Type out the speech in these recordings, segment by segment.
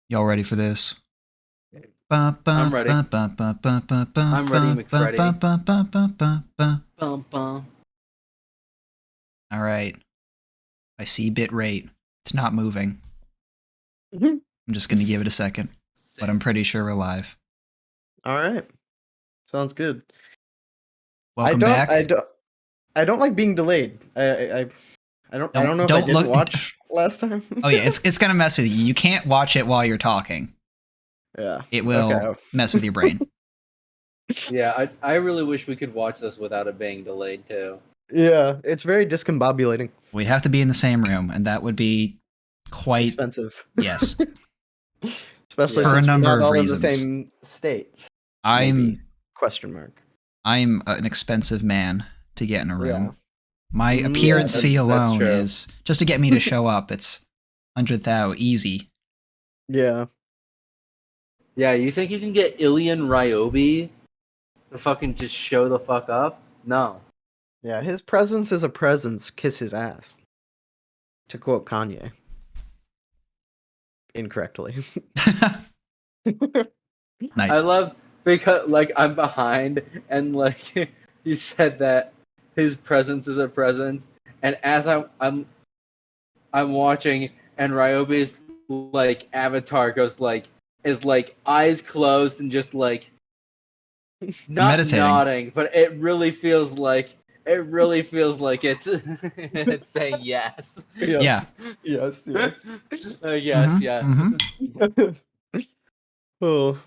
Y'all ready for this? I'm ready. I'm ready, McFreddy. Bum, bum. All right. I see bit rate. It's not moving. I'm just going to give it a second, but I'm pretty sure we're live. All right. Sounds good. Welcome back. I don't like being delayed. I don't know if I didn't watch last time. Oh yeah, it's going to mess with you. You can't watch it while you're talking. Yeah. It will mess with your brain. Yeah, I really wish we could watch this without it being delayed too. Yeah, it's very discombobulating. We'd have to be in the same room, and that would be quite expensive. Yes. Especially for since a number we're not of all reasons. in the same states. I'm question mark. I'm an expensive man to get in a room. Yeah. My appearance fee alone true. is just to get me to show up. It's 100,000 easy. Yeah. Yeah, you think you can get Ilian Ryobi to fucking just show the fuck up? No. Yeah, his presence is a presence. Kiss his ass. To quote Kanye. Incorrectly. Nice. I love because like I'm behind and like you said that his presence is a presence, and as I'm watching and Ryobi's like avatar goes like is like eyes closed and just like not meditating. nodding, but it really feels like it's it's saying yes. Yes. Yeah. Yes, yes. Yes, yes. Oh.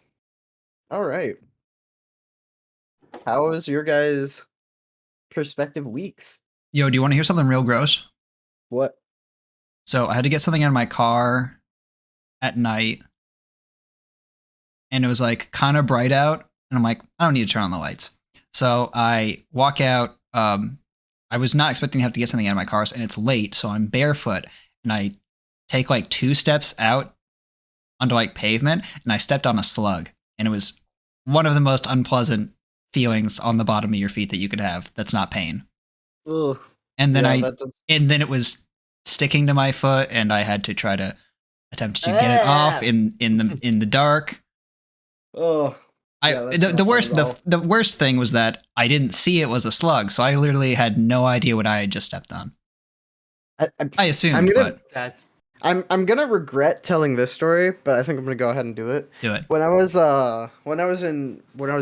All right. How was your guys' prospective weeks? Yo, do you want to hear something real gross? What? So I had to get something out of my car at night, and it was like kind of bright out, and I'm like, I don't need to turn on the lights. So I walk out. I was not expecting to have to get something out of my car, and it's late, so I'm barefoot, and I take like 2 steps out onto like pavement, and I stepped on a slug, and it was one of the most unpleasant feelings on the bottom of your feet that you could have. That's not pain. Ugh. And then Yeah, and then it was sticking to my foot, and I had to try to attempt to get it off in the dark. Oh. Yeah, The worst thing was that I didn't see it was a slug, so I literally had no idea what I had just stepped on. I assumed, but That's I'm gonna regret telling this story, but I think I'm gonna go ahead and do it. do it. When I was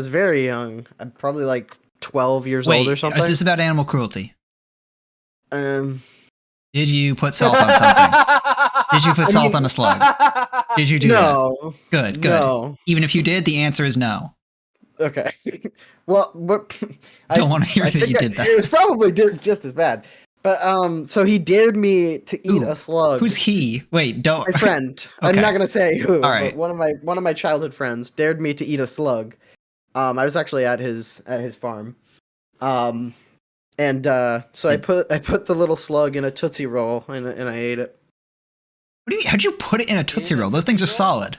very young, I'm probably like 12 years Wait, old or something. is this about animal cruelty? Did Did you put salt on something? Did you put salt on a slug? Did you do no, that? Good. No. Even if you did, the answer is no. Okay. Well, but Don't want to hear that you did that. It was probably just as bad. But so he dared me to eat a slug. Who's he? Wait, don't. My friend. I'm Okay. not gonna say who. All right. But one of my childhood friends dared me to eat a slug. I was actually at his farm. So I put the little slug in a Tootsie Roll and I ate it. What do you? How'd you put it in a Tootsie Roll? Those things are solid.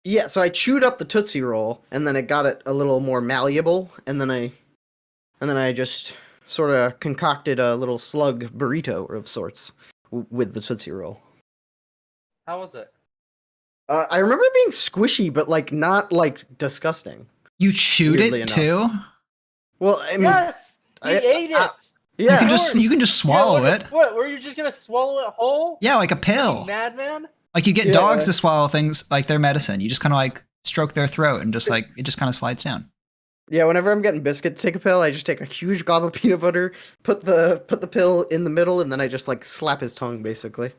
Yeah, so I chewed up the Tootsie Roll and then it got it a little more malleable, and then I just sort of concocted a little slug burrito of sorts with the Tootsie Roll. how was it? I remember it being squishy, but like not like disgusting. You chewed Weirdly it enough. too? Well, I mean, Yes, he ate it. yeah, You can just swallow it. What? Were you just gonna swallow it whole? Yeah, like a pill. You madman. Like you get Yeah. dogs to swallow things like their medicine. You just kind of like stroke their throat and just like it just kind of slides down. yeah. Whenever I'm getting Biscuit to take a pill, I just take a huge glob of peanut butter, put the pill in the middle, and then I just like slap his tongue, basically.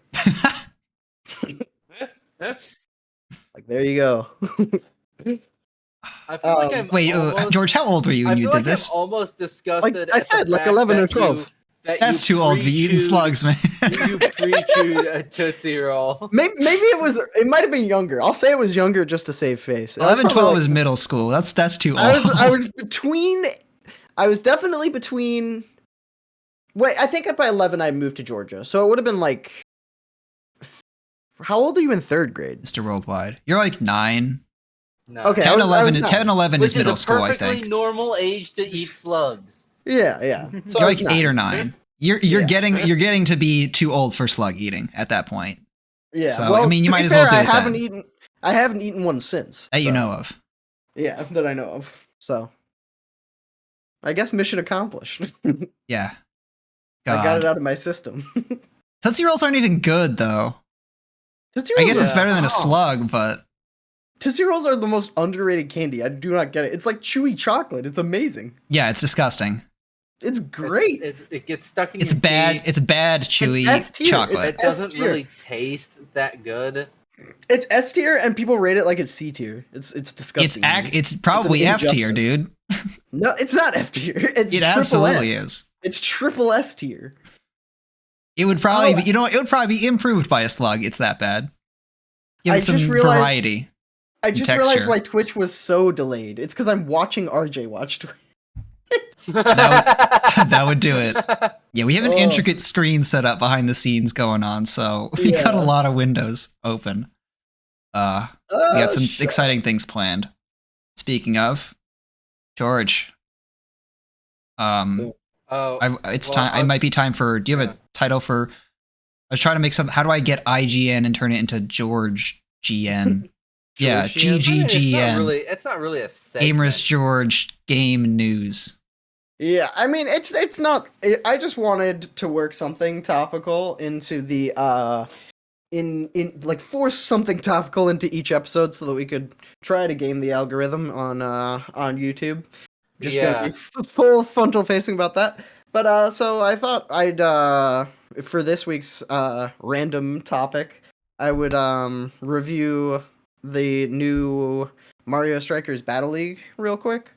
Like there you go. I feel like I'm Wait, almost, George, how old were you when you feel did like this? I'm almost disgusted. Like I at the said, like fact 11 or that 12. That's too old to be eating slugs, man. You pre-chewed a Tootsie Roll. Maybe it might have been younger. I'll say it was younger just to save face. 11, 12 is middle school. That's too old. I was definitely between. Wait, I think by 11 I moved to Georgia, so it would have been like. How old are you in 3rd grade? Mr. Worldwide. You're like 9. No. Okay, 10, I was 11, nine. 10, 11 Which is middle a school, I perfectly think. normal age to eat slugs. Yeah. So You're I like was 8 or 9. You're Yeah. getting to be too old for slug eating at that point. Yeah. So, well, I mean, you to might be as well fair, do I it haven't then. eaten. I haven't eaten one since. That you so- know of. Yeah, that I know of. So I guess mission accomplished. Yeah. I got it God. out of my system. Tootsie Rolls aren't even good though. Tootsie I Rolls, guess it's Yeah. better than a oh, slug, but Tootsie Rolls are the most underrated candy. I do not get it. It's like chewy chocolate. It's amazing. yeah, it's disgusting. It's great. It gets stuck in It's your bad. teeth. It's bad chewy S tier. chocolate. It doesn't S-tier. really taste that good. It's S tier, and people rate it like it's C tier. It's disgusting. It's probably an F tier, injustice. dude. No, it's not F tier. It's It triple absolutely S. is. It's triple S tier. It would probably Oh. be, it would probably be improved by a slug. It's that bad. Give I it some just realized- variety. I just texture. realized why Twitch was so delayed. It's because I'm watching RJ watch Twitch. That would do it. Yeah, we have an Oh. intricate screen set up behind the scenes going on, so we got a Yeah. lot of windows open. We got some exciting things planned. Speaking of, George, Oh, it's well, time. It might be time for. Do you have yeah. a title for? I was trying to make something. How do I get IGN and turn it into George GN? Yeah, George GN? GGGN. It's not really a segment. Gamers George Game News. Yeah, I mean it's not. I just wanted to work something topical into the in like force something topical into each episode so that we could try to game the algorithm on YouTube. Just gonna be full frontal facing about that. But so I thought I'd for this week's random topic, I would review the new Mario Strikers Battle League real quick.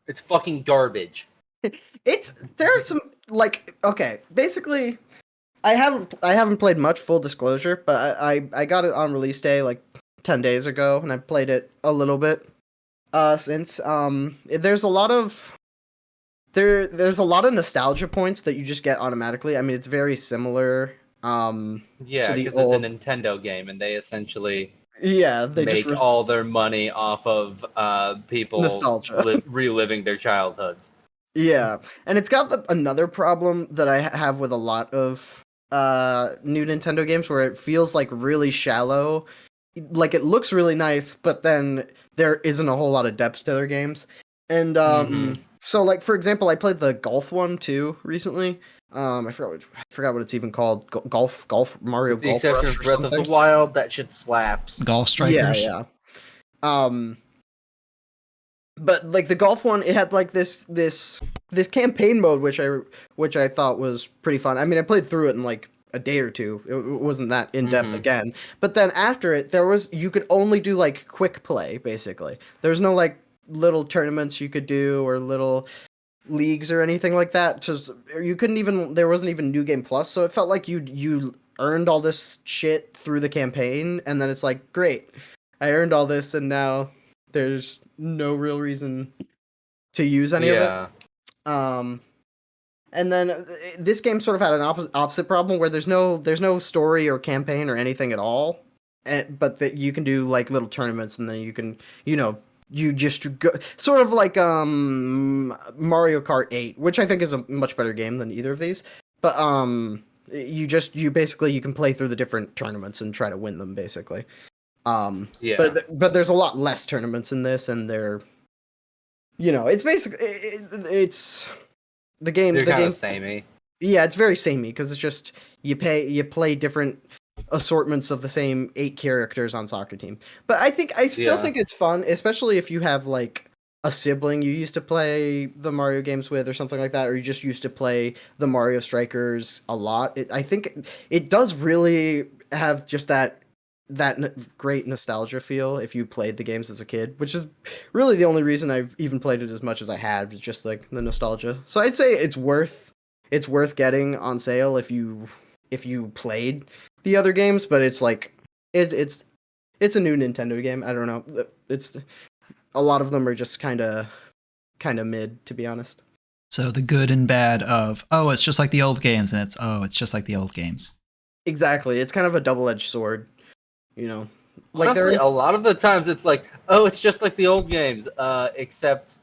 It's fucking garbage. There's some like okay, basically I haven't played much, full disclosure, but I got it on release day like 10 days ago and I played it a little bit since there's a lot of there's a lot of nostalgia points that you just get automatically. I mean, it's very similar Yeah, to the because it's a old Nintendo game, and they essentially they make just all their money off of people nostalgia. reliving their childhoods. Yeah, and it's got another problem that I have with a lot of new Nintendo games where it feels like really shallow. Like it looks really nice, but then there isn't a whole lot of depth to their games. And so like for example, I played the golf one too recently. I forgot what it's even called. Golf Mario With the Golf exception Rush of or Breath something. of the Wild, that shit slaps. Golf Strikers. Yeah. But like the golf one, it had like this campaign mode which I thought was pretty fun. I mean, I played through it in like a day or two. It wasn't that in depth again. But then after it, you could only do like quick play basically. There's no like little tournaments you could do or little leagues or anything like that. Just you couldn't even. There wasn't even New Game Plus, so it felt like you earned all this shit through the campaign, and then it's like, great, I earned all this, and now there's no real reason to use any of it. And then this game sort of had an opposite problem where there's no story or campaign or anything at all, but that you can do like little tournaments, and then you can you just go sort of like Mario Kart 8, which I think is a much better game than either of these. But you basically you can play through the different tournaments and try to win them basically. But there's a lot less tournaments in this, and they're it's basically it's the game. They're the kind game of samey. Yeah, it's very samey because it's just you play different assortments of the same 8 characters on Soccer Team. But I still think it's fun, especially if you have like a sibling you used to play the Mario games with or something like that, or you just used to play the Mario Strikers a lot. I think it does really have just that great nostalgia feel if you played the games as a kid, which is really the only reason I've even played it as much as I had, was just like the nostalgia. So I'd say it's worth getting on sale if you played the other games, but it's like it's a new Nintendo game. I don't know. It's a lot of them are just kind of mid, to be honest. So the good and bad of it's just like the old games, and it's just like the old games. Exactly. It's kind of a double-edged sword, Like Honestly, a lot of the times it's like, it's just like the old games, except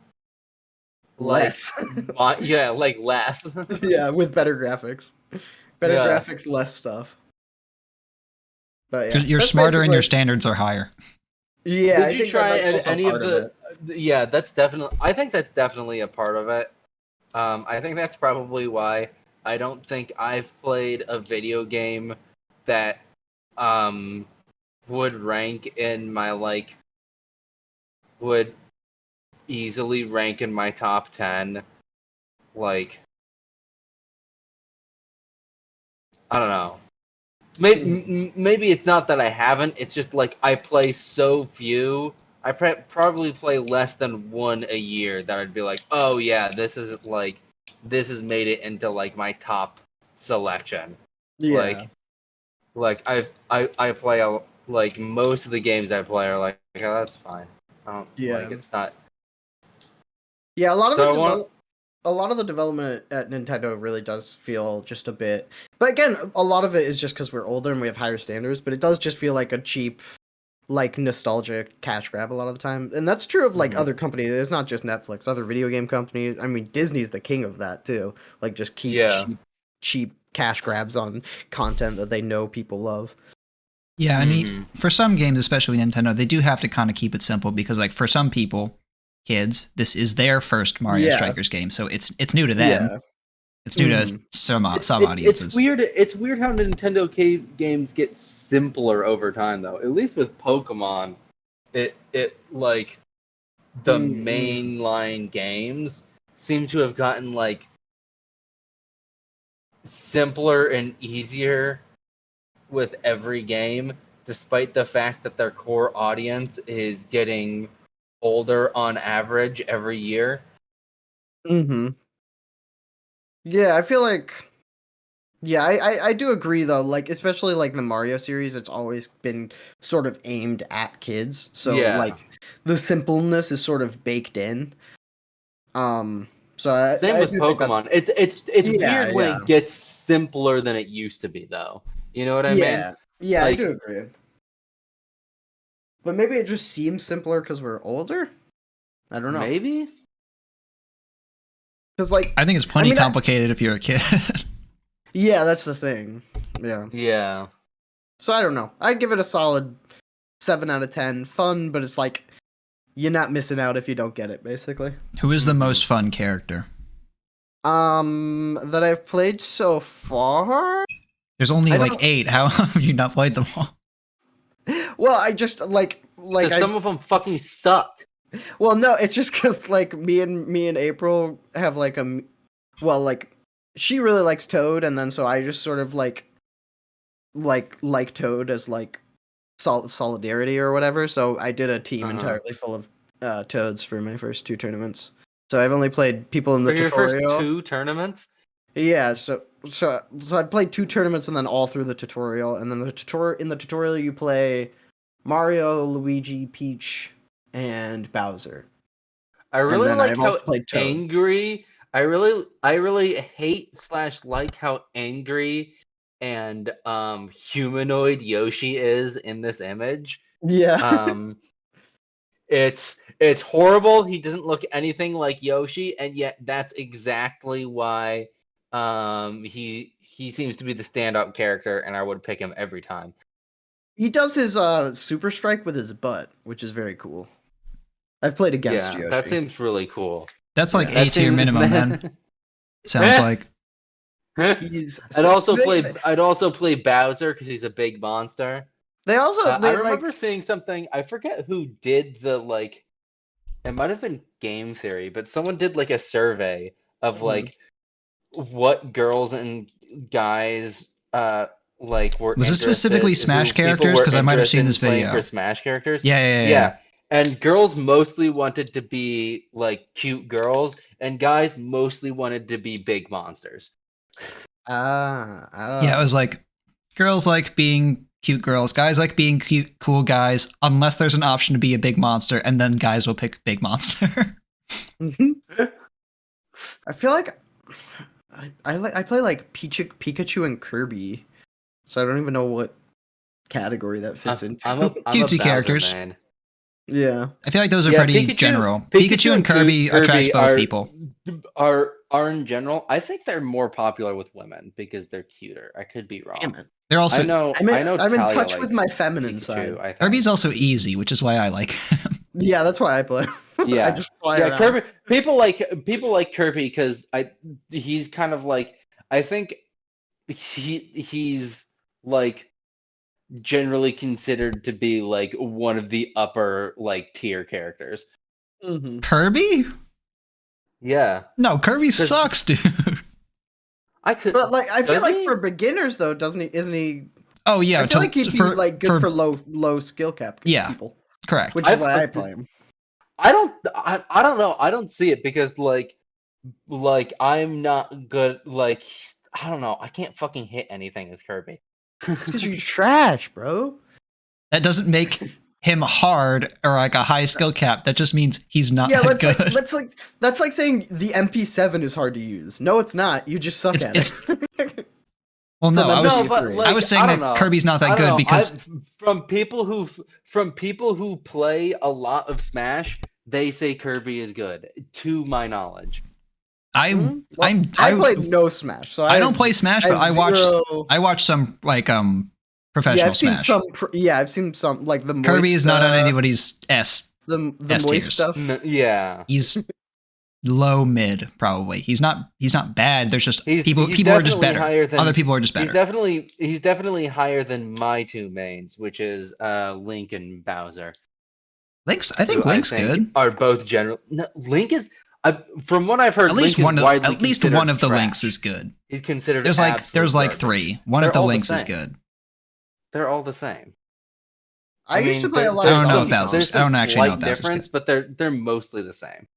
less. like less. Yeah, with better graphics. Better graphics, less stuff. But yeah, Because you're that's smarter and your basically. standards are higher. Yeah, I Did you think that try that's also any of part of the? it. Yeah, that's definitely. I think that's definitely a part of it. I think that's probably why I don't think I've played a video game that um would rank in my like would easily rank in my top 10. Like, I don't know. Maybe it's not that I haven't. It's just like I play so few. I probably play less than one a year that I'd be like, oh yeah, this has made it into like my top selection. Yeah, Like I play like most of the games I play are like, yeah, that's fine. I don't yeah, like it's not. yeah. So I want. A lot of the development at Nintendo really does feel just a bit. But again, a lot of it is just because we're older and we have higher standards. But it does just feel like a cheap, like nostalgic cash grab a lot of the time. And that's true of like Mhm. other companies. It's not just Netflix. Other video game companies. I mean, Disney's the king of that too. Like just keep Yeah. cheap cash grabs on content that they know people love. Yeah, I mean, Mhm. for some games, especially Nintendo, they do have to kind of keep it simple because, like, for some people, kids, this is their first Mario Yeah, Strikers game, so it's new to them. yeah. It's new to Mhm. some It's audiences. weird. It's weird how Nintendo games get simpler over time, though. At least with Pokemon, it like the Mm-mm. mainline games seem to have gotten like simpler and easier with every game, despite the fact that their core audience is getting older on average every year. Mhm. Yeah, I feel like yeah, I do agree though. Like especially like the Mario series, it's always been sort of aimed at kids. So Yeah. like the simpleness is sort of baked in. Um so Same I with do think that's Pokemon. It's yeah, weird when yeah. it gets simpler than it used to be, though. You know what I mean? Yeah. Yeah, I Like do agree. But maybe it just seems simpler cuz we're older? I don't know. maybe. Cuz like I think it's I plenty mean complicated if you're a kid. yeah, that's the thing. Yeah. Yeah. So I don't know. I'd give it a solid 7 out of 10. Fun, but it's like you're not missing out if you don't get it basically. Who is the Hmm. most fun character? That I've played so far. There's only I like don't. 8. How have you not played them all? Well, I just like Because I. some of them fucking suck. Well, no, it's just because like me and April have like well, like she really likes Toad, and then so I just sort of like Toad as like solidarity or whatever. So I did a team Uh-huh. entirely full of Toads for my first 2 tournaments. So I've only played people in the For your first tutorial. 2 tournaments? Yeah, so I played 2 tournaments and then all through the tutorial, and then the tutorial you play Mario, Luigi, Peach, and Bowser, I and really then like I've how also played Toad. angry. I really hate slash like how angry and humanoid Yoshi is in this image. Yeah, Um, it's horrible. He doesn't look anything like Yoshi, and yet that's exactly why he seems to be the standout character, and I would pick him every time. he does his super strike with his butt, which is very cool. I've played against Yeah, that Yoshi. seems really cool. That's like Yeah, A That tier seems. minimum then. Sounds like. he's I'd also play Bowser because he's a big monster. they also I they like remember seeing something. I forget who did the like. It might have been Game Theory, but someone did like a survey of mhm. like what girls and guys like were Was this specifically interested Smash who people characters? were Because I might have interested seen in this playing for video. Smash characters. Yeah, yeah, yeah, yeah. Yeah. And girls mostly wanted to be like cute girls, and guys mostly wanted to be big monsters. Yeah, it ah was like girls like being cute girls, guys like being cute, cool guys, unless there's an option to be a big monster, and then guys will pick big monster. Mhm. I feel like I play like Pikachu and Kirby, so I don't even know what category that fits into. I'm a Cutesy Bowser characters. man. Yeah. I feel like those are Yeah, pretty general. Pikachu and And Kirby attract Kirby both people. are in general. I think they're more popular with women because they're cuter. I could be Damn wrong. it. They're also I know. I'm in Talia touch with likes my feminine Pikachu, side. I think. Kirby's also easy, which is why I like him. Yeah, that's why I play. I Yeah, just fly yeah. around. Kirby. People like Kirby because he's kind of like I think he's like generally considered to be like one of the upper like tier characters. Mm-hmm. Kirby? Yeah, No, Kirby sucks, dude. I could. But like, I feel Does like he? for beginners though, doesn't he? Isn't he? Oh yeah, I feel like he'd be like good for low skill cap Yeah. people, correct. which is why I play him. I don't know. I don't see it because like I'm not good. Like I don't know. I can't fucking hit anything as Kirby. It's because you're trash, bro. That doesn't make him hard or like a high skill cap. That just means he's not Yeah, that that's good. that's like saying the MP7 is hard to use. No, it's not. You just suck at it. Well, no, From I was No, but, like, I was saying I don't that know. Kirby's not that I don't good know. because from people who play a lot of Smash, they say Kirby is good. To my knowledge, I I played no Smash, so I don't play Smash, but I watched some like professional Yeah, I've seen Smash. I've seen some like the Kirby moist, is not on anybody's S. the S tiers. moist stuff. yeah. He's low mid probably. He's not bad. There's just He's people are just definitely better. higher than- Other people are just better. He's definitely higher than my two mains, which is Link and Bowser. I think who Link's good. Are both general. No, Link is. From what I've heard, At least Link is widely at least considered one of the trash. Links is good. He's considered. There's like garbage. three. One They're of the all the Links is same. good. They're all the same. I used to play a lot I of don't know Donkey if Kong. Bowser's- There's I some don't actually know slight if Bowser's difference, but they're mostly the same.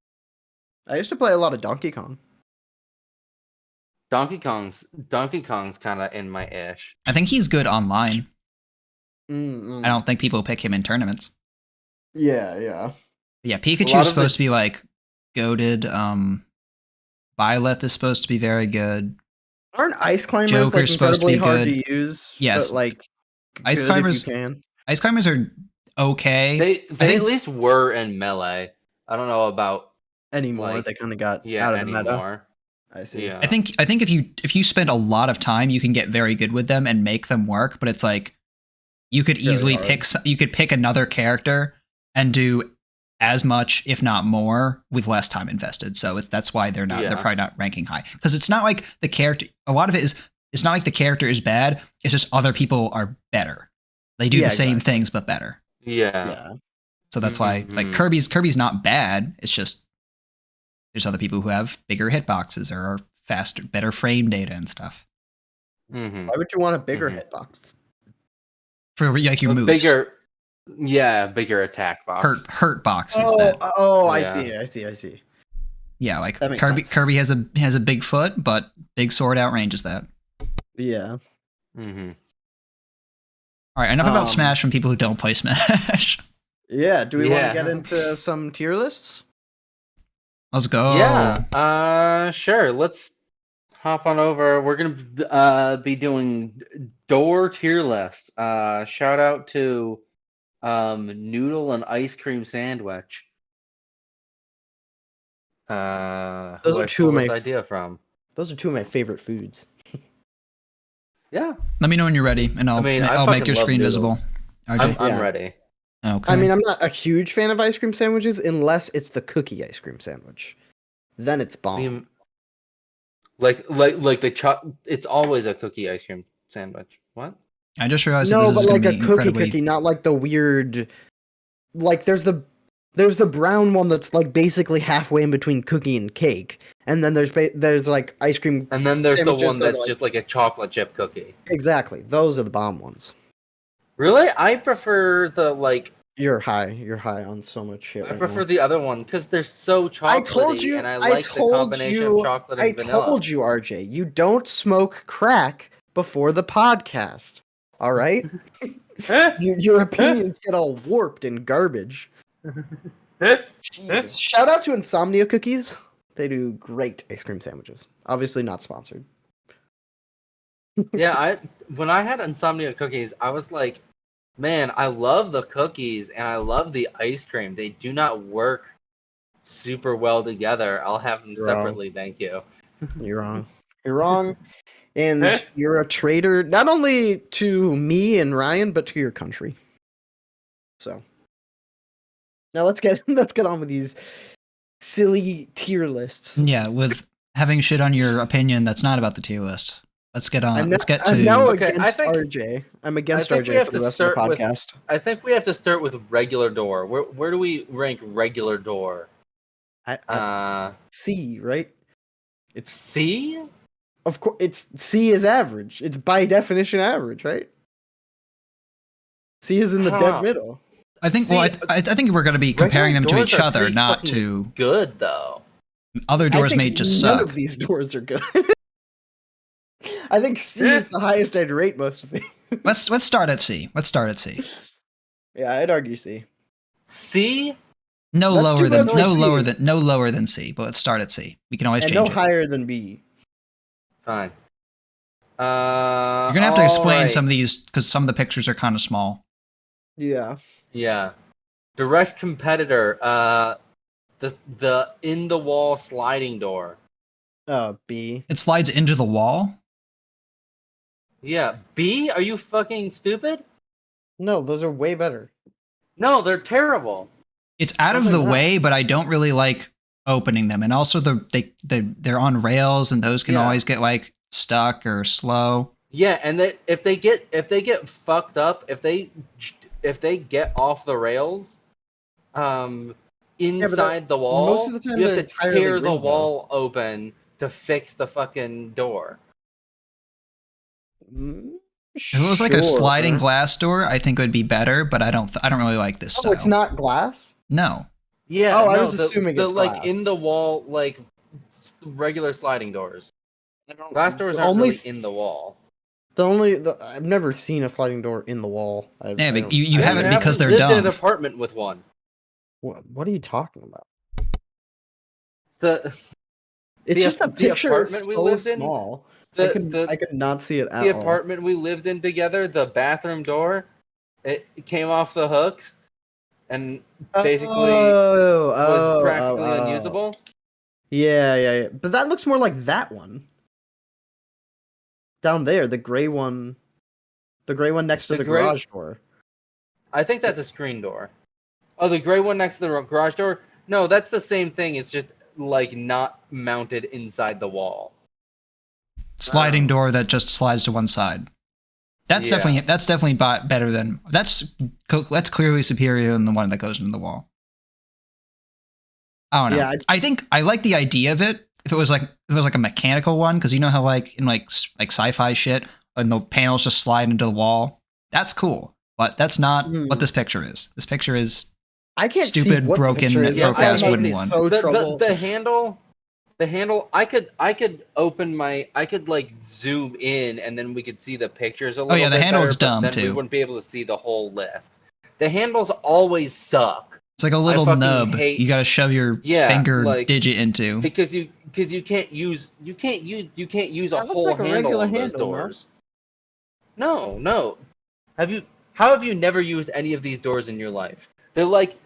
I used to play a lot of Donkey Kong. Donkey Kong's kind of in my ish. I think he's good online. Mm-mm. I don't think people pick him in tournaments. Yeah. But yeah, A Pikachu's lot of supposed to be like goated. Byleth is supposed to be very good. Aren't ice climbers Joker's like supposed to incredibly be hard good. to use? Yes. But, like Ice good climbers- if you can. Ice climbers are okay. They think- at least were in Melee. I don't know about Anymore, like, they kind of got yeah out of the meta. anymore. I see. Yeah. I think if you spend a lot of time, you can get very good with them and make them work. But it's like you could Very easily hard. pick another character and do as much, if not more, with less time invested. So that's why they're Yeah. probably not ranking high, because it's not like the character. A lot of it is it's not like the character is bad. It's just other people are better. They do Yeah, the same exactly. things but better. Yeah. Yeah. So that's why like Mhm. Kirby's not bad. It's just there's other people who have bigger hitboxes or are faster, better frame data and stuff Mm-hmm. Why would you want a bigger Mhm. hitbox? for like your moves. Bigger attack box. Hurt boxes. That I Yeah. see. yeah, like That makes Kirby. sense. Kirby has a big foot, but big sword outranges that. Yeah. Mm-hmm. All right, enough about Um, Smash from people who don't play Smash. Yeah. Do we want Yeah. to get into some tier lists? Let's go. Yeah. Sure. Let's hop on over. We're gonna be doing door tier list. Shout out to noodle and ice cream sandwich. Who Those are I two stole of this my- idea from. Those are two of my favorite foods. Yeah, Let me know when you're ready, and I'll I mean, I I'll make fucking your love screen noodles. visible. RJ. I'm Yeah. ready. Okay. I mean, I'm not a huge fan of ice cream sandwiches unless it's the cookie ice cream sandwich. Then it's bomb. Like the it's always a cookie ice cream sandwich. What? I just realized that No, this is but going like to a be cookie incredibly. not like the weird. Like there's the brown one that's like basically halfway in between cookie and cake, and then there's like ice cream. And then there's the Sandwiches one that are that's like- just like a chocolate chip cookie. Exactly, those are the bomb ones. Really? I prefer the like. You're high on so much shit. I right prefer now. the other one because they're so chocolatey, I told you. and I I like the told combination you. of chocolate I and vanilla. told you, RJ. You don't smoke crack before the podcast. All right. Your opinions get all warped and garbage. Jesus. Shout out to Insomnia Cookies. They do great ice cream sandwiches. Obviously not sponsored. Yeah, when I had insomnia cookies, I was like, man, I love the cookies and I love the ice cream. They do not work super well together. I'll have them You're wrong. separately, thank you. You're wrong. You're wrong. And you're a traitor not only to me and Ryan, but to your country. So now let's get on with these silly tier lists. Yeah, with having shit on your opinion that's not about the tier list. Let's get on. Let's get to. I'm now Okay, against RJ. I'm against I think we RJ have for to the rest of the start with- podcast. I think we have to start with regular door. Where do we rank regular door? C, right? It's C? of course it's C is average. It's by definition average, right? C is in the I don't dead know. middle. I think. See, Well, I think we're going to be comparing them to regular doors each are other, pretty not fucking to good though. other I doors think may just none suck. of these doors are good. I think C is the highest I'd rate most of these. Let's start at C. Let's start at C. Yeah, I'd argue C. C? No Let's lower do than both C. no lower than C. But let's start at C. We can always And change no it. higher than B. Fine. You're gonna have to explain some of these because some of the pictures are kind of small. Yeah. Yeah. Direct competitor. The in the wall sliding door. B. It slides into the wall. Yeah. B? Are you fucking stupid? No, those are way better. No, they're terrible. It's out of they're the not. way, but I don't really like opening them. And also they're on rails, and those can Yeah. always get like stuck or slow. Yeah, and if they get fucked up, if they get off the rails, inside the wall, most of the time you have they're to entirely tear the rainbow. wall open to fix the fucking door. If it was like a sliding glass door, I think it would be better. But I don't really like this style. Oh, it's not glass? No. Yeah. Oh, I no, was assuming the it's like glass. in the wall like regular sliding doors. I don't, Glass doors the aren't only, really in the wall. I've never seen a sliding door in the wall. Yeah, but you I haven't because they're lived dumb. in an apartment with one. What are you talking about? The It's just the picture is apartment we so lived in, small. the I could not see it at the all. apartment we lived in together, the bathroom door, it came off the hooks and basically was practically unusable. Yeah. But that looks more like that one. Down there, the gray one next to the garage door. I think that's a screen door. Oh, the gray one next to the garage door? No, that's the same thing. It's just like not mounted inside the wall. Sliding door that just slides to one side. That's definitely better than that's clearly superior than the one that goes into the wall. I don't know. Yeah, I think I like the idea of it. If it was like a mechanical one, because you know how like in like sci-fi shit, and the panels just slide into the wall. That's cool, but that's not what this picture is. This picture is I can't stupid, see what broken, the picture is. broke ass wooden one. So The handle. I could open I could like zoom in, and then we could see the pictures a little. Oh yeah, the bit handle better, looks but dumb then too. We wouldn't be able to see the whole list. The handles always suck. It's like a little fucking nub hate- you got to shove your finger digit into. Because you can't use a That looks whole like a handle regular on those handle, no? doors. No. How have you never used any of these doors in your life? They're like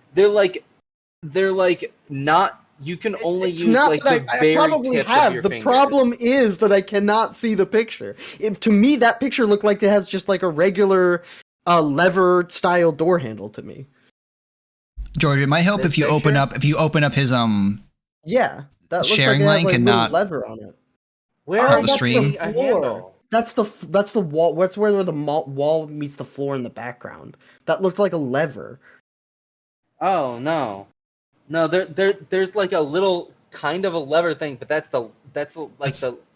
not. You can only use like the very probably tips have. of your The fingers. problem is that I cannot see the picture. To me, that picture looked like it has just like a regular lever style door handle to me. George, it might help This if you open picture? up his Yeah, that looks sharing like it has, link like, and little not lever on it. Where out are the you stream. seeing a handle? That's the wall. What's where the wall meets the floor in the background? That looked like a lever. Oh no. There's like a little kind of a lever thing, but that's the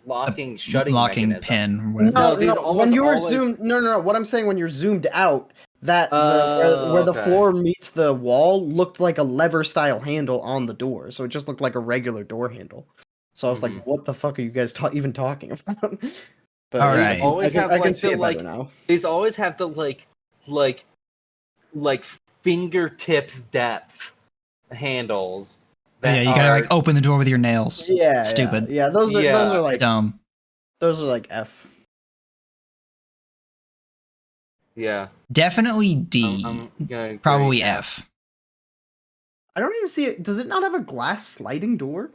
locking shutting mechanism. pin or whatever. No, these when almost you were always- zoomed, no. What I'm saying, when you're zoomed out, that Oh, where the okay. floor meets the wall looked like a lever style handle on the door, so it just looked like a regular door handle. So I was like, "What the fuck are you guys even talking about?" But All These right. always have I can like see the it like better now. these always have the like fingertip depth handles. Yeah, you gotta like open the door with your nails. Yeah, Stupid. Yeah, those are like Dumb. those are like F. Yeah. Definitely D. I'm gonna agree. Probably F. I don't even see it. Does it not have a glass sliding door?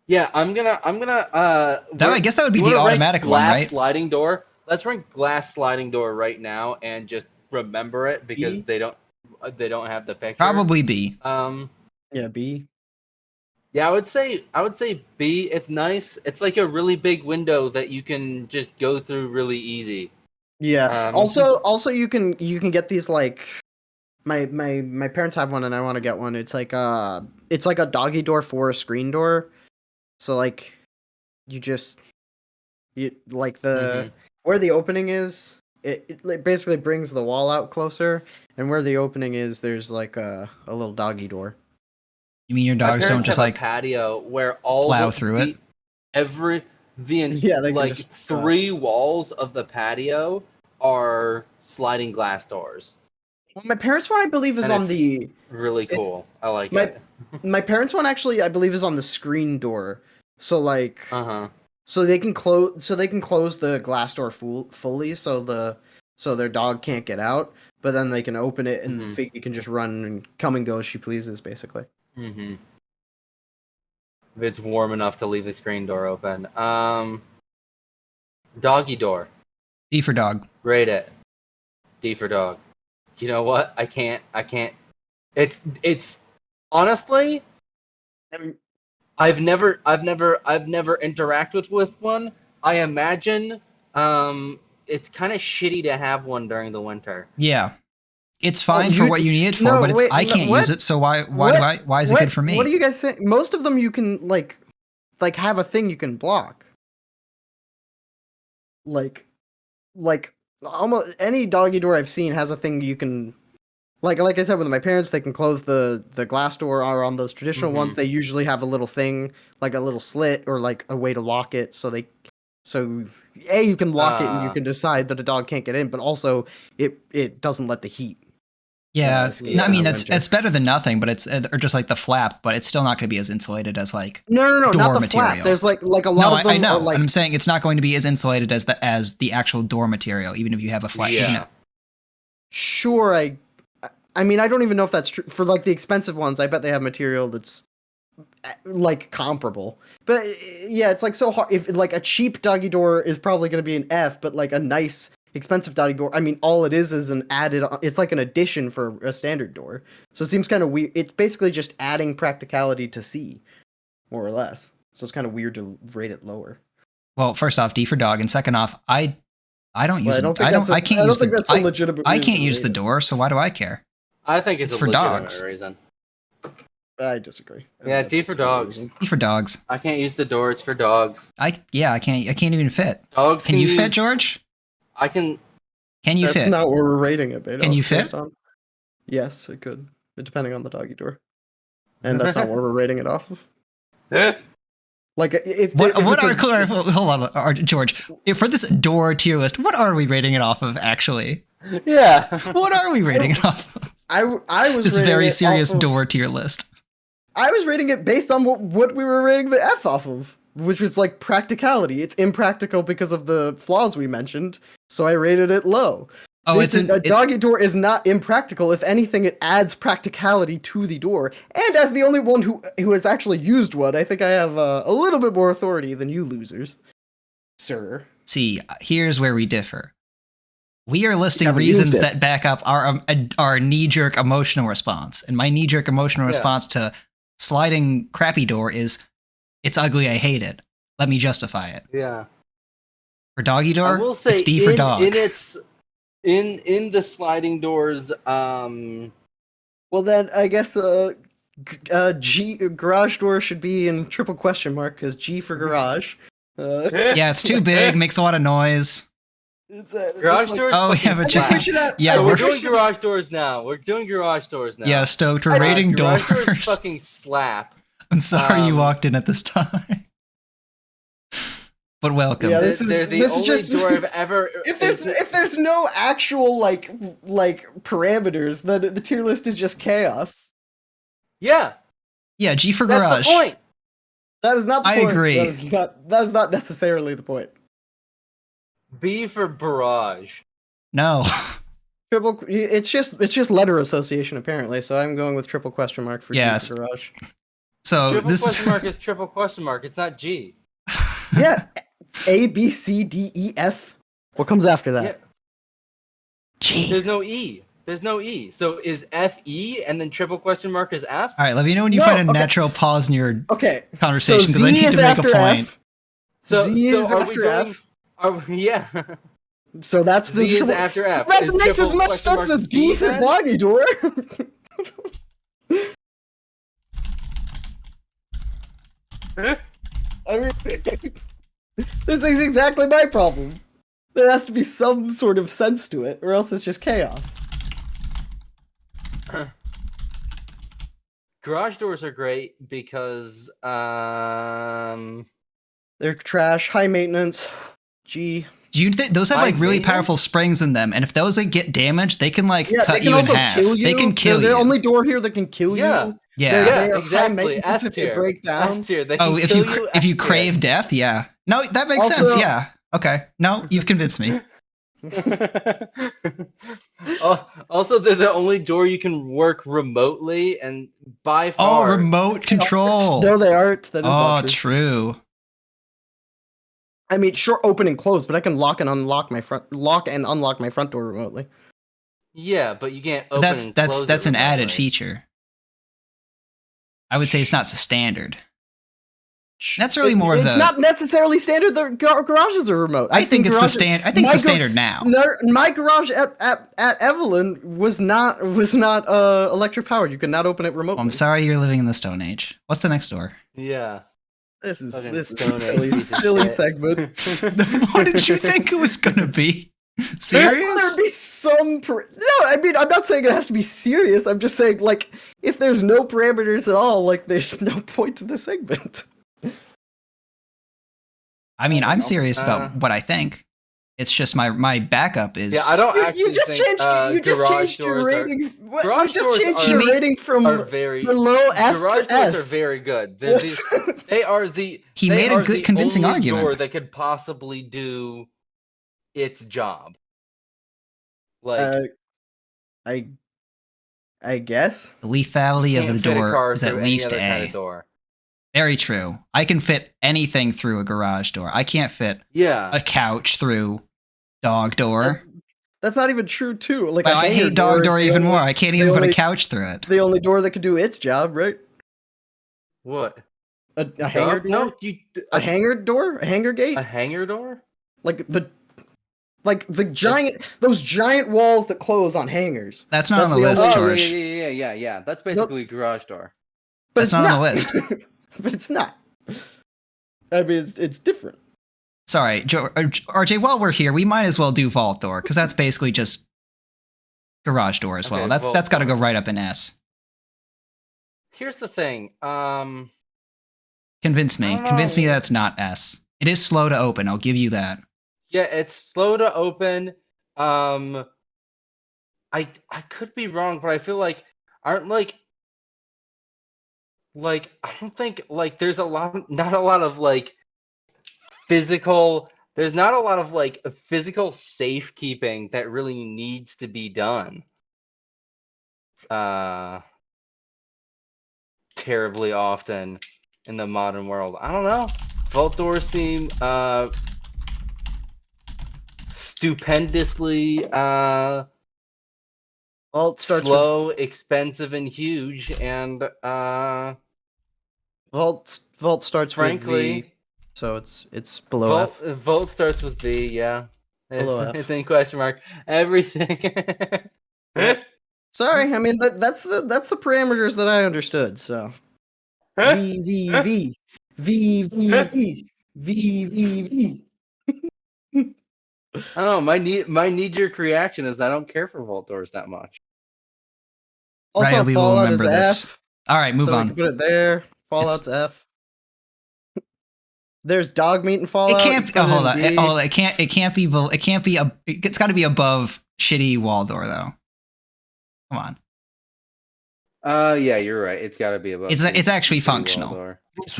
Yeah, I'm gonna. I guess that would be you the wanna rank automatic one, glass right? sliding door. Let's rank glass sliding door right now and just remember it because B? they don't have the picture. Probably B. Yeah, B. Yeah, I would say B. It's nice. It's like a really big window that you can just go through really easy. Yeah. You can Also, you can get these like my parents have one and I want to get one. It's like a doggy door for a screen door. So like you like the Mhm. where the opening is. It basically brings the wall out closer, and where the opening is, there's like a little doggy door. You mean your My dogs don't parents just have a like patio where all plow through it? the every the en- Yeah, they can like just 3 walls of the patio are sliding glass doors, Well, my parents' one, I believe, is and on it's the. really It's cool. I like my it. my parents' one actually, I believe, is on the screen door. So like, Uh-huh. so they can close the glass door fully, so their dog can't get out. But then they can open it, and Mhm. Figgy can just run and come and go as she pleases, basically. Mhm. If it's warm enough to leave the screen door open. Doggy door. D for dog. Rate it. D for dog. You know what? I can't. It's honestly, And I've never interacted with one. I imagine it's kind of shitty to have one during the winter. Yeah. It's oh, fine for you what you need it for, no but it's wait I no, can't use it, so why is it good for what me? do you guys think? Most of them you can like have a thing you can block. Like almost any doggy door I've seen has a thing you can like I said with my parents they can close the glass door, or on those traditional ones Mhm. they usually have a little thing like a little slit or like a way to lock it so you can lock it and you Uh can decide that a dog can't get in, but also it doesn't let the heat Yeah, escape I in yeah. the mean it's winter. better than nothing, but it's or just like the flap, but it's still not going to be as insulated as like No, not door the flap. material. There's like a No, lot of I them are know, and like I'm saying it's not going to be as insulated as the actual door material, even if you have a flat. Even Yeah. if, sure I mean I don't even know if that's true for like the expensive ones. I bet they have material that's like comparable. But yeah, it's like so hard. If like a cheap doggy door is probably going to be an F, but like a nice expensive doggy door, I mean, all it is an added. It's like an addition for a standard door. So it seems kind of weird. It's basically just adding practicality to C, more or less. So it's kind of weird to rate it lower. well, first off, D for dog, and second off, I don't Well, use it. I don't. I can't I don't use think the. that's a legitimate I reason can't to use rate the it. door, so why do I care? I think it's It's a for legitimate dogs. reason. I disagree. I Yeah, think that's D a for silly dogs. reason. D for dogs. I can't use the door. It's for dogs. I can't even fit. Dogs Can can you fit, use. George? I can. Can you That's fit? not what we're rating it Can you based fit? on. Yes, it could, depending on the doggy door. And that's not what we're rating it off of. Like if What it's are a hold on, George? For this door tier list, what are we rating it off of? Actually, Yeah. what are we rating it off of? I was This rating very it serious off of, door tier list. I was rating it based on what we were rating the F off of, which was like practicality. It's impractical because of the flaws we mentioned, so I rated it low. Oh, it's A doggy door is not impractical. If anything, it adds practicality to the door. And as the only one who has actually used one, I think I have a little bit more authority than you losers, sir. see. Here's where we differ. We are You listing haven't used reasons it. that back up our knee jerk emotional response, and my knee jerk emotional Yeah. response to sliding crappy door is it's ugly. I hate it. Let me justify it. Yeah. For doggy I door, will say it's D for dog. in the sliding doors. Well, then I guess G garage door should be in triple question mark because G for garage. Yeah, it's too big, makes a lot of noise. It's Garage just like, doors. Oh, we fucking have a I think slap. we should have. Yeah, I So we're- we're think we doing should- garage doors now. We're doing garage doors now. Yeah, stoked. We're rating doors. Garage doors fucking slap. I'm sorry you Um, walked in at this time. But welcome. Yeah, They're the this is only just- door I've ever. If there's no actual like parameters, then the tier list is just chaos. Yeah, Yeah, G for that's garage. the point. That is not the I point. agree. That is not necessarily the point. B for barrage. No. Triple. It's just letter association apparently. So I'm going with triple question mark for Yeah, G for garage. So Triple this question mark is triple question mark. It's not G. Yeah. A, B, C, D, E, F. What comes after that? Yeah. G. There's no E. There's no E. So is F E and then triple question mark is F? All right, let me know when you No, find a okay. natural pause in your Okay. So conversation because Z I need is to make a after point. F. So Z is are we after doing? F. Are we, yeah. So that's the Z is triple- after F. That Is makes as triple much question sense mark as D C for then? doggy door. I mean, this is exactly my problem. There has to be some sort of sense to it, or else it's just chaos. Garage doors are great because They're trash, high maintenance. G. Do you think those have High like really powerful maintenance? springs in them? And if those like get damaged, they can like Yeah, cut they can you also in half. kill you. They can kill They're you. the only door here that can kill Yeah. you. Yeah. They are high exactly. maintenance S if they tier. break down. S tier. They Oh, can if kill you S tier. crave death, yeah. No, that makes Also- sense. Yeah. Okay. No, you've convinced me. Also, they're the only door you can work remotely, and by Oh, far. remote control. No, they aren't. That is Oh, not true. true. I mean, sure, open and close, but I can lock and unlock my front door remotely. Yeah, but you can't open That's and close that's it an added remotely. feature. I would say it's not the standard. That's really more of It's the. not necessarily standard. The garages are remote. I think it's the garages- stand. I think it's the my gar- standard now. No, my garage at Evelyn was not electric powered. You could not open it remotely. I'm sorry you're living in the Stone Age. What's the next door? Yeah. This is Fucking this is Stone a Age silly piece of silly shit. segment. What did you think it was gonna be? There'd Serious? be some. No, I mean, I'm not saying it has to be serious. I'm just saying, like, if there's no parameters at all, like, there's no point to the segment. I mean, I don't I'm know. serious about what I think. It's just my backup is. Yeah, I don't You actually just think changed. You just garage changed your doors rating. You garage just doors changed are- your He made- rating from are very below F garage to doors S. are very good. What? They are the He they made a are good, the convincing only argument. door that could possibly do its job. Like I guess. The lethality of can't the fit a door car is through at any least other A. kind of door. Very true. I can fit anything through a garage door. I can't fit Yeah. a couch through dog door. That's not even true too. Like Well, a I hanger hate dog is door the even only- more. I can't the even put only- a couch through it. The only door that could do its job, right? What? A hanger door. No, you A hanger door. A hanger gate. a hanger door? Like the giant those giant walls that close on hangers. That's not That's on the the list, only- Oh, George. yeah. That's basically a garage door. But That's it's not on the list. But it's not. I mean, it's different. Sorry, RJ, while we're here, we might as well do vault door, because that's basically just garage door as well. Okay, That's vault that's got to door. go right up in S. Here's the thing. Convince I me. don't Convince me know. that's not S. It is slow to open, I'll give you that. Yeah, it's slow to open. I could be wrong, but I feel like aren't like I don't think like there's not a lot of like physical there's not a lot of like physical safekeeping that really needs to be done. Terribly often in the modern world. I don't know. Vault doors seem stupendously Vault starts slow, expensive, and huge, and Vault starts frankly, with V, so it's below F. Vault starts with V. Yeah, Below it's, F. it's in question mark. Everything. Sorry, I mean that's the parameters that I understood. So V V V V V V V V V. I don't know. My knee-jerk reaction is I don't care for vault doors that much. Also, Ryobi will Fallout is remember this. F. All right, move so We on. can put it there. Fallout's F. There's dog meat and Fallout. It can't. You put hold in on. D. It can't. It can't be. It can't be. It's got to be above shitty wall door though. Come on. Yeah, you're right. It's got to be above. It's actually the wall functional. door.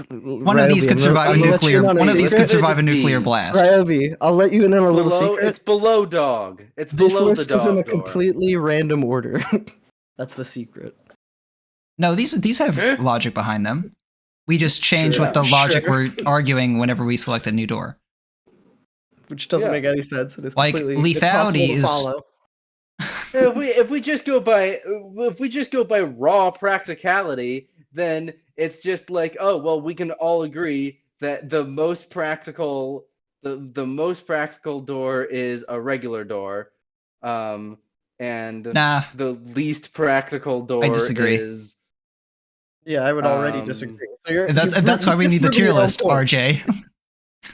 One of these could survive a nuclear. One of these could survive a nuclear blast. Ryobi, I'll let you in on a little Below, secret. it's below dog. It's This below the list dog is in a door. completely random order. That's the secret. No, these have logic behind them. We just change Sure, what the logic sure. we're arguing whenever we select a new door. Which doesn't Yeah. make any sense. It is Like, completely lethality impossible to is- follow. If we just go by raw practicality, then it's just like, oh well, we can all agree that the most practical door is a regular door, and Nah, the least practical door disagree. is Yeah, I would already Um, disagree. So you're, that's why we need the tier list, RJ.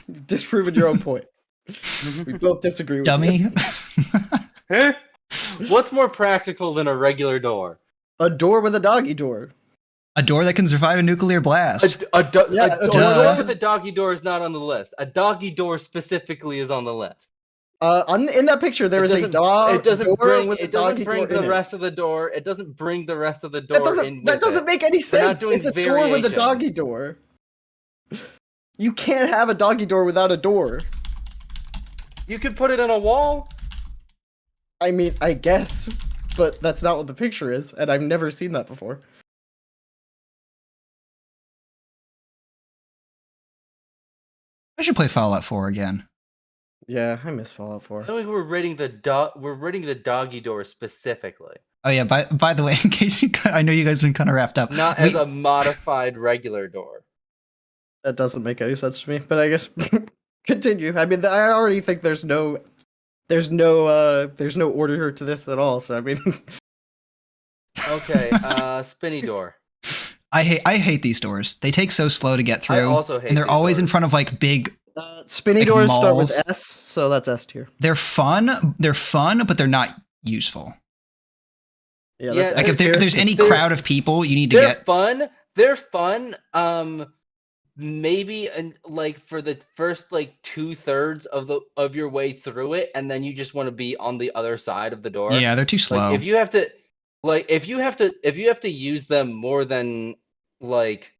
You've disproven your own point. We both disagree with Dummy. Huh? What's more practical than a regular door? you. A door with a doggy door. A door that can survive a nuclear blast. Yeah, A duh. door with a doggy door is not on the list. A doggy door specifically is on the list. In that picture, there is a door It doesn't bring. with a It doesn't doggy bring door the in rest of the door. It doesn't bring the rest of the it. door That in. doesn't make any We're not sense. doing It's a door with a doggy variations. door. You can't have a doggy door without a door. You could put it in a wall. I mean, I guess, but that's not what the picture is, and I've never seen that before. I should play Fallout 4 again. Yeah, I miss Fallout I 4. think we're rating the doggy door specifically, Oh yeah, by the way, in case I know you guys have been kind of wrapped up. not as a modified regular door. That doesn't make any sense to me, but I guess continue. I mean, I already think there's no order to this at all. So I mean, Okay, spinny door. I hate these doors. They take so slow to get through. I also hate and they're these always in doors. front of like big. spinny Like doors start with malls. S, so that's S tier. They're fun, but they're not useful. Yeah, Yeah, that's Like S if tier. there's any they're- crowd of people, you need to They're get. fun. They're fun. Maybe like for the first like 2/3 of your way through it, and then you just want to be on the other side of the door. Yeah, they're too slow. Like if you have to use them more than like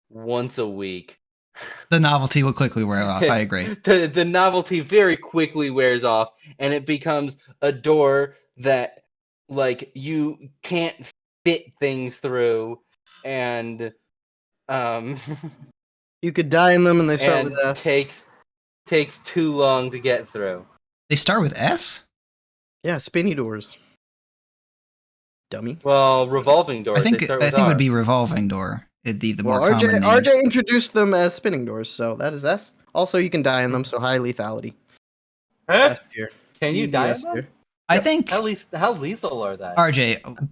once a week. The novelty will quickly wear off. I agree. The novelty very quickly wears off, and it becomes a door that like you can't fit things through, and You could die in them, and they start and with S. takes too long to get through. They start with S. Yeah, spinny doors. Dummy. Well, revolving doors. I think they start it with would R. be revolving door. It'd be the Well, more common name. RJ introduced them as spinning doors, so that is S. Also, you can die in them, so high lethality. Huh? S tier. Can you Easy die in S them? tier. I think How lethal are they? RJ, You could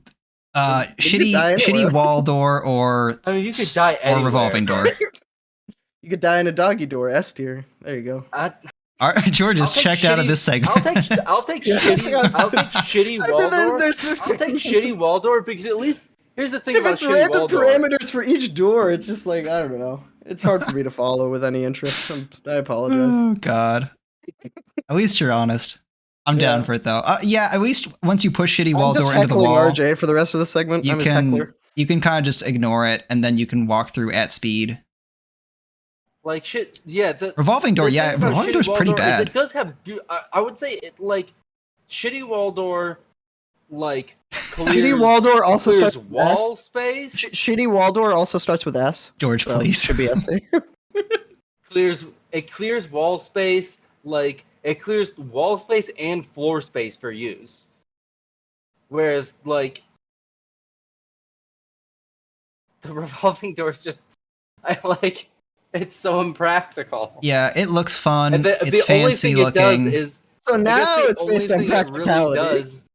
die shitty anywhere. wall door or I mean, you could die or anywhere. revolving door. You could die in a doggy door, S tier. There you go. George is I'll take checked out of shitty- this segment. I'll take Yeah. shitty I mean, wall door. there's I'll take shitty wall door because at least here's the thing if about it's shitty random wall door. parameters for each door, it's just like, I don't know. It's hard for me to follow with any interest. I apologize. Oh God. At least you're honest. I'm down Yeah. for it though. Yeah, at least once you push shitty wall I'm just door into the heckling wall, RJ for the rest of the segment. you I'm his heckler. can kind of just ignore it, and then you can walk through at speed. Like shit, yeah. Revolving door, the yeah, thing about revolving shitty door's wall pretty door is bad. It does have. I would say it like shitty wall door, like clears, Shitty wall door also clears starts with wall S. space. Shitty wall door also starts with S. George, So please. should be S tier. Clears wall space. Like it clears wall space and floor space for use. Whereas like the revolving door is just, I like. It's so impractical. Yeah, it looks fun. And It's the only fancy thing looking. it does is So I guess now the it's only based on thing it really practicality. does-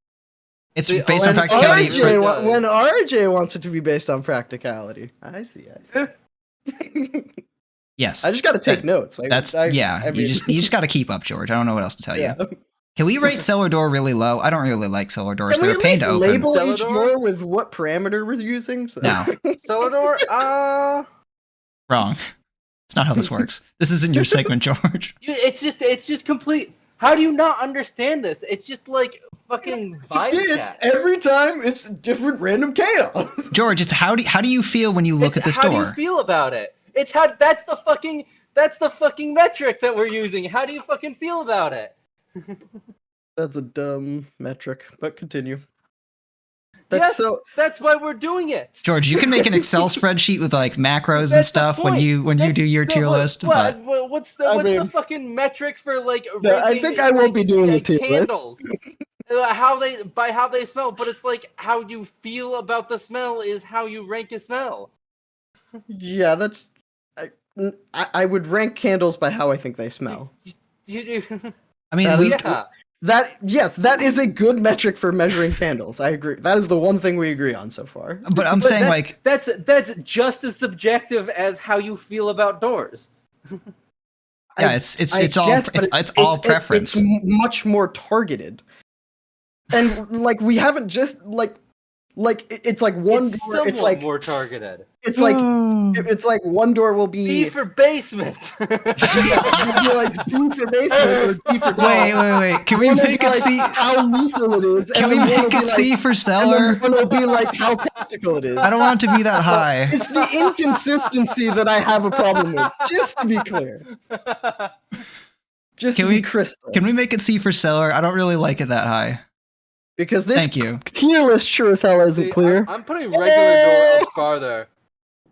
It's the based on only- practicality. RJ really does. When RJ wants it to be based on practicality. I see. Yes. I just got to take notes. Like, That's I you mean, just got to keep up, George. I don't know what else to tell yeah. you. Can we rate cellar door really low? I don't really like cellar doors. Can we They're a at pain least to open. label Cellar each door? door with what parameter we're using? So. No, Cellar door? wrong. It's not how this works. This isn't your segment, George. It's just complete. How do you not understand this? It's just like fucking vibe See it, checks. every time it's different random chaos. George, it's how do you feel when you look at this How do door? you feel about it? It's how that's the fucking metric that we're using. How do you fucking feel about it? That's a dumb metric, but continue. That's so. That's why we're doing it. George, you can make an Excel spreadsheet with like macros and That's the stuff when point. you do your tier list. But What's I the mean- fucking metric for like No, I ranking, think I won't be doing the like, tier list. candles? How they smell, but it's like how you feel about the smell is how you rank a smell. Yeah, that's. I would rank candles by how I think they smell. I mean, That we is- that is a good metric for measuring candles. I agree. That is the one thing we agree on so far. but I'm saying like that's just as subjective as how you feel about doors. yeah, it's all guess, but it's all preference. It's much more targeted, and like we haven't just like it's like one It's door. It's somewhat like more targeted. it's like it's like one door will B be for basement. yeah, it'll be like B for basement or D for Wait. Can we One will make be it like C? how lethal it is? Can and we then one will make be it C like- for And seller? then one will be like how practical it is. I don't want it to be that high. It's the inconsistency that I have a problem with. Just to be clear. Just Can to be we- crystal. Can we make it C for seller? I don't really like it that high. Because this Thank you. tier list sure as hell isn't See, clear. I'm putting regular door up farther.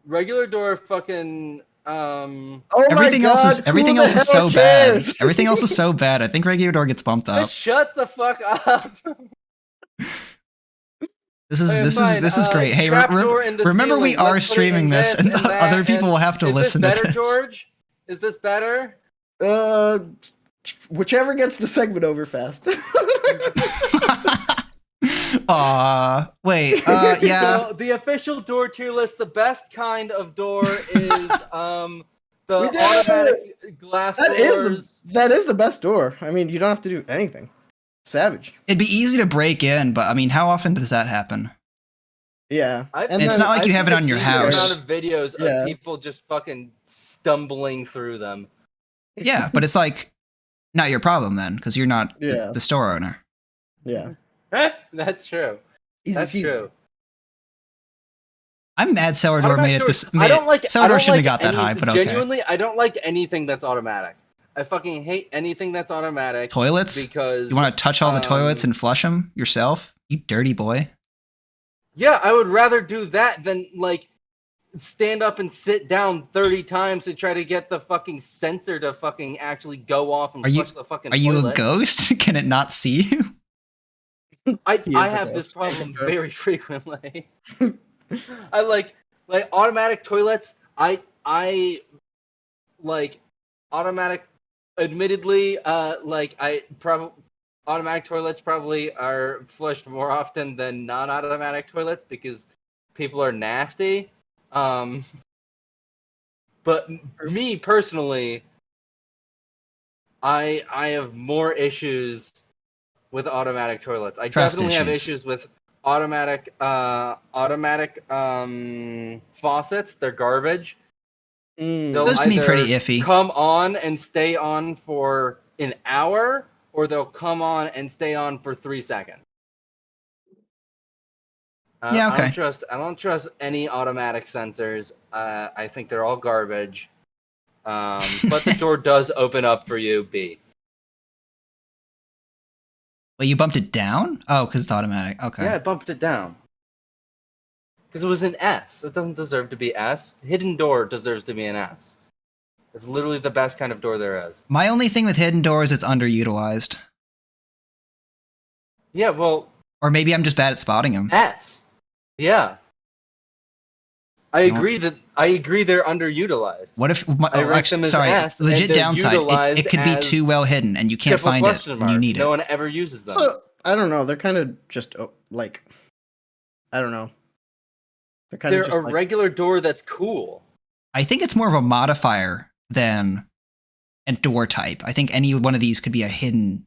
Regular door fucking Oh Everything my else God, is everything who the else is hell so bad. cares? Everything else is so bad. I think regular door gets bumped up. just shut the fuck up. This is Fine, great. Hey, trapdoor in the remember we ceiling. are Let's put it in streaming this, and that, other people will have to is listen this better, to this. George? Is this better? Whichever gets the segment over fast. Aw, wait, yeah. So the official door tier list, the best kind of door is the We did it! automatic glass doors. That is the best door. I mean, you don't have to do anything. Savage. It'd be easy to break in, but I mean, how often does that happen? Yeah. And it's not like you have it on your house. Amount of videos Yeah. of people just fucking stumbling through them. Yeah, but it's like not your problem then, because you're not Yeah. the store owner. Yeah. That's true. Easy That's peasy. true. I'm mad Cellar Door made it this. I don't like. Cellar I Door don't shouldn't like have got that high, but okay. genuinely, I don't like anything that's automatic. I fucking hate anything that's automatic. Toilets? Because You want to touch all the toilets um, and flush them yourself? You dirty boy. Yeah, I would rather do that than like stand up and sit down 30 times to try to get the fucking sensor to fucking actually go off and Are you- flush the fucking Are you a toilet. ghost? Can it not see you? I He is a have this ghost. problem very frequently. I like automatic toilets. I like automatic. Admittedly, automatic toilets probably are flushed more often than non-automatic toilets because people are nasty. But me personally, I have more issues with automatic toilets. I Trust definitely have issues. issues with automatic faucets. They're garbage. They'll Those can be either pretty iffy. come on and stay on for an hour, or they'll come on and stay on for 3 seconds. Yeah, okay. I don't trust any automatic sensors. I think they're all garbage. But the door does open up for you, B. Well, you bumped it down? Oh, because it's automatic. Okay. Yeah, I bumped it down. Because it was an S. It doesn't deserve to be S. Hidden door deserves to be an S. It's literally the best kind of door there is. My only thing with hidden doors, it's underutilized. Yeah, well, Or maybe I'm just bad at spotting them. S. Yeah. I You know- agree they're underutilized. What if? I rank them as sorry, S, and legit they're dounside. utilized It could be as too well hidden, and you can't Triple find it question when you mark. need it. No one ever uses them. So I don't know. They're kind of just like I don't know. They're kind They're of just a like, regular door that's cool. I think it's more of a modifier than a door type. I think any one of these could be a hidden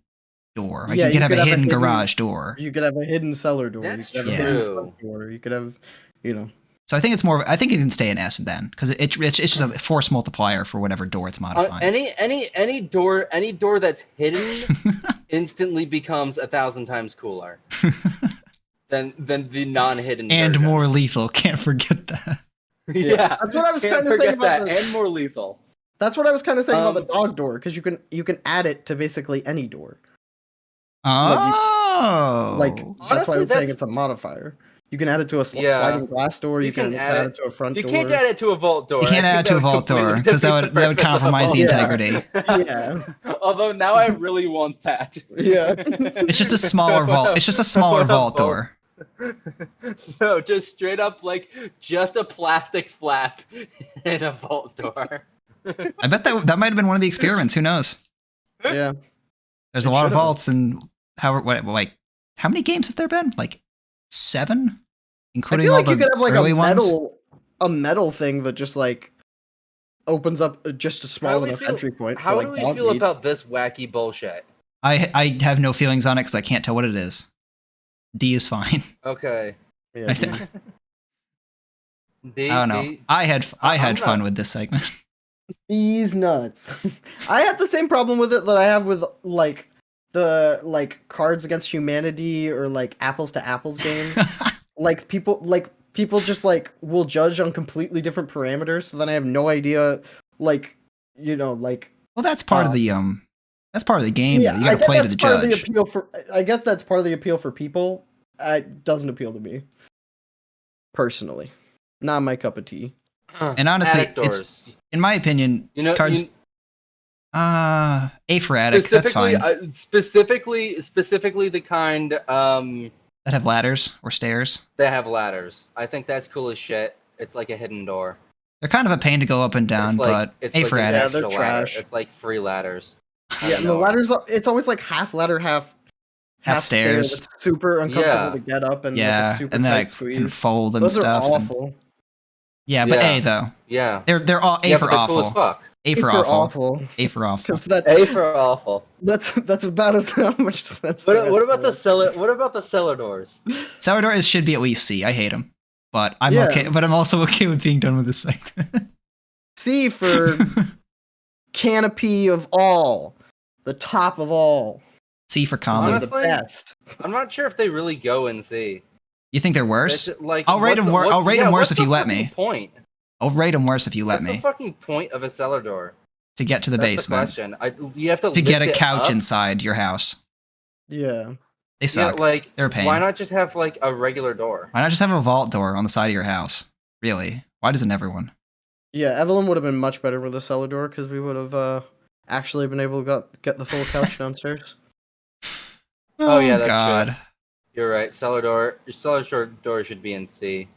door. Like Yeah, you could have a hidden hidden- garage door. you could have a hidden cellar door. That's you could have a hidden true. front door. You could have, you know. So I think it's more. I think it can stay an S then, because it's just a force multiplier for whatever door it's modifying. Any door that's hidden instantly becomes 1,000 times cooler than the non-hidden and version. more lethal. Can't forget that. Yeah, That's what I was can't kind of thinking forget about. that, and more lethal. That's what I was kind of saying about the Um, dog door because you can add it to basically any door. Oh, Like Oh. that's why Honestly, I'm saying that's it's a modifier. You can add it to a Yeah. sliding glass door. You can add it to a front You door. can't add it to a vault door. You can't I add think it to a would vault door completely because that defeat the would purpose of a compromise the vault door. integrity. Yeah. Although now I really want that. Yeah. It's just a smaller vault. It's just a smaller vault door. No, just straight up like just a plastic flap in a vault door. I bet that might have been one of the experiments. Who knows? Yeah. There's It a lot of should've been. vaults, and how many games have there been? Like 7, I including feel all like the you could have like early ones. a metal thing that just like opens up just a small enough entry point. How for, like, do we dog feel meat. about this wacky bullshit? I have no feelings on it because I can't tell what it is. D is fine. Okay. Yeah, I dude. D, I don't know. D. I had I'm fun not- with this segment. These nuts. I had the same problem with it that I have with like the like Cards Against Humanity or like Apples to Apples games. People just like will judge on completely different parameters, so then I have no idea like like Well, that's part of the that's part of the game. yeah, Though. You got to play to the part of the judge. appeal for I guess that's part of the appeal for people. It doesn't appeal to me personally. Not my cup of tea. And honestly, Attic doors. In my opinion, cards. A for attic. That's fine. Specifically the kind That have ladders or stairs. that have ladders. I think that's cool as shit. It's like a hidden door. They're kind of a pain to go up and down, but it's A like for an attic. extra they're ladder. trash. It's like free ladders. Yeah, and the ladders. It's always like half ladder, half stairs. It's super uncomfortable Yeah. to get up and like Yeah, a super and then tight I can squeeze. fold and Those stuff. are awful. Yeah, but Yeah. A though. Yeah. They're all A Yeah, for but they're awful. cool as fuck. A for awful. A for awful. Because that's A for awful. that's about as how much sense. What about the cellar? What about the cellar doors? Cellar doors should be at least C. I hate them, but I'm Yeah. okay. But I'm also okay with being done with this segment. C for canopy of all, the top of all. C for They're combo. the Honestly, best. I'm not sure if they really go in C. You think they're worse? It's like, I'll rate what's them. the- what- I'll rate yeah, them worse what's if you the let fucking me. Point? I'll rate them worse if you let What's me the fucking point of a cellar door? to get to the That's the basement. question. You have to To get a lift it couch up? inside your house. Yeah. They suck. Yeah, like They're a pain. why not just have like a regular door? Why not just have a vault door on the side of your house? Really? Why doesn't everyone? Yeah, Evelyn would have been much better with a cellar door because we would have actually been able to get the full couch downstairs. Oh, yeah, that's God. true. You're right. Cellar door should be in C.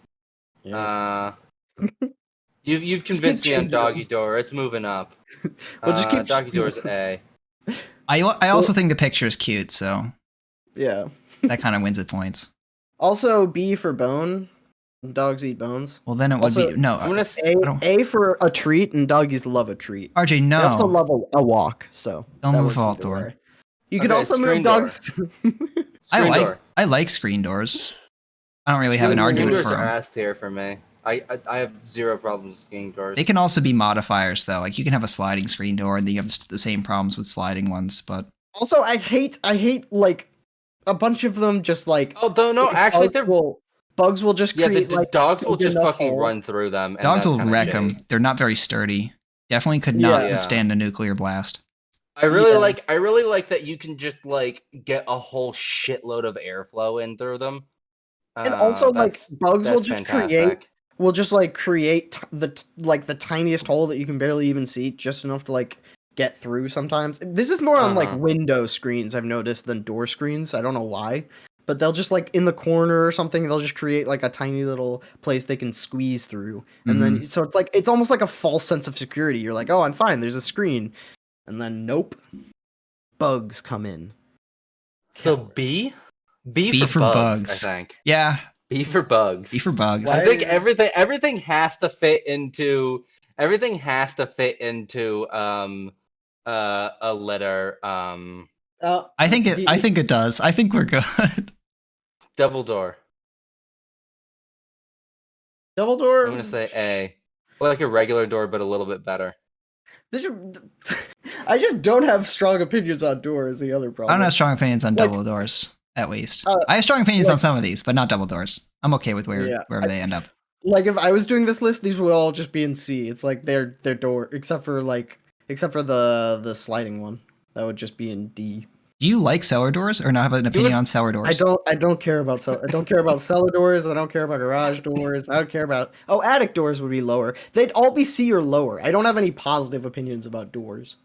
You've convinced me on change it. doggy door. It's moving up. We'll just keep doggy door's A. I also think the picture is cute, so Yeah. that kind of wins it points. Also, B for bone. Dogs eat bones. Well, then it would Also, be no. I'm gonna A for a treat, and doggies love a treat. RJ, They also no. love a walk, so Don't that move works vault either door. way. You could Okay, also screen move door. dogs. Screen door. I like screen doors. I don't really have an Screen argument doors for are them. ass tier for me. I have zero problems with screen doors. They can also be modifiers, though. Like you can have a sliding screen door, and then you have the same problems with sliding ones. But Also, I hate like a bunch of them just like. Oh no! Actually, bugs will just yeah. create The like dogs will big just enough fucking hole. run through them. And dogs that's will kinda wreck shitty. them. They're not very sturdy. Definitely could not Yeah. withstand a nuclear blast. I really Yeah. like that you can just like get a whole shitload of airflow in through them. And also, like bugs will that's just fantastic. create the tiniest hole that you can barely even see, just enough to like get through. Sometimes this is more on like window screens I've noticed than door screens. I don't know why, but they'll just like in the corner or something. They'll just create like a tiny little place they can squeeze through, and then so it's almost like a false sense of security. You're like, oh, I'm fine. There's a screen, and then nope, bugs come in. So Cowards. B for bugs. I think. Yeah. B for bugs. B for bugs. Why- I think everything has to fit into a letter I think it does. I think we're good. double door. Double door. I'm gonna say A. Like a regular door, but a little bit better. I just don't have strong opinions on doors. The other I problem. don't have strong opinions on Like- double doors, at least. Uh, I have strong opinions on like- some of these, but not double doors. I'm okay with Yeah, wherever they end up. Like if I was doing this list, these would all just be in C. It's like their door, except for the sliding one. That would just be in D. Do you like cellar doors or not have an opinion on cellar doors? I don't care about I don't care about cellar doors. I don't care about garage doors. I don't care about attic doors would be lower. They'd all be C or lower. I don't have any positive opinions about doors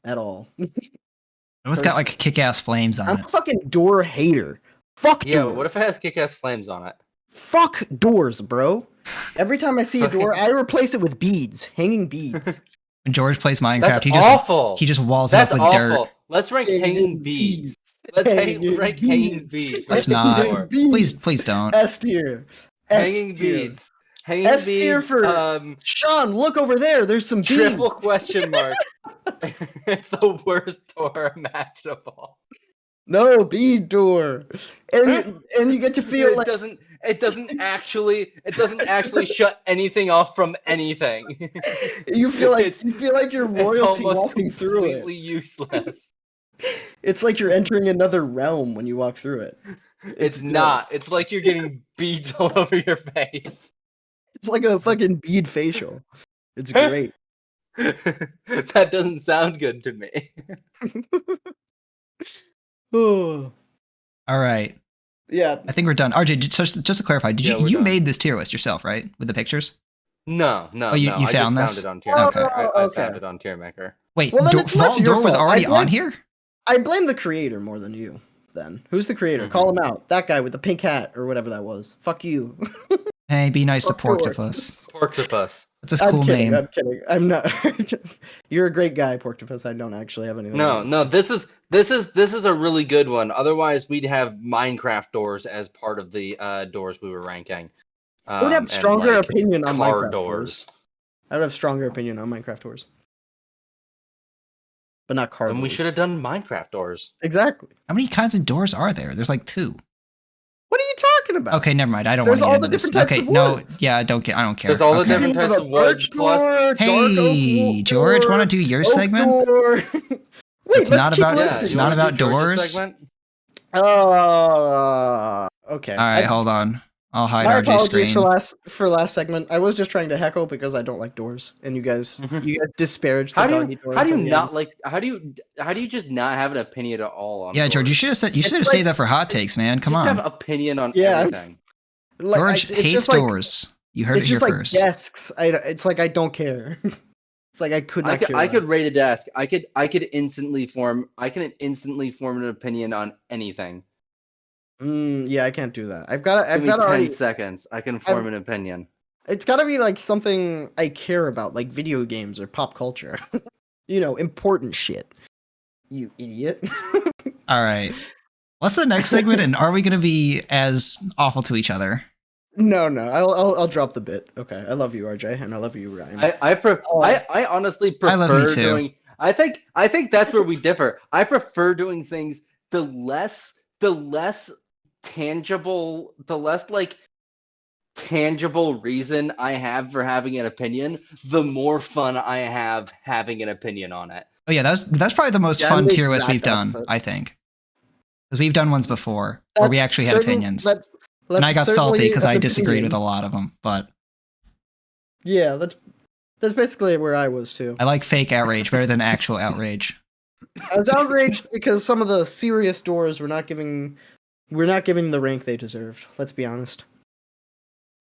at all. It's got like kick-ass flames on I'm it. a fucking door hater. Fuck Yeah, doors. what if it has kick-ass flames on it? Fuck doors, bro. Every time I see a door, I replace it with beads, hanging beads. When George plays Minecraft, That's he just awful. he just walls That's it up with awful. dirt. Let's rank hanging beads. Let's rank hanging beads. Let's right not. before. Please don't. S tier. Hanging beads. Hanging S tier beads. for Sean. Look over there. There's some Triple beads. question mark. It's the worst door imaginable. No bead door, and you get to feel It like doesn't actually shut anything off from anything. you feel like you're It's royalty almost walking through completely it. useless. It's like you're entering another realm when you walk through it. It's great. not. It's like you're getting beads all over your face. It's like a fucking bead facial. It's great. That doesn't sound good to me. Oh. All right. Yeah. I think we're done. RJ, just to clarify, Yeah, we're you done. made this tier list yourself, right? With the pictures? No. Oh, you I found just this? found it on Okay. I Okay. found it on TierMaker. Wait, Well, then it's less Vault your Door was fault. already I blame- on here? I blame the creator more than you. Then who's the creator? Mhm. Call him out. That guy with the pink hat or whatever that was. Fuck you. Hey, be nice to Fuck your- Porktopus. Porktopus. That's a I'm cool kidding. name. I'm kidding. I'm not. You're a great guy, Porktopus. I don't actually have anything. No. This is a really good one. Otherwise, we'd have Minecraft doors as part of the doors we were ranking. I would have And, stronger like, opinion on car Minecraft doors. doors. I would have stronger opinion on Minecraft doors, but not car And we doors. should have done Minecraft doors. Exactly. How many kinds of doors are there? There's like 2. What are you talking about? Okay, never mind. I don't There's want to all get the into this. different types Okay, of no, woods. yeah, I don't care. There's all the Okay. different types of wood. Birch Plus, door, dark Hey, oak George, want to door, do your oak segment? door. Wait, It's let's not keep about- listing. it's you not wanna about do George's doors. segment? Okay. All right, hold on. I'll hide My RJ's apologies screen. for last segment. I was just trying to heckle because I don't like doors, and you guys disparaged the How do doggy you door. how do you until the not end. like how do you just not have an opinion at all on Yeah, George, you doors? should have said It's saved like- that for hot takes, man. Come just on. have opinion on Yeah. everything. Like, George it's hates just like- doors. You heard It's it here just like first. desks. It's like I don't care. It's like I could not care. I could less. rate a desk. I can instantly form an opinion on anything. Yeah, I can't do that. I've got Give me 10 already. seconds. I can form an opinion. It's got to be like something I care about, like video games or pop culture. Important shit. You idiot. All right. What's the next segment, and are we going to be as awful to each other? No. I'll drop the bit. Okay. I love you, RJ, and I love you, Ryan. I honestly prefer I love you too. doing. I think that's where we differ. I prefer doing things the less tangible, the less like tangible reason I have for having an opinion, the more fun I have having an opinion on it. Oh yeah, that's probably the most Yeah, fun I'm the tier list exact we've done, opposite. I think. Because we've done ones before where we That's actually had certain- opinions. that's And I got salty certainly because an I disagreed with opinion. a lot of them, but Yeah, that's basically where I was too. I like fake outrage better than actual outrage. I was outraged because some of the serious doors were not giving the rank they deserved. Let's be honest.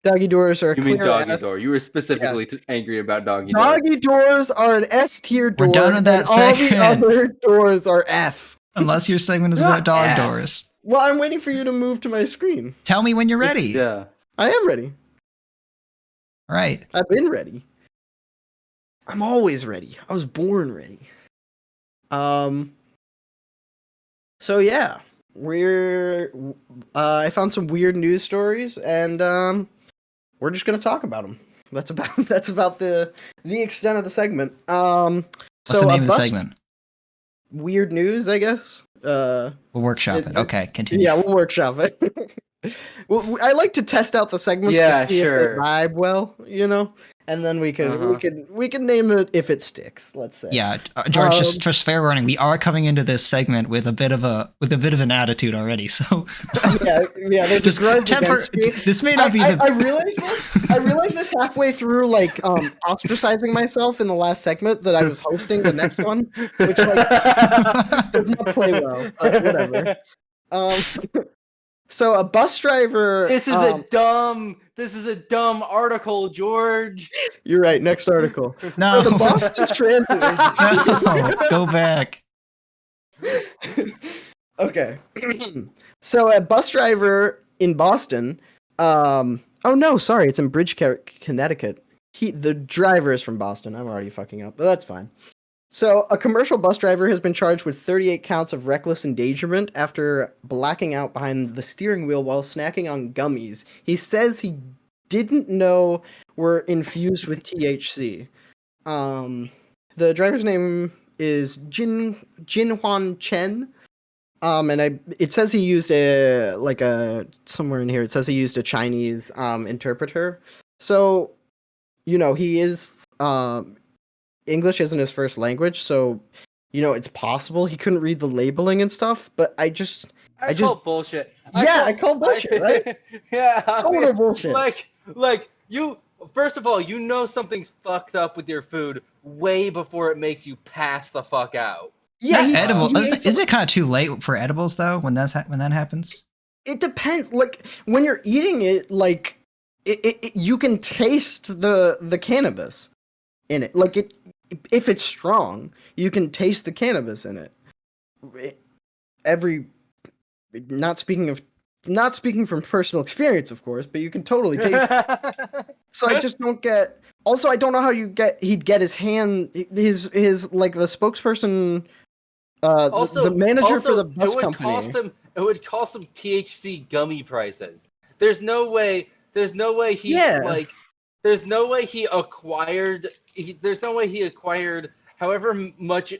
Doggy doors are a You mean clear doggy S. door? You were specifically angry about doggy door. Doggy doors are an S tier door. We're done with that and all the segment. other doors are F. Unless your segment is Not about dog ass. doors. Well, I'm waiting for you to move to my screen. Tell me when you're ready. Yeah. I am ready. All right. I've been ready. I'm always ready. I was born ready. So yeah, I found some weird news stories, and we're just gonna talk about them. That's about the extent of the segment. What's So the a name of the bus- segment? Weird news, I guess. We'll workshop it. it- Okay, continue. Yeah, we'll workshop it. Well, I like to test out the segments Yeah, to see if sure. they vibe well, and then we can Uh-huh. we can name it if it sticks. Let's say. Yeah, George. Um, Just fair warning. We are coming into this segment with a bit of an attitude already. So yeah. There's just a grudge temper. against me. This may not be the. I realized this. I realized this halfway through, like ostracizing myself in the last segment that I was hosting the next one, which like does not play well. But whatever. Um, so a bus driver. This is a dumb article, George. You're right. Next article. No. So the Boston Transit Agency. No, go back. Okay. So a bus driver in Boston. Oh no, sorry, it's in Connecticut. The driver is from Boston. I'm already fucking up, but that's fine. So a commercial bus driver has been charged with 38 counts of reckless endangerment after blacking out behind the steering wheel while snacking on gummies. He says he didn't know were infused with THC. The driver's name is Jinhuan Chen. And it says he used somewhere in here. It says he used a Chinese interpreter. So, he is English isn't his first language, so it's possible he couldn't read the labeling and stuff. But I call bullshit. I call bullshit, right? Yeah, Total bullshit. Like you. First of all, something's fucked up with your food way before it makes you pass the fuck out. Yeah, Is it kind of too late for edibles though when that happens? It depends. Like when you're eating it, like you can taste the cannabis in it. Like if it's strong, you can taste the cannabis in it. Not speaking from personal experience, of course, but you can totally taste it. So I just don't get. Also, I don't know how he'd get his like the spokesperson. The manager for the bus company. It would cost him THC gummy prices. There's no way he acquired however much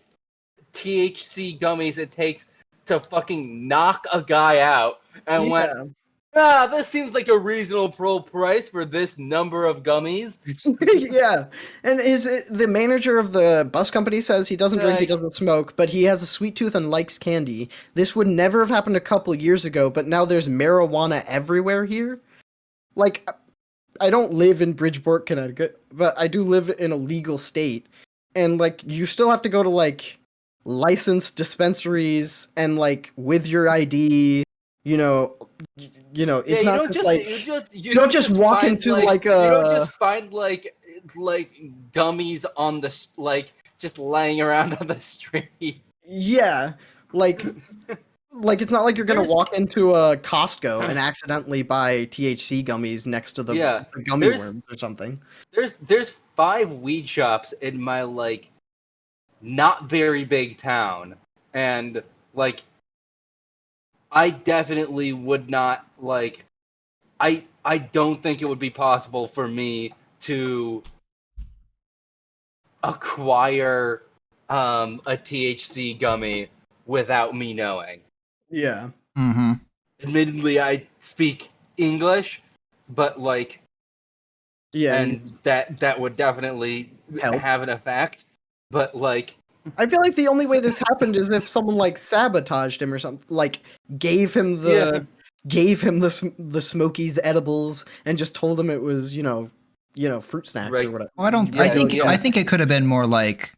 THC gummies it takes to fucking knock a guy out and went, this seems like a reasonable price for this number of gummies. Yeah, and the manager of the bus company says he doesn't drink, he doesn't smoke, but he has a sweet tooth and likes candy. This would never have happened a couple years ago, but now there's marijuana everywhere here. Like, I don't live in Bridgeport, Connecticut, but I do live in a legal state, and like you still have to go to like licensed dispensaries and like with your ID. It's not just like you don't just walk into like a. You don't just find like gummies on the just laying around on the street. Yeah, like it's not like you're gonna walk into a Costco and accidentally buy THC gummies next to the gummy worms or something. There's 5 weed shops in my like not very big town, and like. I definitely would not like. I don't think it would be possible for me to acquire a THC gummy without me knowing. Yeah. Mm-hmm. Admittedly, I speak English, but like, and that would definitely have an effect. But like. I feel like the only way this happened is if someone like sabotaged him or something, like gave him the Smokies edibles and just told him it was fruit snacks or whatever. Well, I think it could have been more like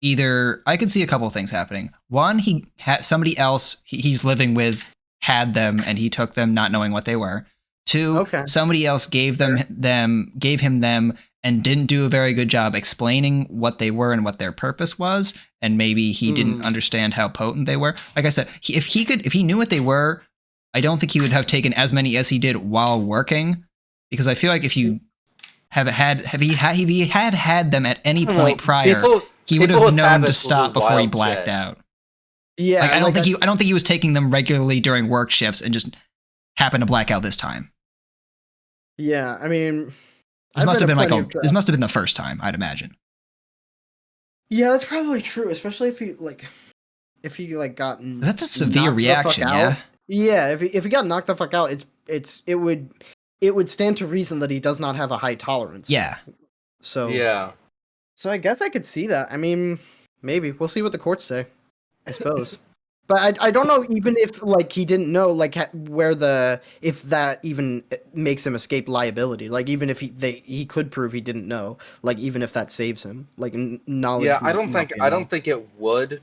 either I could see a couple of things happening. One, he had somebody else he's living with had them and he took them not knowing what they were. Two, somebody else gave him them and didn't do a very good job explaining what they were and what their purpose was, and maybe he didn't understand how potent they were. Like I said, if he knew what they were, I don't think he would have taken as many as he did while working, because I feel like if he had them at any point prior, he would have known to stop before he blacked out. Yeah, like, I don't think he was taking them regularly during work shifts and just happened to black out this time. Yeah, I mean. This must have been the first time, I'd imagine. Yeah, that's probably true, especially if he got. That's a severe reaction, yeah. Yeah, if he got knocked the fuck out, it would stand to reason that he does not have a high tolerance. Yeah. So Yeah. so I guess I could see that. I mean, maybe we'll see what the courts say. I suppose. But I don't know even if like he didn't know like where the if that even makes him escape liability. Like even if he could prove he didn't know. Like even if that saves him. Like knowledge Yeah, I might don't not think be I enough, don't think it would.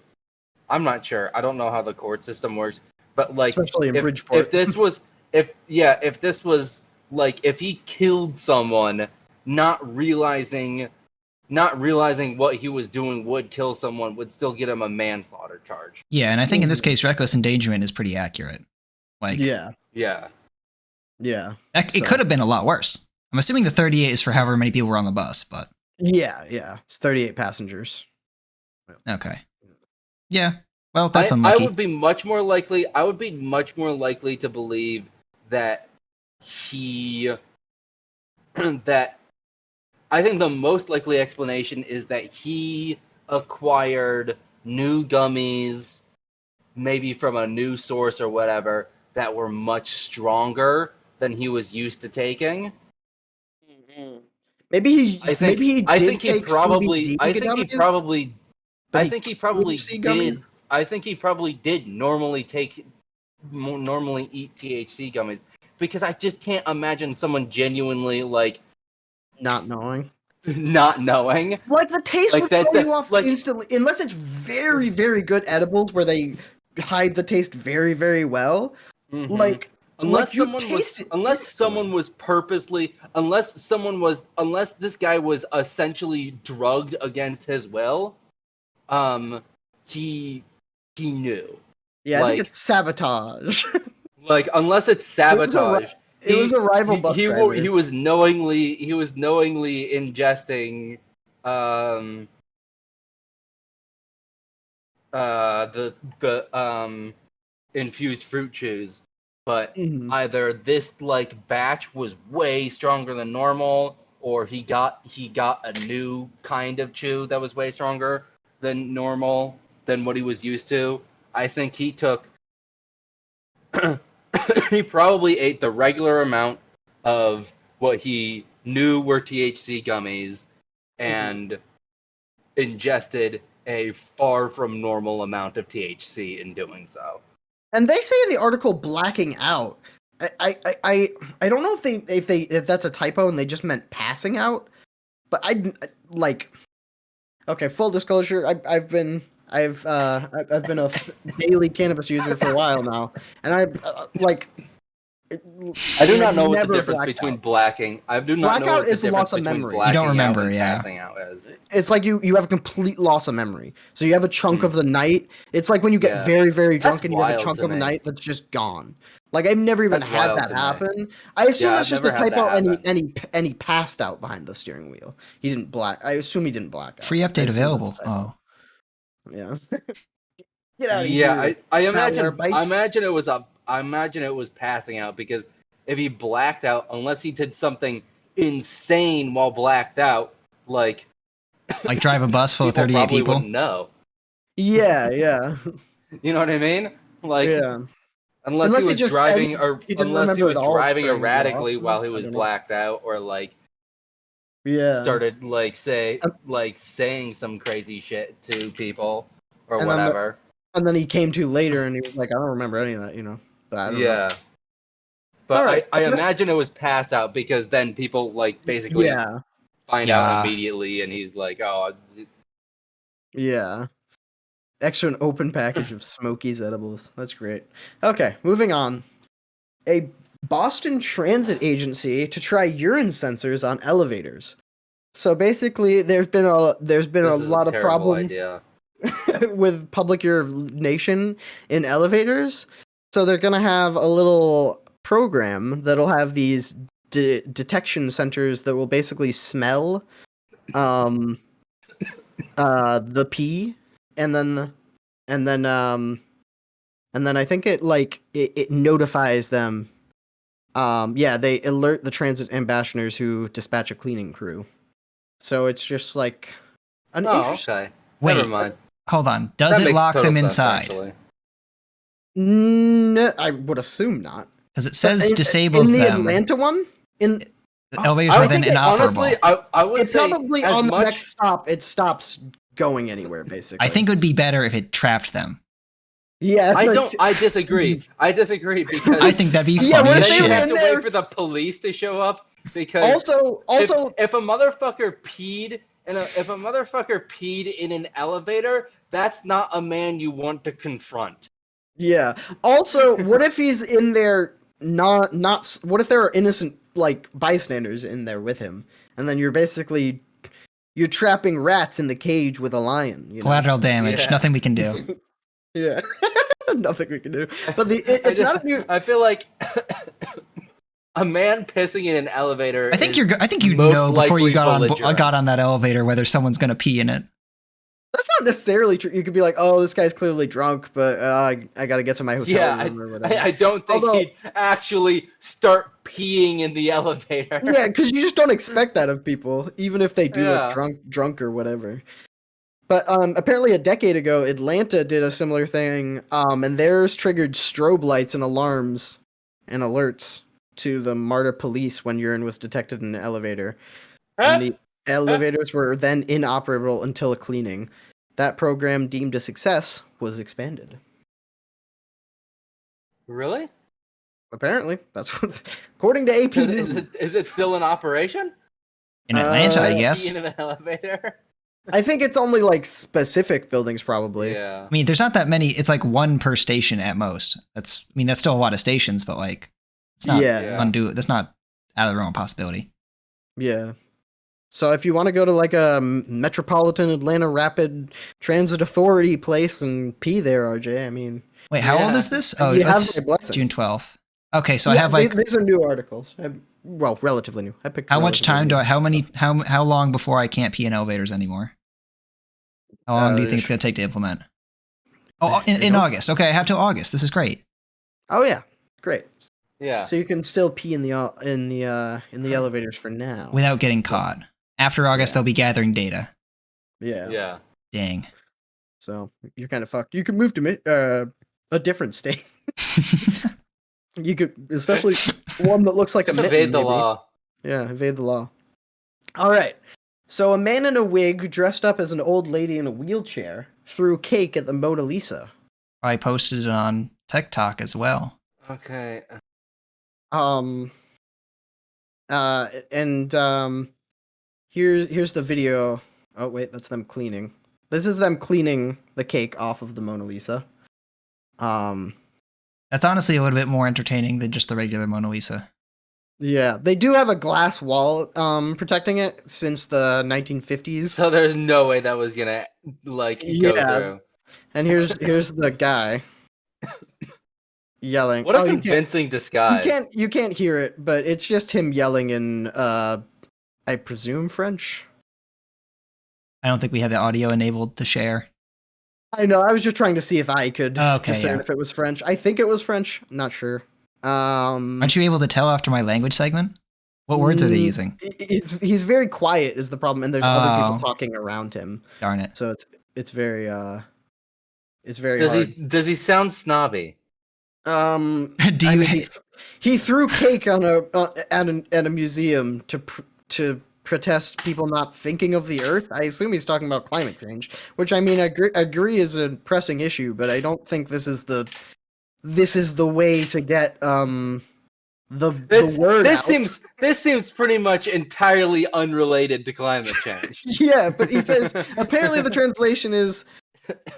I'm not sure. I don't know how the court system works, but like especially in if Bridgeport. this was if this was like if he killed someone not realizing what he was doing would kill someone would still get him a manslaughter charge. Yeah, and I think in this case, reckless endangerment is pretty accurate. Like, Yeah. Yeah. Yeah. it So- could have been a lot worse. I'm assuming the 38 is for however many people were on the bus, but Yeah, yeah. It's 38 passengers. okay. Yeah. Well, that's I unlucky. would be much more likely to believe that he that I think the most likely explanation is that he acquired new gummies, maybe from a new source or whatever, that were much stronger than he was used to taking. Maybe he I think maybe he I did think he take probably CBD I think he gummies, probably but I think he probably THC did gummies? I think he probably did normally eat THC gummies because I just can't imagine someone genuinely like Not knowing. not knowing Like the taste like would that throw you off like instantly, unless it's very, very good edibles where they hide the taste very, very well. mhm. Like you taste it instantly. Unless this guy was essentially drugged against his will, he knew. Yeah, I think Like it's sabotage. unless it's sabotage, It was a rival bus driver. he was knowingly ingesting um the infused fruit chews, but Mhm. either this like batch was way stronger than normal, or he got a new kind of chew that was way stronger than normal than what he was used to. I think he took he probably ate the regular amount of what he knew were THC gummies and ingested a far from normal amount of THC in doing so. And they say in the article blacking out. I don't know if that's a typo and they just meant passing out, but like okay, full disclosure, I've been a daily cannabis user for a while now, and I do not know what the never difference blacked between out. blacking. I do not know Blackout what the is difference loss of between memory. blacking You don't remember, out and yeah. passing out is. It's like you have a complete loss of memory. So you have a chunk of the night. It's like when you get Yeah. very, very drunk That's and you have a wild chunk to of the me. night that's just gone. Like I've never even That's had wild that to me. happen. I assume Yeah, it's I've just a never had typo that and he passed out behind the steering wheel. He didn't black. I assume he didn't black out. Free I update assume that's a available. typo. Oh. Yeah. Get out of Yeah, here. I malware bites. I imagine it was passing out because if he blacked out, unless he did something insane while blacked out, like Like drive a bus full of people 38 probably people? wouldn't know. Yeah, yeah. You know what I mean? Like Yeah. unless he Unless he was just said driving or he didn't unless he remember was at all driving turning it off. erratically while he I was don't know. blacked out or like Yeah. started saying some crazy shit to people or And then whatever. and then he came to later and he was like, I don't remember any of that, you know. But I don't know. Yeah. But All right. I imagine it was passed out because then people like basically Yeah. find out Yeah. immediately and he's like, oh, Yeah. Extra an open package of Smokies edibles. That's great. Okay, moving on. A Boston transit agency to try urine sensors on elevators. So basically, there's been a this is lot a of terrible problem idea. with public urination in elevators. So they're gonna have a little program that'll have these detection centers that will basically smell the pee and then and then and then I think it notifies them. Yeah, they alert the transit ambassadors who dispatch a cleaning crew. So it's just like an Oh, interesting. okay. Wait, Never mind. hold on. Does That it makes lock total them sense, inside? actually. No, I would assume not. Because it But says in disables the them. Atlanta one, in The elevators I are would then think inoperable. Honestly, I would It say probably as on the much. next stop it stops going anywhere. Basically, I think it would be better if it trapped them. Yeah, I like- don't. I disagree. I disagree because I think that'd be Yeah, funny what as if then they you were shit. have in to there- wait for the police to show up because Also, if a motherfucker peed in an elevator, that's not a man you want to confront. yeah. Also, what if he's in there? Not. What if there are innocent like bystanders in there with him, and then you're trapping rats in the cage with a lion. You know? Collateral damage. Yeah. Nothing we can do. Yeah. Nothing we can do. But it's not a new. I feel like a man pissing in an elevator. I think I think you most know before you likely got belligerent. on that elevator whether someone's gonna pee in it. That's not necessarily true. You could be like, "Oh, this guy's clearly drunk, but I got to get to my hotel room or whatever." I don't think Although- he'd actually start peeing in the elevator. Yeah, because you just don't expect that of people, even if they do Yeah. look drunk or whatever. But apparently, a decade ago, Atlanta did a similar thing, and theirs triggered strobe lights and alarms and alerts to the MARTA police when urine was detected in an elevator. And the elevators were then inoperable until a cleaning. That program, deemed a success, was expanded. Really? Apparently, that's what, according to AP News. Is it still in operation? In Atlanta, I Uh, guess. Peeing in an elevator? I think it's only like specific buildings, probably. Yeah. I mean, there's not that many. It's like one per station at most. That's still a lot of stations, but like, it's not Yeah. That's not out of the realm of possibility. Yeah. So if you want to go to like a Metropolitan Atlanta Rapid Transit Authority place and pee there, RJ, I mean, Wait, how old Yeah. is this? Oh, You have that's my blessing. June 12th. Okay, so I yeah, have like these are new articles. Well, relatively new. I picked. how much time relatively new. how long before I can't pee in elevators anymore? How long do you think it's going to take to implement? Oh, in August. Okay, I have till August. This is great. Oh yeah, great. Yeah. So you can still pee in the elevators for now. Without getting caught. After August, Yeah. they'll be gathering data. Yeah. Yeah. Dang. So you're kind of fucked. You could move to a different state. You could, especially one that looks like a Just mitten, evade the maybe. law. Yeah, evade the law. All right. So a man in a wig dressed up as an old lady in a wheelchair threw cake at the Mona Lisa. I posted it on TikTok as well. Okay. Here's the video. Oh wait, that's them cleaning. This is them cleaning the cake off of the Mona Lisa. That's honestly a little bit more entertaining than just the regular Mona Lisa. Yeah, they do have a glass wall protecting it since the 1950s. So there's no way that was gonna like go Yeah. through. And here's the guy yelling. What a Oh, you can't- convincing disguise. You can't hear it, but it's just him yelling in I presume French. I don't think we have the audio enabled to share. I know. I was just trying to see if I could Okay, discern yeah. if it was French. I think it was French. I'm not sure. Aren't you able to tell after my language segment? What words are they using? He's very quiet is the problem, and there's other people Oh. talking around him. Darn it. So it's very very Does hard. does he sound snobby? Do I you mean, he threw cake on at a museum to protest people not thinking of the Earth. I assume he's talking about climate change, which I mean, I agree is a pressing issue, but I don't think this is the way to get the word This out. seems pretty much entirely unrelated to climate change. Yeah, but he says apparently the translation is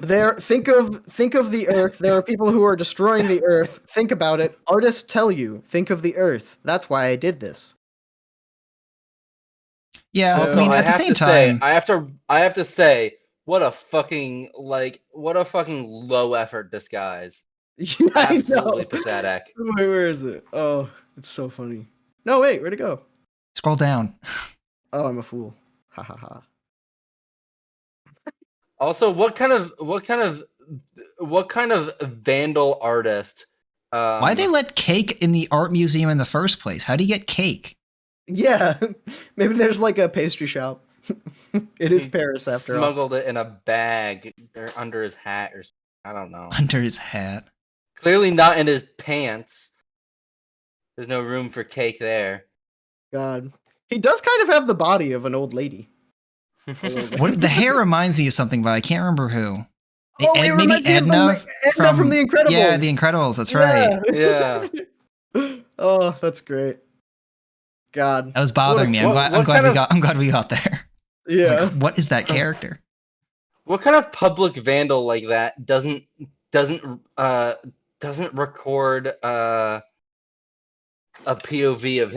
there. Think of the Earth. There are people who are destroying the Earth. Think about it. Artists tell you, think of the Earth. That's why I did this. Yeah, So- I mean, at the same time, I have to say, what a fucking low effort disguise. I Absolutely know. pathetic. Wait, where is it? Oh, it's so funny. No, wait, where'd it go? scroll down. Oh, I'm a fool. Ha ha ha. Also, what kind of vandal artist? Why they let cake in the art museum in the first place? How do you get cake? Yeah, maybe there's like a pastry shop. It is He Paris after all. smuggled it in a bag or under his hat or something. I don't know. Under his hat. Clearly not in his pants. There's no room for cake there. God. He does kind of have the body of an old lady. A little bit. What the hair reminds me of something, but I can't remember who. Oh, it Maybe reminds me of Edna Edna from The Incredibles. Yeah, The Incredibles. That's right. Yeah. Oh, that's great. God, That was bothering me. I'm what glad we got there. It's yeah. like, what is that character? What kind of public vandal like that doesn't record a POV of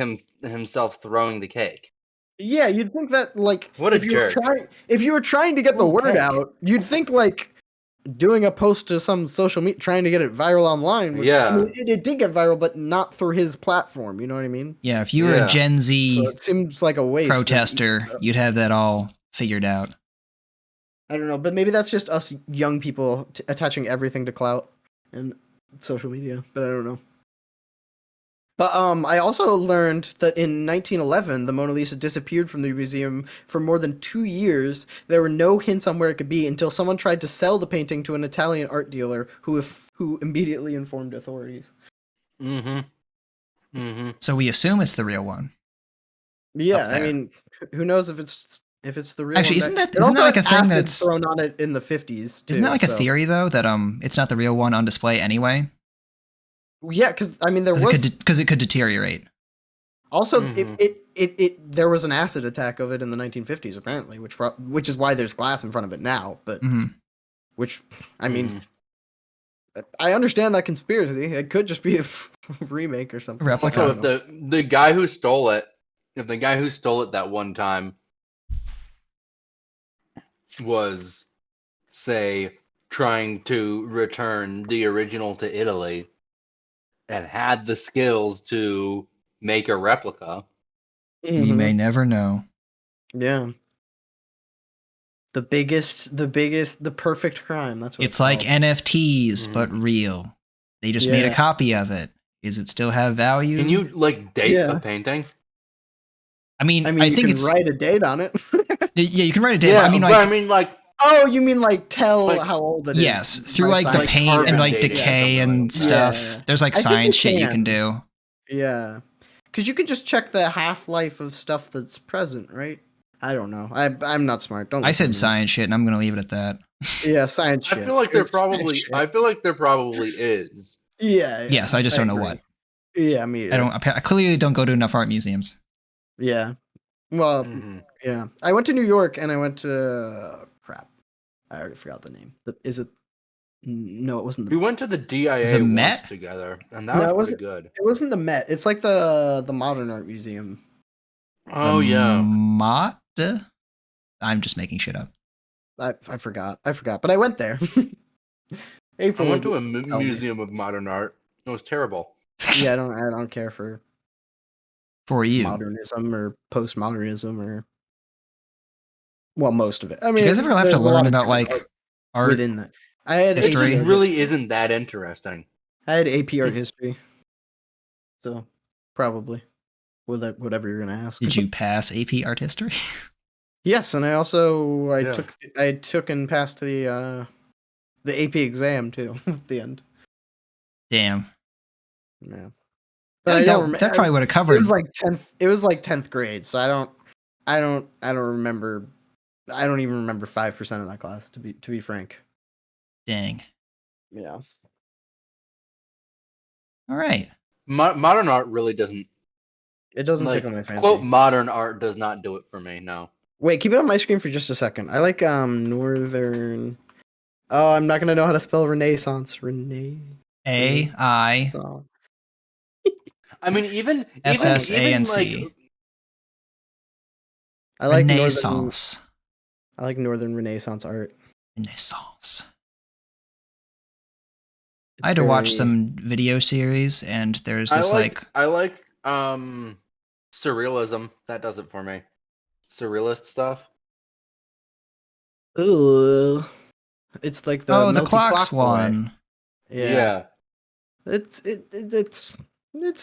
himself throwing the cake? Yeah, you'd think that like What a if you were jerk. trying to get the What a word dick. out, you'd think like doing a post to some social media trying to get it viral online. Which, I mean, it did get viral, but not through his platform. You know what I mean? Yeah, if you were a Gen Z So it seems like a waste. protester, you'd have that all figured out. I don't know, but maybe that's just us young people attaching everything to clout and social media. But I don't know. But I also learned that in 1911, the Mona Lisa disappeared from the museum for more than 2 years. There were no hints on where it could be until someone tried to sell the painting to an Italian art dealer who immediately informed authorities. Mm-hmm. Mm-hmm. So we assume it's the real one. Yeah, I mean, who knows if it's the real Actually, one? isn't that like a thing that's thrown on it in the 50s? Too, isn't that like a theory though that it's not the real one on display anyway? Yeah, because I mean there was because it could deteriorate. Also, there was an acid attack of it in the 1950s apparently, which is why there's glass in front of it now. But which I mean, I understand that conspiracy. It could just be a remake or something. Replica. Also, if the guy who stole it, that one time was, say, trying to return the original to Italy and had the skills to make a replica, we may never know. Yeah. The perfect crime. That's what it's like called. NFTs, but real. They just made a copy of it. Does it still have value? Can you date a painting? I mean, I think you can write a date on it. Yeah, you can write a date. Yeah, I mean, oh, you mean tell how old it is? Yes, through the paint and decay and stuff. Yeah. There's science shit you can do. Yeah, because you can just check the half-life of stuff that's present, right? I don't know. I'm not smart. Don't. I said science shit, and I'm gonna leave it at that. Yeah, science shit. I feel like there probably is. Yeah. Yes, I just don't know what. Yeah, I mean, I clearly don't go to enough art museums. Yeah. Well, yeah. I went to New York and I went to crap. I already forgot the name. Is it? No, it wasn't. We went to the DIA Met together, and that was pretty good. It wasn't the Met. It's like the Modern Art Museum. Oh yeah, Mott. I'm just making shit up. I forgot. But I went there. I went to a museum of modern art. It was terrible. Yeah, I don't care for you modernism or postmodernism or most of it. I mean, you guys ever have to learn about art within that? I had history. It really isn't that interesting. I had AP art history, so probably whatever you're gonna ask. Did you pass AP art history? Yes, and I took and passed the AP exam too at the end. Damn. Yeah. But that probably would have covered. It was like 10th. It was like 10th grade, so I don't remember. I don't even remember 5% of that class to be frank. Dang. Yeah. All right. Modern art really doesn't. It doesn't tickle my fancy. Quote, modern art does not do it for me. No. Wait, keep it on my screen for just a second. I like Northern. Oh, I'm not gonna know how to spell Renaissance. A-I. I mean, even SSANC. I like Renaissance. I like Northern Renaissance art. Renaissance. I had to watch some video series, and there's this I like surrealism. That does it for me. Surrealist stuff. Ooh, it's like the clocks one. Yeah. It's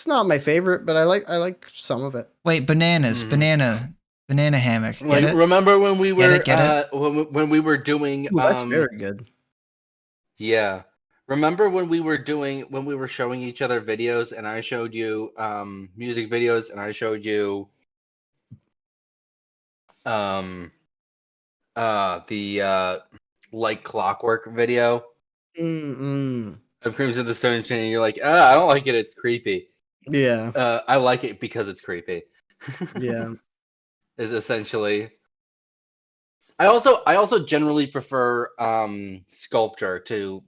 not my favorite, but I like some of it. Wait, bananas, banana hammock. Remember when we were get it? When we were doing that's very good. Yeah. Remember when we were showing each other videos and I showed you music videos and I showed you um the like clockwork video Mm-mm. of Crimson the Stone Chain. You're like, I don't like it. It's creepy. Yeah. I like it because it's creepy. Yeah. Is essentially. I also generally prefer sculpture to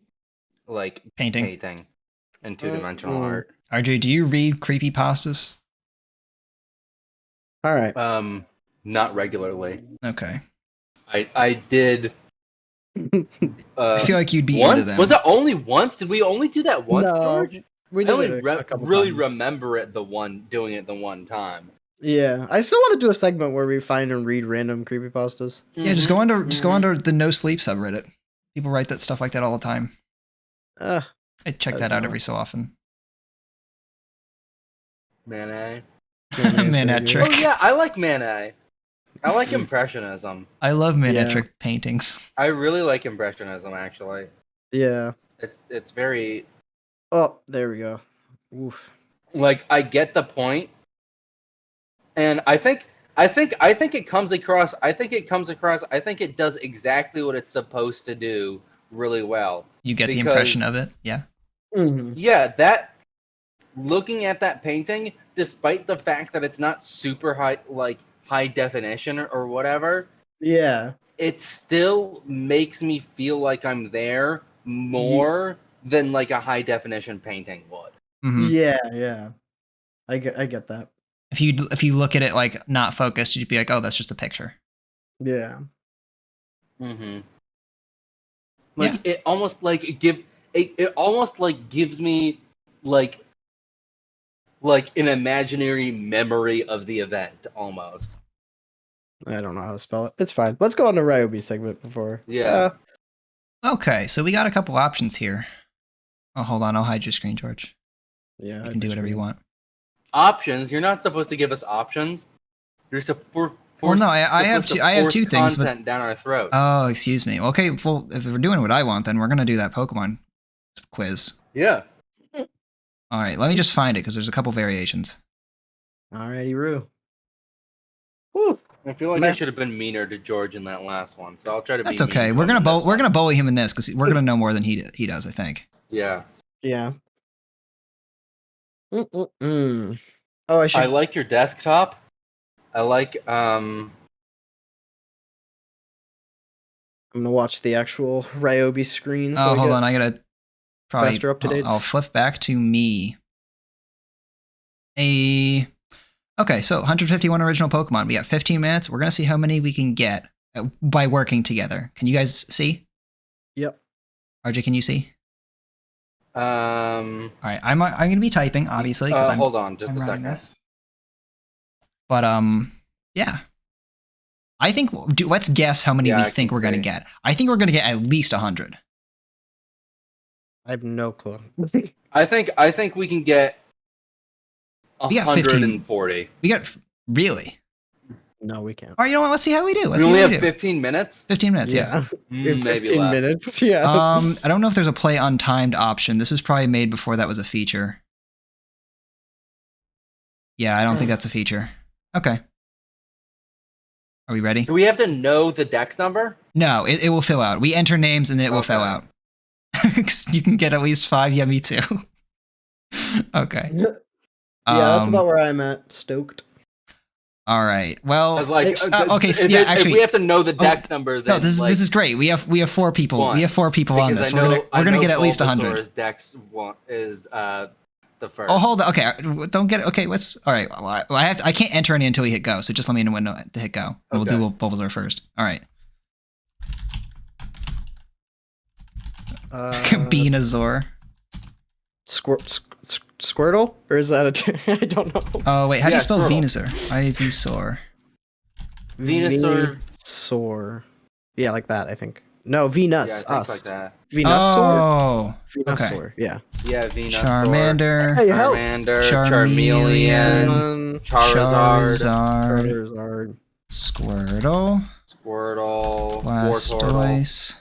like Painting. painting and two-dimensional Mm. art. RJ, do you read creepypastas? All right. Not regularly. Okay. I did. I feel like you'd be once. into them. Was it only once? Did we only do that once, No, George? we I did only it a couple really times. remember doing it the one time. Yeah, I still want to do a segment where we find and read random creepypastas. Yeah, just go under the no sleep subreddit. People write that stuff like that all the time. Uh, I check That's that out not- every so often. Manet. Manetric. Oh yeah, I like Manet. I like Impressionism. I love Yeah. Manetric paintings. I really like Impressionism, actually. Yeah. It's very Oh, there we go. Oof. like I get the point, and I think it comes across. I think it does exactly what it's supposed to do really well. You get the Because- impression of it. Yeah. Mhm. Yeah, that looking at that painting, despite the fact that it's not super high definition or whatever, Yeah. it still makes me feel like I'm there more than like a high definition painting would. Mhm. Yeah. Yeah. I get that. If you look at it like not focused, you'd be like, oh, that's just a picture. Yeah. Mm-hmm. Like it almost like it almost like gives me like an imaginary memory of the event almost. I don't know how to spell it. It's fine. Let's go on to Ryobi segment before. Yeah. Okay, so we got a couple options here. Oh, hold on. I'll hide your screen, George. Yeah. You can do whatever you want. Options? You're not supposed to give us options. You're supposed. Well, no, I have two things, but content down our throats. oh, excuse me. Okay, well, if we're doing what I want, then we're gonna do that Pokemon quiz. Yeah. All right, let me just find it because there's a couple variations. Alrighty, Roo. Woo. I feel like I Man. should have been meaner to George in that last one, so I'll try to That's be. okay. mean We're to him gonna in this we're gonna one. bully him in this because we're gonna know more than he does. I think. Yeah. Yeah. Mm-mm-mm. Oh, I should. I like your desktop. I like I'm gonna watch the actual Ryobi screen. So Oh, we hold get on. I gotta probably. faster up-to-dates. I'll flip back to me. Okay, so 151 original Pokemon. We got 15 minutes. We're gonna see how many we can get by working together. Can you guys see? Yep. RJ, can you see? All All right, I'm gonna be typing obviously because I'm hold on, just I'm a running second. this. But yeah. I think let's guess how many Yeah, we I think can we're gonna see. get. I think we're gonna get at least 100. I have no clue. I think we can get We got 15. 140. We got really. No, we can't. All right, you know what? Let's see how we do. Let's We see only how we have do. 15 minutes. 15 minutes. Yeah. In Maybe 15 less. minutes. Yeah. I don't know if there's a play untimed option. This is probably made before that was a feature. Yeah, I don't think that's a feature. Okay. Are we ready? Do we have to know the dex number? No, it will fill out. We enter names and it will fill Okay. out. You can get at least 5. Yeah, me too. Okay. Yeah, that's Um, about where I'm at. Stoked. All right. Well, I was like, okay. So if yeah, if actually, we have to know the dex number, then no. This like, is great. We have 4 people. one. We have 4 people on because this. We're gonna get at least 100. Bulbasaur's dex is the first. Oh, hold on. Okay, don't get it. Okay, let's. All right. Well, I can't enter any until we hit go. So just let me know when to hit go. And Okay. We'll do Bulbasaur first. All right. Beanazor. Squirtle? Or is that a... I don't know. Oh wait, how do Yeah, you spell Squirtle. Venusaur? Ivysaur. Venusaur. Venusaur. Yeah, like that, I think. No, Yeah, Venus. things Us. like that. Venusaur. Oh, Venusaur. Yeah. Yeah, Venusaur. Charmander. Hey, help. Charmander. Charmeleon. Charmeleon. Charizard. Charizard. Squirtle. Squirtle. Wartortle. Blastoise.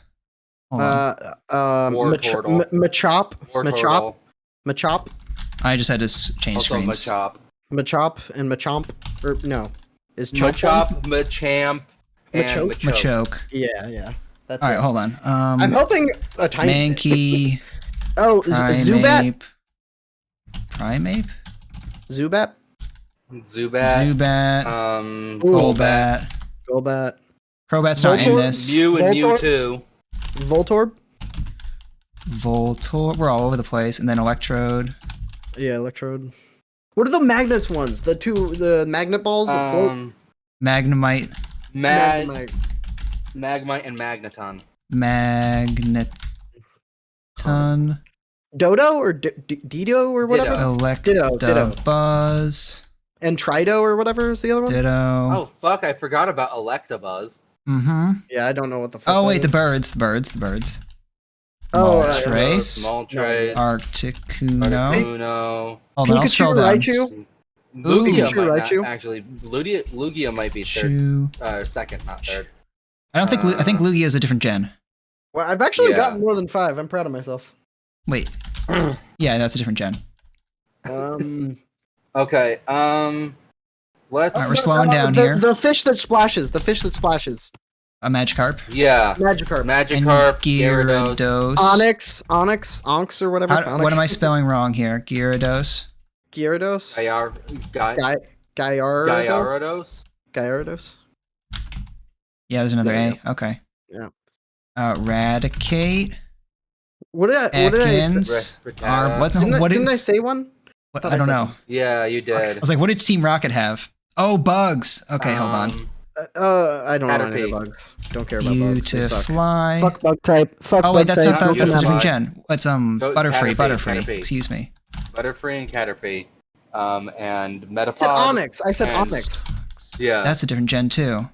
Hold on. Wartortle. Machop. Wartortle. Machop. I just had to change Also screens. Machop. Machop and Machamp. Or no. Is Choke Machop, Machamp, and Machoke? Machoke. Machoke. Yeah. That's All right, it. hold on. I'm hoping a tiny. Mankey, Oh, Zubat. Primeape, Zubat. Zubat, Golbat. Golbat. Crobat's not in Voltorb? this. Mew and Voltorb? Mewtwo. Voltorb. Voltorb. We're all over the place, and then Electrode. Yeah, Electrode. What are the magnets ones? The magnet balls that float. Magnemite, Magnemite. Magmite and Magneton. Magneton, Dodo or Dido or whatever. Ditto. Electabuzz, And Trido or whatever is the other one. Ditto. Oh fuck! I forgot about Electabuzz. Mm-hmm. Yeah, I don't know what the fuck. Oh that wait, the is. birds. Oh, Moltres, Moltres. Articuno. Articuno. Hold on, I'll Pikachu scroll or down. Raichu? Lugia Pikachu, might Raichu? not actually. Lugia might be third, Shoo. second, not third. I don't think. I think Lugia is a different gen. Well, I've actually Yeah. gotten more than 5. I'm proud of myself. Wait. Yeah, that's a different gen. Okay. Let's. Alright, we're slowing down here. The fish that splashes. The fish that splashes. A Magikarp. Yeah. Magikarp. Magikarp, Gyarados. Gyarados. Onix or whatever. How, what am I spelling wrong here? Gyarados. Gyarados. Gyarados. Gyarados. Yeah, there's another There A. you Okay. Yeah. Eradicate. What did I Ekans. Rattata. didn't I say one? What, thought I I don't said know. Yeah, you I did. was like, what did Team Rocket have? Oh, bugs. Okay, hold on. I don't know any Caterpie. bugs. Don't care about bugs. They suck. Beautify. Fuck bug type. Fuck Oh wait, bug that's type. not Not the, that's a different Beautify. gen. It's Butterfree. Caterpie. Excuse me. Butterfree and Caterpie. And Metapod. I said Onyx. I said and- Onyx. Yeah. That's a different gen too.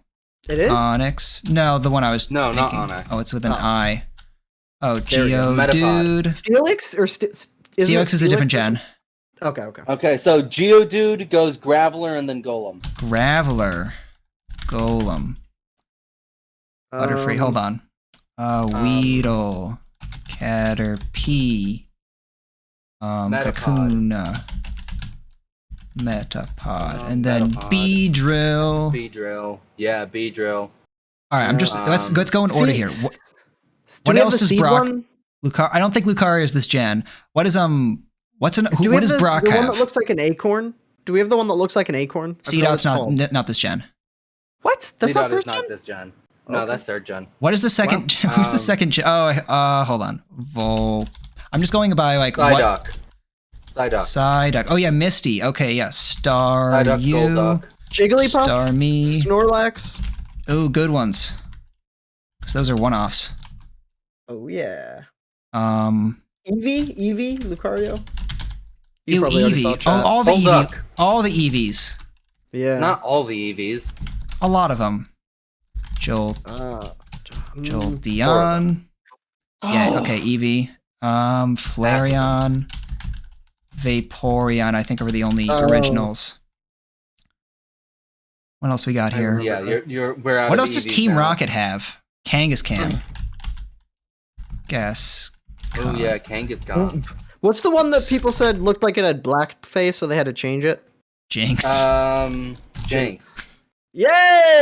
It is? Onyx. No, the one I was No, not thinking. Onyx. Oh, it's with an Oh. I. Oh, There we go. Geodude. Steelix or Steelix is a different gen. Okay. Okay, so Geodude goes Graveler and then Golem. Graveler. Golem. Butterfree. Hold on. Weedle. Caterpie. Metapod. Kakuna. Metapod. And then Metapod. Beedrill. Beedrill. Yeah, Beedrill. All right, I'm just let's go in order here. What do we have else the does seed Brock? one? Lucar. I don't think Lucario is this gen. What is What's Do we what have does Brock the one have? that looks like an acorn? Do we have the one that looks like an acorn? I Seed forgot out's what it's called. not this gen. What? That's not Seedot is first not gen? this gen. No, Okay. that's third gen. What is the second? Well, who's the second gen? Oh, hold on. I'm just going by like what? Psyduck. Psyduck. Oh yeah, Misty. Okay, yeah. Psyduck, You. Golduck. Jigglypuff? Starmie. Snorlax? Oh, good ones. 'Cause those are one-offs. Oh, yeah. Um. Eevee? Lucario? You Ew, probably already saw Eevee. chat. All the Golduck. Eevee. All the Eevees. Yeah. Not all the EVs. A lot of them. Jolteon. Yeah. Okay. Eevee. Flareon. Vaporeon. I think are the only originals. What else we got here? Yeah, we're out. What of else does EVs Team now. Rocket have? Kangaskhan. Guess. Oh yeah, Kangaskhan. What's the one that people said looked like it had black face, so they had to change it? Jinx. Jinx. Yay!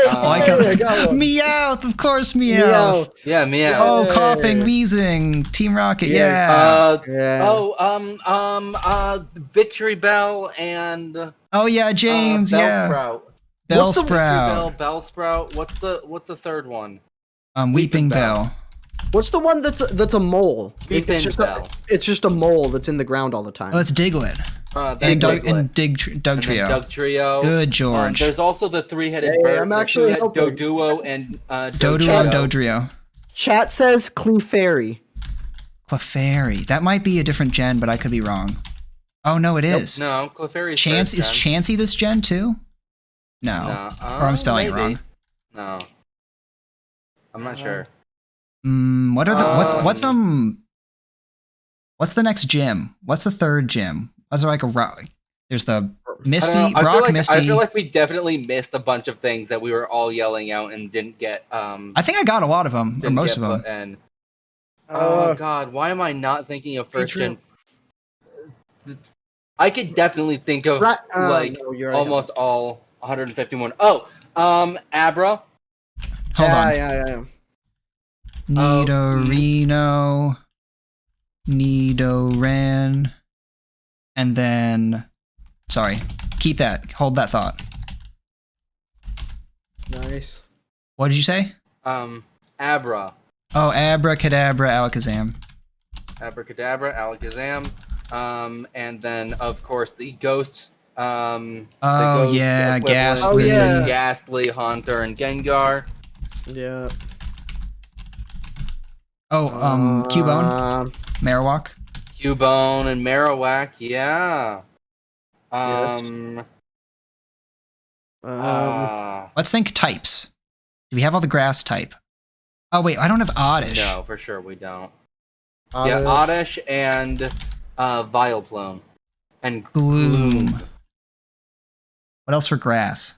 I got one. Meowth, of course, Meowth. Meowth. Yeah, Meow. Oh, Yay. coughing, wheezing. Team Rocket, Yeah. yeah. Victory Bell and Oh yeah, James, yeah. Bellsprout. Bellsprout. Bellsprout. What's the third one? Weeping Bell. What's the one that's a mole? Weeping Bell. It's just a mole that's in the ground all the time. Oh, that's Diglett. And Doug Trio. Doug Trio. Good, George. There's also the three-headed Hey, bird. I'm actually hoping. Doduo and Doduo and Dodrio. Chat says Clefairy. Clefairy. That might be a different gen, but I could be wrong. Oh no, it is. No, Clefairy's Chance third is gen. Chansey this gen too? No. Or I'm spelling it maybe. wrong. No. I'm not sure. What are the what's the next gym? What's the third gym? What's like a rock? There's the Misty, I Brock, feel Misty. I feel like we definitely missed a bunch of things that we were all yelling out and didn't get. I think I got a lot of them, or most of them. And oh god, why am I not thinking of first gen? I could definitely think of No, you're right. almost all 151. Oh, Abra. Hold on. Yeah. Nidorino, Nidoran, and then, sorry, keep that, hold that thought. Nice. What did you say? Abra. Oh, Abracadabra, Alakazam. Abracadabra, Alakazam. And then, of course, the Ghost. Oh, equivalent yeah, to Ghastly. Ghastly, Haunter, and Gengar. Yeah. Oh, Cubone, Marowak. Cubone and Marowak, yeah. Let's think types. Do we have all the grass type? Oh, wait, I don't have Oddish. No, for sure we don't. Yeah, Oddish and Vileplume. And Gloom. What else for grass?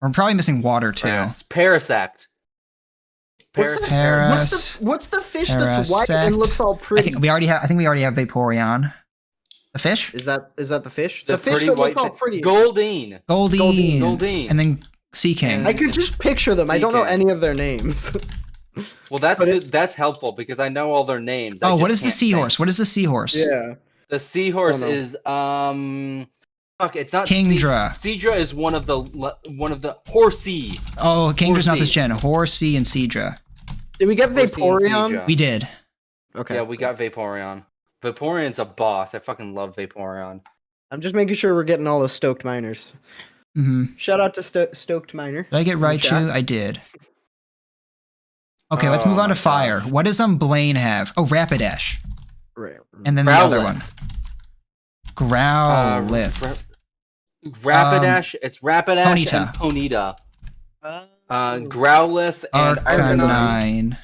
We're probably missing water, too. Grass. Parasect. What's the fish that's white and looks all pretty? I think we already have Vaporeon. The fish? Is that the fish? The fish pretty that white looks all pretty. Goldeen. And then Sea King. I could just picture them. I don't know any of their names. Well, that's helpful because I know all their names. Oh, what is the seahorse? What is the seahorse? Yeah. The seahorse is fuck, it's not Kingdra. Seadra is one of the Horsea. Oh, Kingdra's not this gen. Horsea and Seadra. Did we get Vaporeon? We did. Okay. Yeah, we got Vaporeon. Vaporeon's a boss. I fucking love Vaporeon. I'm just making sure we're getting all the stoked miners. Shout out to Stoked Miner. Did I get Raichu? I did. Okay, let's move on to fire. What does Blaine have? Oh, Rapidash. Right. And then the other one. Growlithe. Rapidash. It's Rapidash Ponyta. and Ponyta. Growlithe and Arcanine.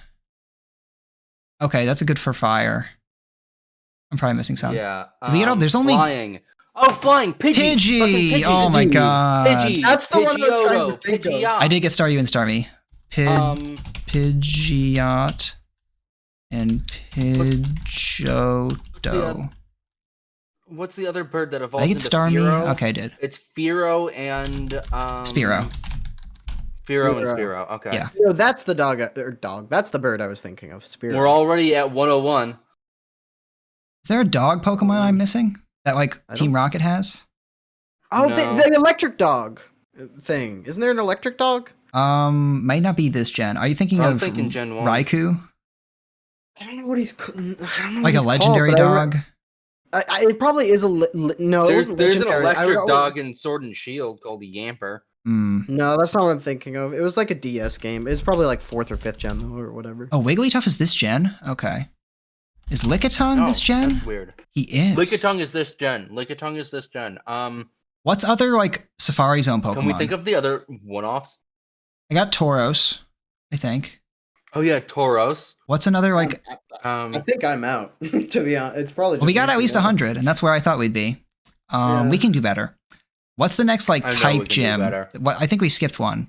Okay, that's a good for fire. I'm probably missing some. Yeah. Did we get all? There's only flying. Oh, flying Pidgey. Pidgey. Oh my god. Pidgey. That's the one I was trying to think of. I did get Staryu and Starmie. Pidgeot and Pidgeotto. What's the other bird that evolves I get into Starmie. Fearow? Okay, I did. It's Fearow and Spearow. Fearow and Spearow. Okay. Yeah. No, that's the dog. That's the bird I was thinking of. Spearow. We're already at 101. Is there a dog Pokemon I'm missing that Team Rocket has? Oh, No. the electric dog thing. Isn't there an electric dog? Might not be this gen. Are you thinking I'm of thinking Gen 1. Raikou? I don't know what he's. I don't know what Like a he's legendary called, dog? it probably is a no. There's an legendary. electric dog in Sword and Shield called Yamper. No, that's not what I'm thinking of. It was like a DS game. It's probably like 4th or 5th gen though, or whatever. Oh, Wigglytuff is this gen? Okay. Is Lickitung this gen? That's weird. He is. Lickitung is this gen. What's other Safari Zone Pokemon? Can we think of the other one-offs? I got Tauros, I think. Oh yeah, Tauros. What's another I think I'm out. To be honest, it's probably. Well, we got at least 100, and that's where I thought we'd be. We can do better. What's the next type gym? I think we skipped one.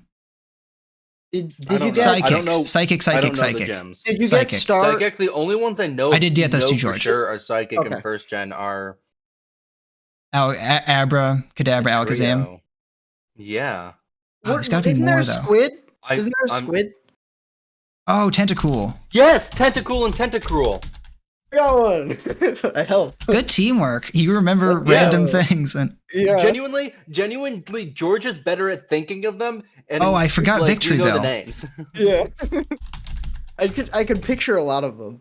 Did you get Psychic? I don't know. Psychic. I don't know the Psychic. gems. Did you Psychic. get Star? Psychic, the only ones I know I did get those two, for George. sure are Psychic Okay. and first gen are Abra, Kadabra, Alakazam. Trio. Yeah. Oh, there's gotta be Isn't more there a though. squid? Isn't there a squid? Oh, Tentacool. Yes, Tentacool and Tentacruel. I got one. I helped. Good teamwork. You remember random things. And Yeah. Genuinely, George is better at thinking of them. And I forgot Victory we know Bell. the names. Yeah. I could picture a lot of them.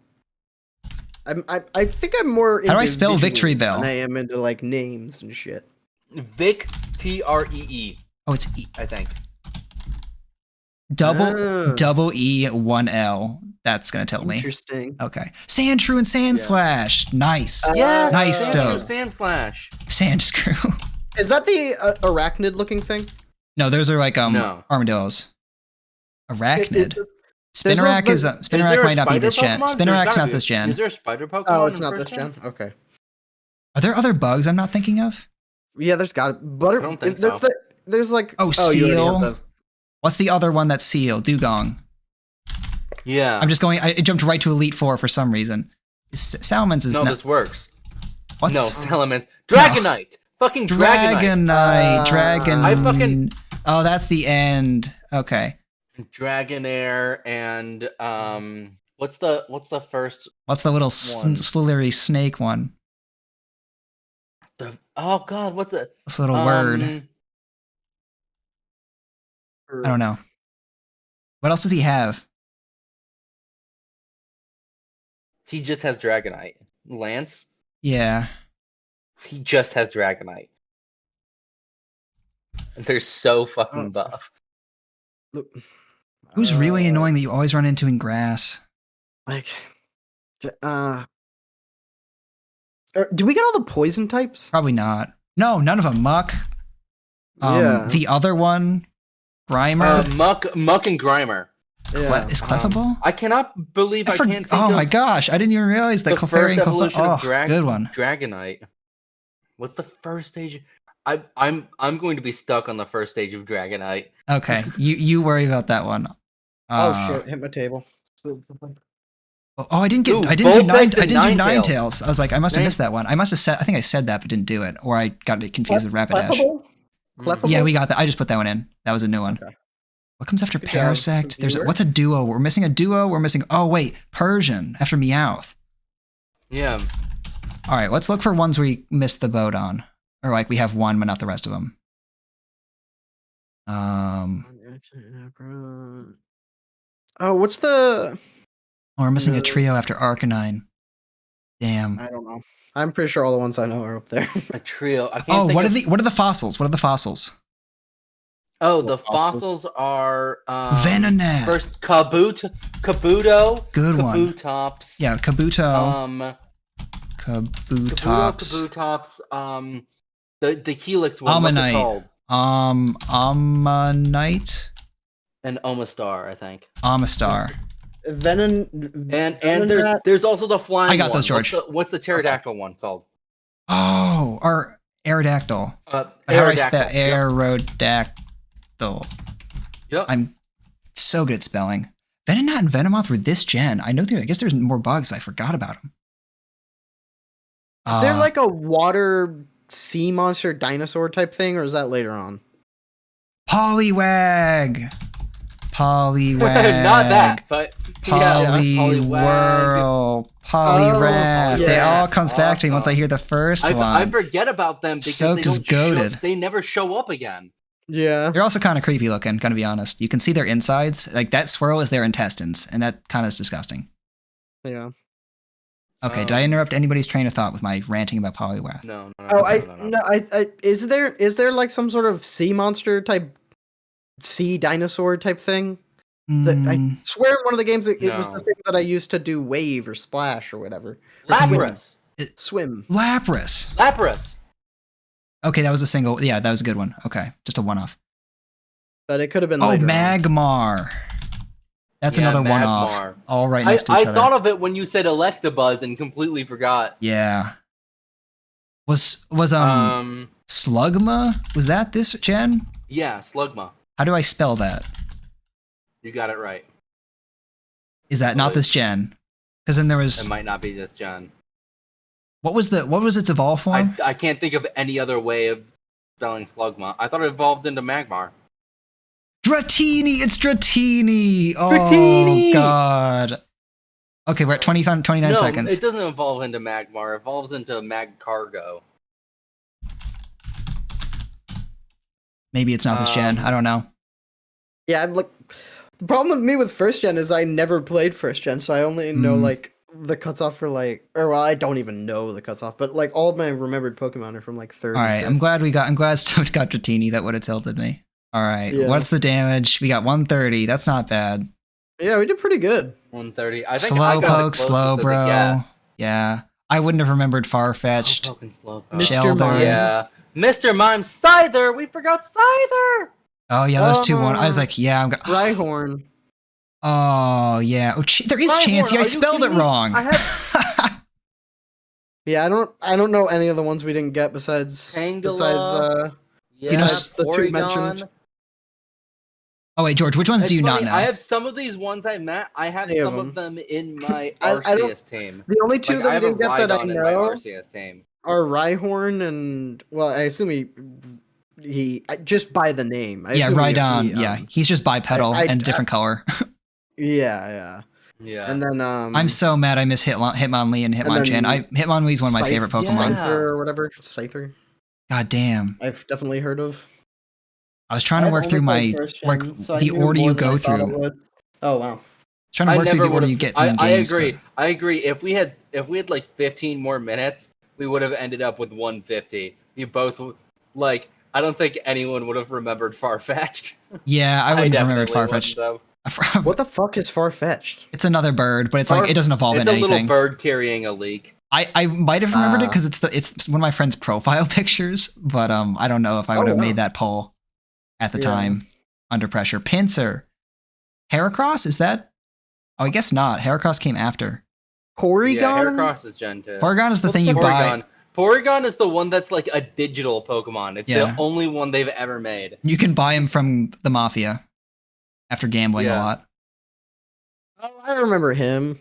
I think I'm more into How do I spell visuals Victory Bell? than I am into names and shit. Vic Tree. oh, it's I think. double E 1L. That's gonna tell me. Interesting. Okay. Sandshrew and Sandslash. Nice. Yes, Nice Sandshrew, stuff. Sandslash. Sandscrew. Is that the arachnid looking thing? No, those are No. armadillos. Arachnid. There's Spinarak those- Spinarak might not be this gen. Pokemon? There's Spinarak's gotta not be. this gen. Is there a spider Pokemon? Oh, it's in not first this gen. Okay. Are there other bugs I'm not thinking of? Yeah, there's got butter. I don't think there's so. there's Oh, you already seal. have What's the other one that's seal? Dugong. Yeah. I'm just going. I jumped right to Elite Four for some reason. Salamence is No, not. this works. What's No, Salamence. Dragonite. Fucking Dragonite. Dragonite? Dragon. I fucking Oh, that's the end. Okay. Dragonair and what's the first What's the little one? slithery snake one? Oh God, what the This little word. I don't know. What else does he have? He just has Dragonite. Lance. Yeah. He just has Dragonite. And they're so fucking buff. Look, Who's really annoying that you always run into in grass? like, do we get all the poison types? Probably not. No, none of them. Muck. Yeah. The other one, Grimer. Muck and Grimer. Yeah. Is Clefable? I cannot believe I can't think oh of my gosh! I didn't even realize that the first Clefairy and evolution of good one. Dragonite. What's the first stage? I'm going to be stuck on the first stage of Dragonite. Okay, you worry about that one. Oh shit! Hit my table. Oh, I didn't do Ninetales. I was like, I must have missed that one. I must have said. I think I said that, but didn't do it, or I got it confused with Rapidash. Clefable? Yeah, we got that. I just put that one in. That was a new one. Okay. What comes after Good job, Parasect? reviewer. What's a duo? We're missing a duo. We're missing. Oh wait, Persian after Meowth. Yeah. All right, let's look for ones we missed the boat on, or like we have one but not the rest of them. Oh, what's the? Oh, we're missing a trio after Arcanine. Damn. I don't know. I'm pretty sure all the ones I know are up there. A trio. I can't Oh, think what are the fossils? What are the fossils? Oh, the fossils are Venonat. First Kabuto. Good one. Kabutops. Yeah, Kabuto. Kabutops. Kabutops. The Helix one. What's it called? Ammonite. And Omastar, I think. Omastar. Venom. And there's also the flying. I got one. those, George. What's the pterodactyl one called? Oh, our Aerodactyl. How do I spell Aerodactyl? Yep. I'm so good at spelling. Venonat and Venomoth were this gen. I guess there's more bugs, but I forgot about them. Is there like a water sea monster dinosaur type thing, or is that later on? Poliwag. Poliwag. Not that, but Poliwhirl. Poliwrath. yeah. They all comes back to me once I hear the first one. I forget about them because Soaked is goated. they never show up again. Yeah. They're also kind of creepy looking, gonna be honest. You can see their insides. Like that swirl is their intestines, and that kind of is disgusting. Yeah. Okay, did I interrupt anybody's train of thought with my ranting about Poliwrath? No. Is there like some sort of sea monster type, sea dinosaur type thing? That I swear in one of the games it was the thing that I used to do wave or splash or whatever. Lapras. Swim. Lapras. Okay, that was a single. Yeah, that was a good one. Okay, just a one-off. But it could have been. Later Magmar. That's another one-off. All right next to each other. I thought of it when you said Electabuzz and completely forgot. Yeah. Was Slugma? Was that this gen? Yeah, Slugma. How do I spell that? You got it right. Is that not this gen? Because then there was. It might not be this gen. What was its evolve form? I can't think of any other way of spelling Slugma. I thought it evolved into Magmar. Dratini! It's Dratini! Oh, Dratini! God. Okay, we're at 29 seconds. It doesn't evolve into Magmar. It evolves into Magcargo. Maybe it's not this gen. I don't know. Yeah, the problem with me with first gen is I never played first gen, so I only know like the cuts off for I don't even know the cuts off, but like all of my remembered Pokemon are from like third. All right, I'm glad Stoked got Dratini. That would have tilted me. All right, What's the damage? We got 130. That's not bad. Yeah, we did pretty good. 130. I think I got Slowpoke, Slowbro. Yeah, I wouldn't have remembered Farfetch'd. Mr. Mime. Yeah, Mr. Mime. Scyther. We forgot Scyther. Oh yeah, those two one. I was like, Rhyhorn. Oh yeah. Oh, there is Chansey. I spelled it wrong. Yeah, I don't know any of the ones we didn't get besides the two mentioned. Oh wait, George, which ones do you not know? I have some of these ones I met. I have some of them in my Arceus team. The only two that we didn't get that I know Arceus team are Rhyhorn and I assume he just by the name. I Yeah, assume Rhydon. Yeah, he's just bipedal I- and a different color. yeah. Yeah. And then I'm so mad I miss Hitmonlee and Hitmonchan. then Hitmonlee's one of my favorite Pokemon. Scyther or whatever, Scyther. God damn. I've definitely heard of. I was trying to work through the order you go through. Oh wow. Trying to work through the order you get through in games. I agree. If we had like 15 more minutes, we would have ended up with 150. You both like. I don't think anyone would have remembered Farfetch'd. Yeah, I wouldn't have remembered Farfetch'd. What the fuck is Farfetch'd? It's another bird, but it's like it doesn't evolve into anything. It's a little bird carrying a leak. I might have remembered it because it's one of my friend's profile pictures, but I don't know if I would have made that poll at the time under pressure. Pinsir, Heracross, is that? Oh, I guess not. Heracross came after. Porygon? Yeah, Heracross is Gen 2. Porygon is the thing you buy. Porygon is the one that's like a digital Pokemon. It's the only one they've ever made. You can buy him from the Mafia after gambling a lot. Oh, I remember him.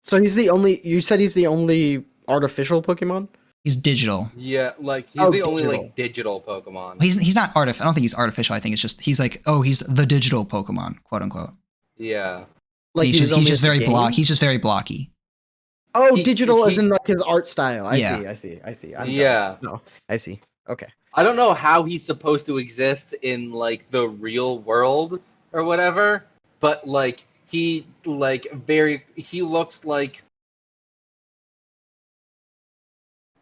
So he's the only. You said he's the only artificial Pokemon. He's digital. Yeah, like he's the only like digital Pokemon. He's not artificial. I don't think he's artificial. I think it's just he's like he's the digital Pokemon, quote unquote. Yeah, like he's just very block. He's just very blocky. Oh, digital as in like his art style. I see. No, I see. Okay. I don't know how he's supposed to exist in like the real world or whatever, but like he looks like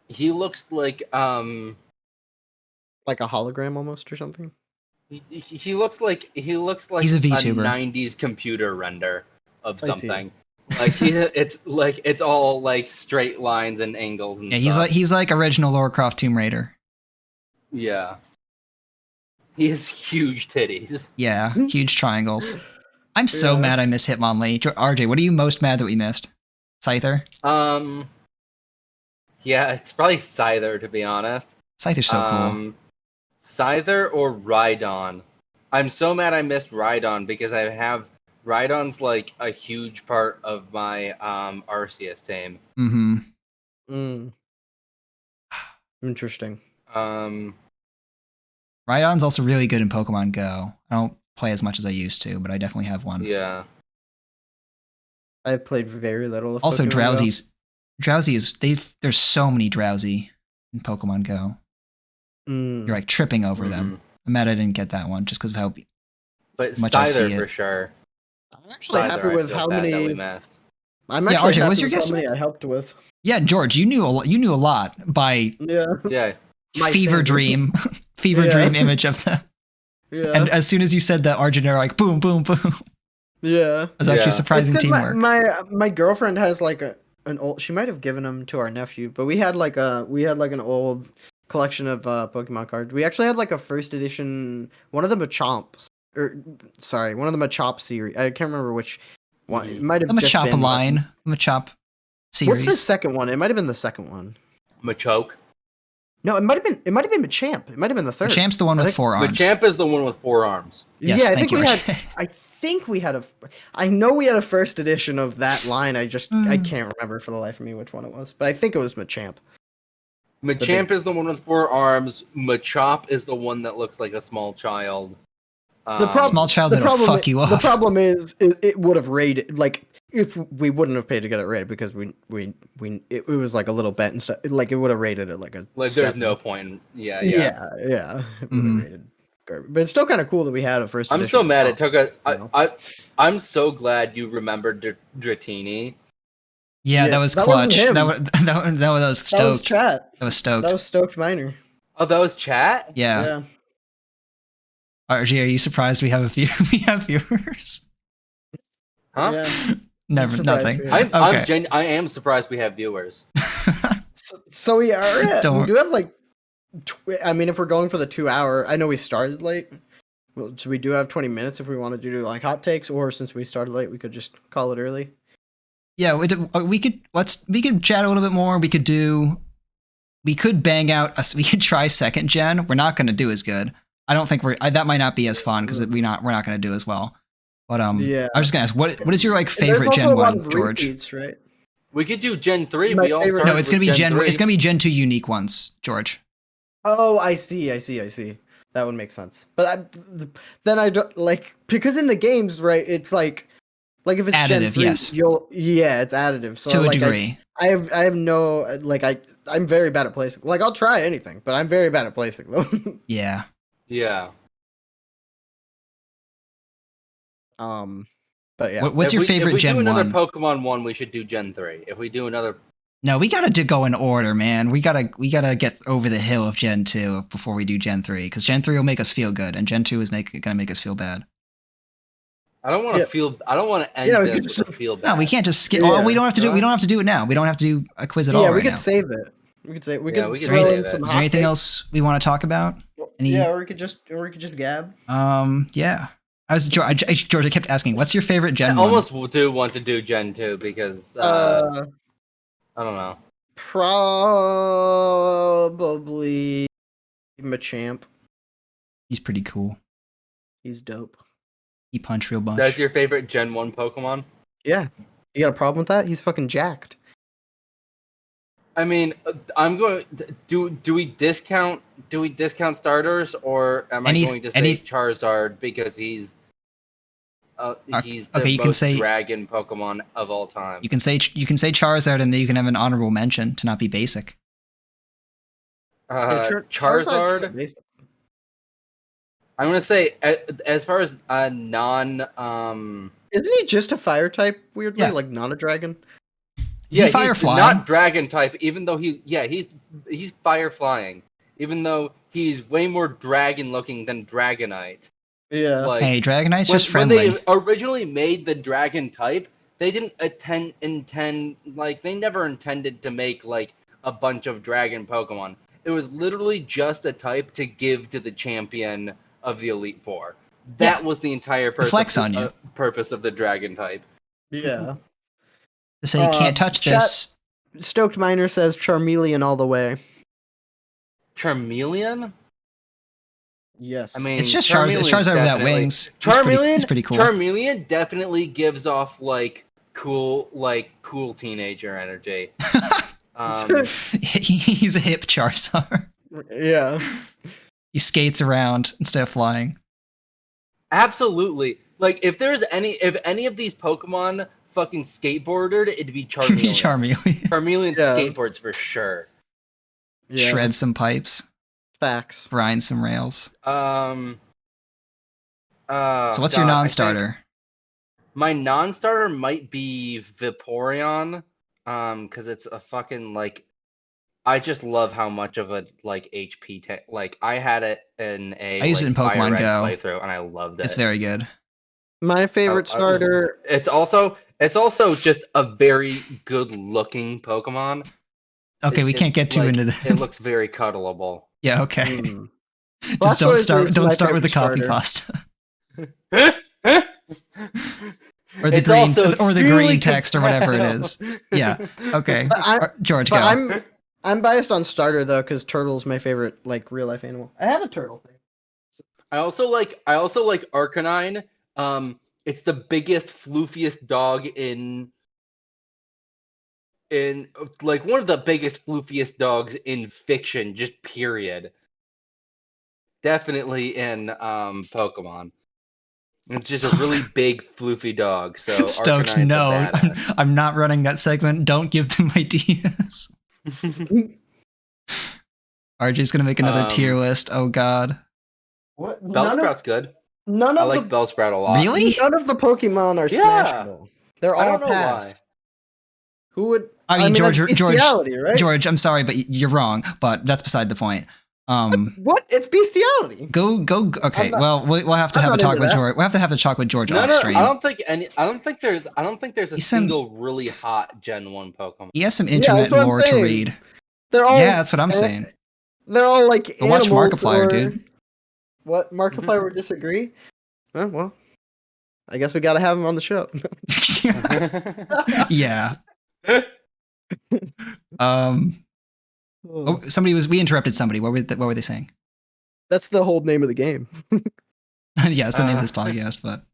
he looks like like a hologram almost or something. He looks like he's a VTuber. 90s computer render of something. Like it's all like straight lines and angles and stuff. He's like original Lara Croft Tomb Raider. Yeah. He has huge titties. Yeah, huge triangles. I'm so mad I missed Hitmonlee. RJ, what are you most mad that we missed? Scyther? Yeah, it's probably Scyther, to be honest. Scyther's so cool. Scyther or Rhydon. I'm so mad I missed Rhydon because I have Rhydon's like a huge part of my Arceus team. Mm-hmm. Interesting. Rhydon's also really good in Pokemon Go. I don't play as much as I used to, but I definitely have one. Yeah. I've played very little of also, Pokemon Drowsy is there's so many Drowsy in Pokemon Go. You're like tripping over them. I'm mad I didn't get that one just because of how much I see it. For sure. I'm actually happy with how many. I'm actually RJ, happy what's your with guess? how many I helped with. Yeah, George, you knew a lot by Fever Dream image of them. Yeah. And as soon as you said that, RJ and I were like boom, boom, boom. Yeah. It was actually surprising teamwork. My girlfriend has like an old. She might have given them to our nephew, but we had like an old collection of Pokemon cards. We actually had like a first edition, one of the Machamp series. I can't remember which one. It might have the just Machop been line, Machop series. What's the second one? It might have been the second one. Machoke. No, it might have been Machamp. It might have been the third. Machamp's the one with 4 arms. Machamp is the one with 4 arms. Yes, yeah, I know we had a first edition of that line. I can't remember for the life of me which one it was, but I think it was Machamp. Machamp is the one with 4 arms. Machop is the one that looks like a small child. Small child that'll fuck you up. The problem is it would have rated, like, if we wouldn't have paid to get it rated because it was like a little bent and stuff. Like it would have rated it like a. Like 7. There's no point. Yeah. It would have rated garbage. But it's still kind of cool that we had a first. I'm so mad it took I'm so glad you remembered Dratini. Yeah, that was clutch. That was stoked. That was chat. That was stoked. That was stoked minor. Oh, that was chat? Yeah. RG, are you surprised we have viewers? Huh? Yeah. Never, nothing. I am surprised we have viewers. so we are. We do have like. I mean, if we're going for the 2 hour, I know we started late. Well, so we do have 20 minutes if we wanted to do like hot takes, or since we started late, we could just call it early. Yeah, we could chat a little bit more. We could bang out. We could try second gen. We're not going to do as good. I don't think that might not be as fun because we're not going to do as well. But I was just gonna ask, what is your like favorite Gen 1, George? Repeats, right? We could do Gen 3. No, it's gonna be Gen 2 unique ones, George. Oh, I see. That would make sense. But then I don't like because in the games, right? It's like if it's Gen Additive, 3, yes, it's additive. So to a like degree. I have no like I'm very bad at placing. Like I'll try anything, but I'm very bad at placing them. Yeah. Yeah. But yeah. What's your If favorite we do Gen another 1? Pokemon one, we should do Gen 3. If we do another, No, we gotta go in order, man. We gotta get over the hill of Gen 2 before we do Gen 3, because Gen 3 will make us feel good, and Gen 2 is gonna make us feel bad. I don't want to Yeah. feel. I don't want to end Yeah, we this could with a feel bad. No, we can't just skip. Yeah. Oh, we don't have to do. Huh? We don't have to do it now. We don't have to do a quiz at Yeah, all we right could now. save it. We could say we Yeah, could we could throw save in it. some Is hot there anything takes. else we want to talk about? Any? Yeah, or we could just gab. Yeah. George, I kept asking, what's your favorite Gen I 1? almost do want to do Gen 2 because I don't know. Probably Machamp. He's pretty cool. He's dope. He punch real bunch. That's your favorite Gen 1 Pokemon? Yeah. You got a problem with that? He's fucking jacked. I mean, I'm going. Do we discount starters, or am I going to say Charizard because he's the okay, you can most say dragon Pokemon of all time? You can say Charizard, and then you can have an honorable mention to not be basic. Charizard. I'm gonna say as far as non. Isn't he just a fire type? Weirdly, Yeah. like not a dragon. Is he fire he's flying? not dragon type. Even though he's fire flying. Even though he's way more dragon looking than Dragonite. Yeah. Like, hey, Dragonite's just friendly. When they originally made the dragon type, they didn't they never intended to make like a bunch of dragon Pokemon. It was literally just a type to give to the champion of the Elite Four. That was the entire purpose of the dragon type. Yeah. To say you can't touch this. Stoked Miner says Charmeleon all the way. Charmeleon? Yes. I mean, It's just Charizard without wings. Charmeleon, it's pretty cool. Charmeleon definitely gives off like cool teenager energy. He's a hip Charizard. Yeah. He skates around instead of flying. Absolutely. Like if any of these Pokemon fucking skateboarded, it'd be Charmeleon. Charmeleon skateboards for sure. Yeah. Shred some pipes. Facts. Grind some rails. So what's your non-starter? My non-starter might be Vaporeon, because it's a fucking like. I just love how much of a like HP tank. Like I had it in a. I used it in Pokemon Go playthrough, and I loved it. It's very good. My favorite starter. It's also just a very good-looking Pokemon. Okay, we can't get too into this. It looks very cuddleable. Yeah. Okay. Just don't start with the coffee pasta. Or the green text or whatever it is. Yeah. Okay. George, go. I'm biased on starter though, because Turtle's my favorite like real life animal. I have a turtle thing. I also like Arcanine. It's the biggest, floofiest dog in like one of the biggest, floofiest dogs in fiction, just period. Definitely in Pokemon. It's just a really big, floofy dog. So Stoked, no, I'm not running that segment. Don't give them ideas. RJ's gonna make another tier list. Oh god. What? Bellsprout's good. I like Bellsprout a lot. Really? None of the Pokemon are smashable. They're all pass. Who would? I mean, George, right? George, I'm sorry, but you're wrong. But that's beside the point. What? It's bestiality. Go. Okay, well, we'll have to have a talk with George. We'll have to have a talk with George off stream. I don't think there's a single really hot Gen 1 Pokemon. He has some internet lore to read. They're all. Yeah, that's what I'm saying. They're all like animals. Watch Markiplier, dude. What? Markiplier would disagree? Well, I guess we got to have him on the show. Yeah. We interrupted somebody. What were they saying? That's the whole name of the game. Yeah, it's the name of this podcast, but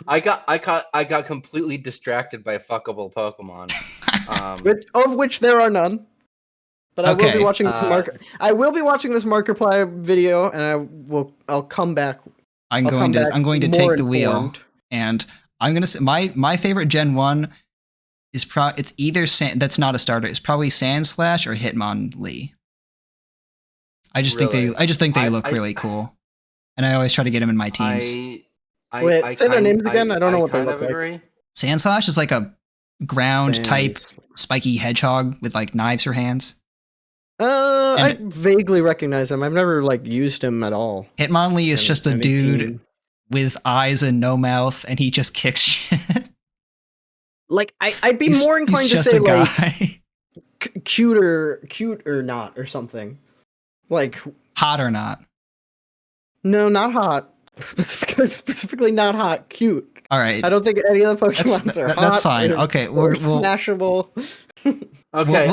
I got completely distracted by fuckable Pokemon. Of which there are none. But I will be Okay. watching this I will be watching this Markiplier video, and I'll come back. I'm I'll come back going to more take the wheel, informed. and I'm gonna say my favorite Gen 1 is it's either that's not a starter. It's probably Sandslash or Hitmonlee. I just think Really? they look really cool, and I always try to get them in my teams. Wait, say their names again. I don't know what they look like. agree. Sandslash is like a ground type Sans. spiky hedgehog with like knives for hands. I vaguely recognize him. I've never like used him at all. Hitmonlee is just a I'm dude 18. with eyes and no mouth, and he just kicks shit. Like I'd be He's- more inclined he's to just say a like guy. cute or not or something. Like Hot or not. no, not hot. Specifically not hot. Cute. All right. I don't think any of the Pokemons are hot. That's fine. Okay, Or smashable. Okay,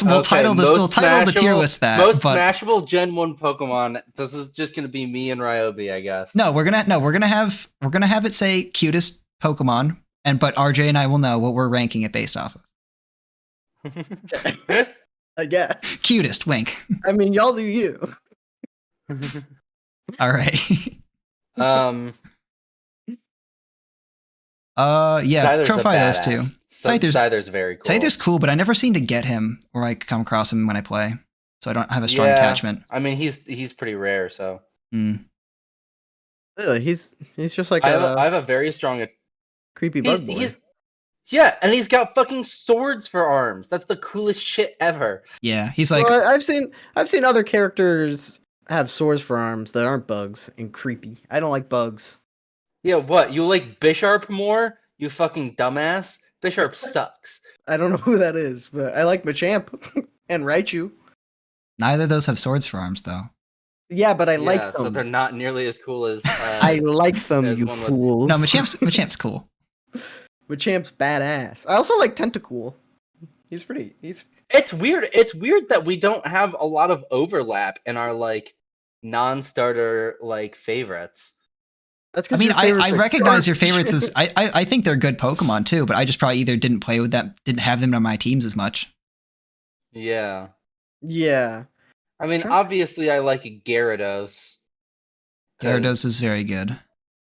we'll title this. We'll title the tier list that. Most but smashable Gen 1 Pokemon. This is just gonna be me and Ryobi, I guess. we're gonna have it say cutest Pokemon, but RJ and I will know what we're ranking it based off of. I guess. Cutest, wink. I mean, y'all do you. All right. Yeah, Scyther's try a those two. badass. Scyther's- Scyther's very cool. Scyther's cool, but I never seem to get him or like come across him when I play, so I don't have a strong attachment. I mean, he's pretty rare, so Mm. Really, he's just like I have a very strong. creepy bug boy. Yeah, and he's got fucking swords for arms. That's the coolest shit ever. Yeah, he's like Well, I've seen other characters have swords for arms that aren't bugs and creepy. I don't like bugs. Yeah, what? You like Bisharp more? You fucking dumbass. Bisharp sucks. I don't know who that is, but I like Machamp and Raichu. neither of those have swords for arms though. Yeah, but I like them. So they're not nearly as cool as. I like them, there's you one with- fools. No, Machamp's cool. Machamp's badass. I also like Tentacool. He's It's weird. It's weird that we don't have a lot of overlap in our like non-starter like favorites. That's I because mean, I recognize your favorites as I think they're good Pokemon too, but I just probably either didn't play with them, didn't have them on my teams as much. Yeah. Yeah. I mean, Sure. obviously, I like Gyarados. 'cause Gyarados is very good.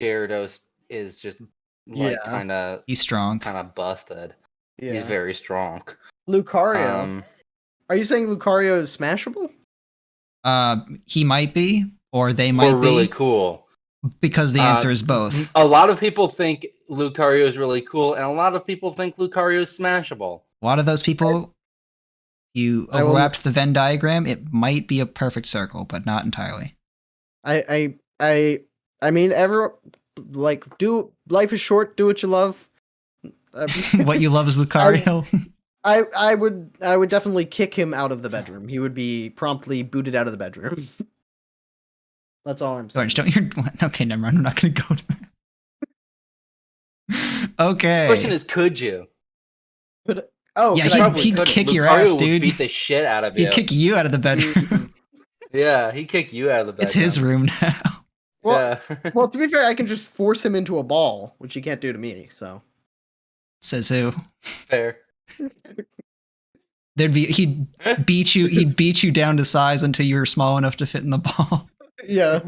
Gyarados is just like Yeah. kind of He's strong. busted. Yeah. He's very strong. Lucario. Are you saying Lucario is smashable? He might be, or they might Or be, really cool. because the answer is both. A lot of people think Lucario is really cool, and a lot of people think Lucario is smashable. A lot of those people, you I will- overlapped the Venn diagram. It might be a perfect circle, but not entirely. I mean, life is short. Do what you love. What you love is Lucario. I would definitely kick him out of the bedroom. He would be promptly booted out of the bedroom. That's all I'm saying. Orange, don't you? Okay, never mind. I'm not going to go. Okay. The question is, could you? Oh, Yeah, could he'd- I- Probably he'd couldn't. kick your Lucario ass, would dude. Beat the shit out of you. He'd kick you out of the bedroom. Yeah, he'd kick you out of the bedroom. It's his room now. well, Yeah. well, to be fair, I can just force him into a ball, which he can't do to me. So Says who? Fair. He'd beat you down to size until you were small enough to fit in the ball. yeah.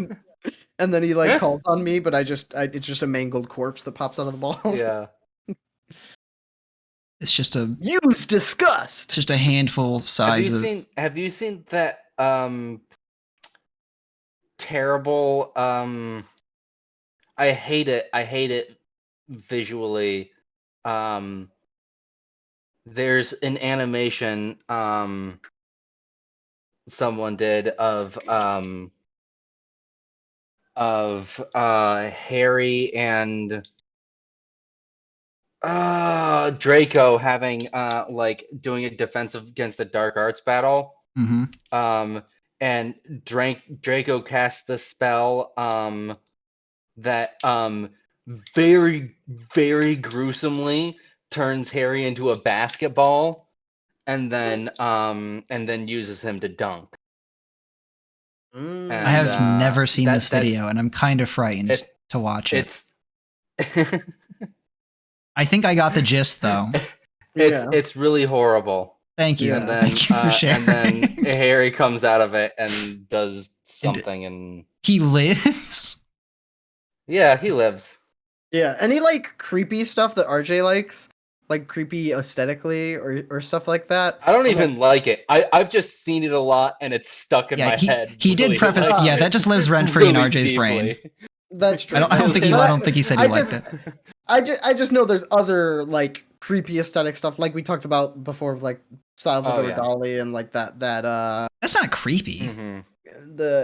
And then he like calls on me, but it's just a mangled corpse that pops out of the ball. Yeah. It's just a Use disgust. just a handful size of. Have you seen that terrible I hate it visually. There's an animation someone did of Harry and Draco having like doing a defensive against the dark arts battle. Mhm. And Draco casts the spell that very, very gruesomely turns Harry into a basketball and then uses him to dunk. Mm. I have never seen this that's- video, and I'm kind of frightened to watch it. It's I think I got the gist, though. Yeah. it's really horrible. Thank you. And then Thank you for sharing. and then Harry comes out of it and does something, and He lives? yeah, he lives. Yeah, any like creepy stuff that RJ likes, like creepy aesthetically or stuff like that. I don't I'm like, even like it. I've just seen it a lot, and it's stuck in Yeah, my head. he did really, preface. like, Yeah, that just lives rent free in really RJ's brain. deeply. that's true. I don't think he. But I don't think he said he I liked just- it. I just know there's other like creepy aesthetic stuff, like we talked about before, like Salvador yeah. Dali and like that That's not creepy. Mhm.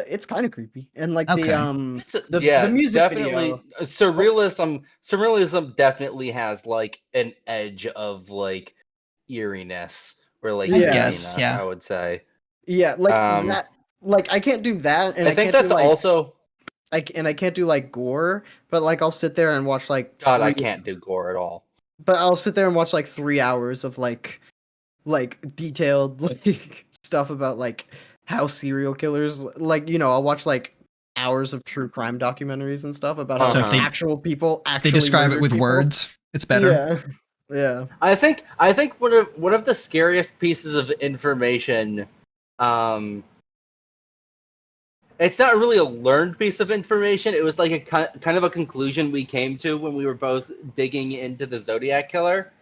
it's kind of creepy, and like Okay. the music definitely video. surrealism. Surrealism definitely has like an edge of like eeriness or like I guess, creepiness, yeah. I would say. Yeah, like Um, that. Like I can't do that, and I I think can't do that's like also I can't do like gore, but like I'll sit there and watch like God. I can't do gore at all. but I'll sit there and watch like 3 hours of like detailed like stuff about like how serial killers like I'll watch like hours of true crime documentaries and stuff about how So if they- actual people They actually describe it murdered with people. words. It's better. Yeah. I think one of the scariest pieces of information, it's not really a learned piece of information. It was like a kind of a conclusion we came to when we were both digging into the Zodiac killer.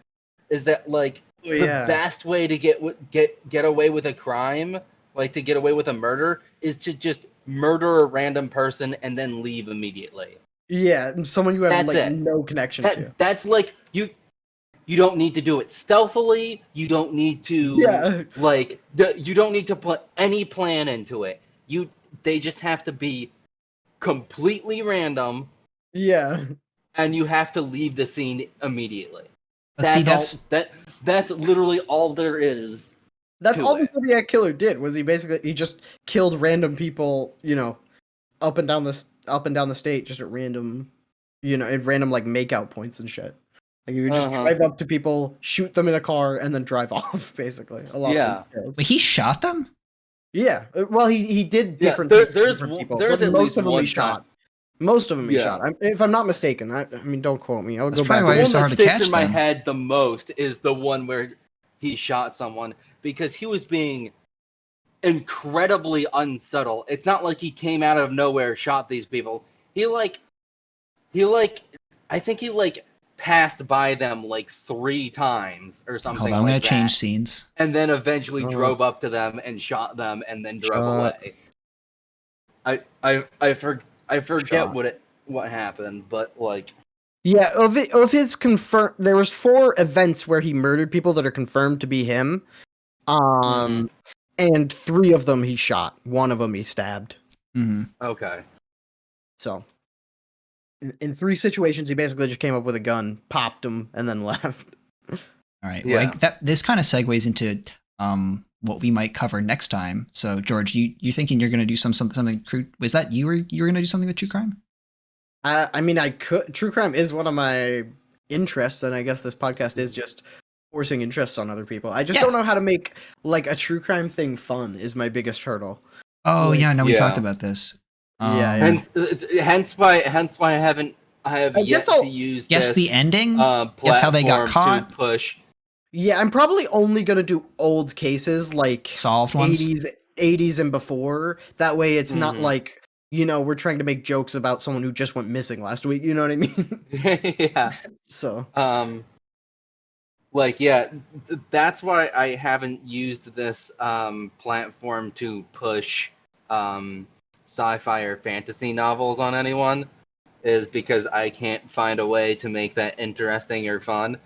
Is that like the best way to get away with a crime, like to get away with a murder, is to just murder a random person and then leave immediately. Yeah, and someone you have That's like it. no connection to. That's like you don't need to do it stealthily. You don't need to you don't need to put any plan into it. They just have to be completely random, Yeah. and you have to leave the scene immediately. That's literally all there is. That's to all the it. Zodiac killer did. Was he just killed random people, up and down the state, just at random, at random like makeout points and shit. Like you would just drive up to people, shoot them in a car, and then drive off. Basically, a lot. Yeah. Of them Wait, he shot them? yeah. Well, he did different. Yeah, things to different people, there's but at most least of them one he shot. Most of them he Yeah. shot. If I'm not mistaken. I mean, don't quote me. I'll That's go probably back. why The you're one so that hard to sticks catch in my then. head the most is the one where he shot someone because he was being incredibly unsubtle. It's not like he came out of nowhere, shot these people. He I think he passed by them like 3 times or something. Hold on, I'm like gonna that, change scenes. and then eventually Oh. drove up to them and shot them and then drove Shot. away. I forget Shot. what happened, but like Yeah, of his confirmed, there was 4 events where he murdered people that are confirmed to be him. And 3 of them he shot. 1 of them he stabbed. Hmm. okay. So, in 3 situations, he basically just came up with a gun, popped him, and then left. All right. Yeah. Well, this kind of segues into what we might cover next time. So, George, you thinking you're going to do something crude? Was that you were going to do something with true crime? I mean, I could. True crime is one of my interests, and I guess this podcast is just forcing interests on other people. I just don't know how to make like a true crime thing fun. Is my biggest hurdle. Oh, Like, yeah. No, we yeah. talked about this. Yeah. And hence why I have I yet guess I'll to use Guess this the ending. platform Guess how they got caught. to push. Yeah, I'm probably only gonna do old cases like Solved ones. 80s and before. That way, it's not Mhm. like we're trying to make jokes about someone who just went missing last week. You know what I mean? Yeah. So That's why I haven't used this platform to push sci-fi or fantasy novels on anyone, is because I can't find a way to make that interesting or fun.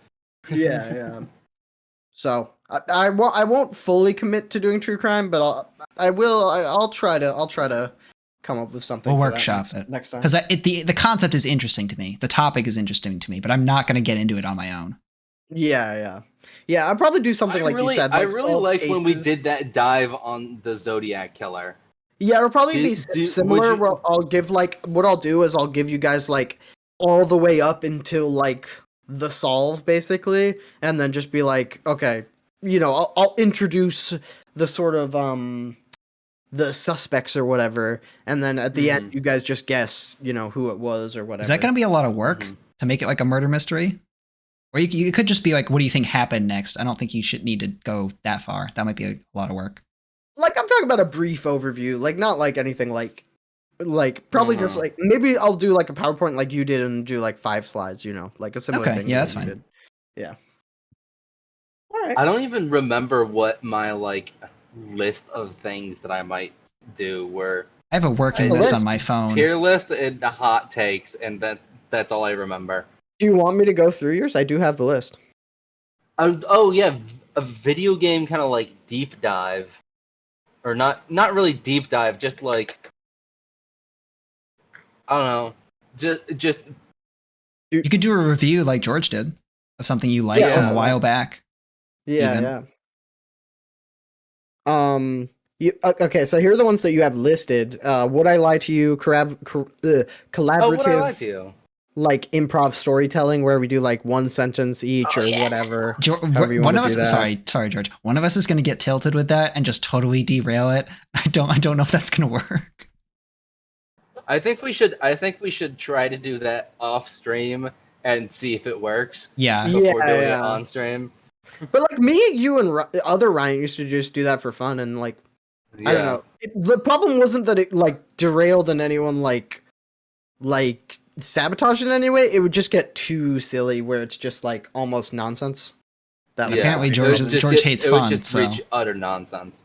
yeah. So I won't fully commit to doing true crime, but I'll try to come up with something. We'll for that workshop next time. because the concept is interesting to me. The topic is interesting to me, but I'm not going to get into it on my own. Yeah. I'll probably do something like you said. I Like really solve liked when we cases. did that dive on the Zodiac killer. Yeah, it'll probably be would similar. you- Where I'll give what I'll do is I'll give you guys like all the way up until like the solve basically, and then just be like, okay, I'll introduce the sort of the suspects or whatever, and then at the end you guys just guess who it was or whatever. Is that going to be a lot of work Mhm. to make it like a murder mystery? Or you could just be like, what do you think happened next? I don't think you should need to go that far. That might be a lot of work. Like, I'm talking about a brief overview, like not like anything like probably just like maybe I'll do like a PowerPoint like you did and do like 5 slides, like a similar Okay, thing. yeah, to that's what you fine. did. Yeah. All right. I don't even remember what my list of things that I might do were. I have a working have a list on list. my phone. Tier list and hot takes, and that's all I remember. Do you want me to go through yours? I do have the list. Oh yeah, a video game kind of like deep dive, or not really deep dive, just like I don't know, just You could do a review like George did of something you like Yeah, from a so while back. Yeah, Even. yeah. Okay, so here are the ones that you have listed. Would I lie to you? Collaborative, oh, what I like to you. like improv storytelling, where we do like one sentence each or whatever. However you One want of to us, do that. sorry, George. One of us is going to get tilted with that and just totally derail it. I don't know if that's going to work. I think we should try to do that off stream and see if it works. Yeah. Before doing it Yeah. on stream. But like me, you, and other Ryan used to just do that for fun, and like Yeah. I don't know. The problem wasn't that it like derailed and anyone like sabotage in any way. It would just get too silly where it's just like almost nonsense. Yeah. Apparently It George would just hates it fun. would just So. reach utter nonsense.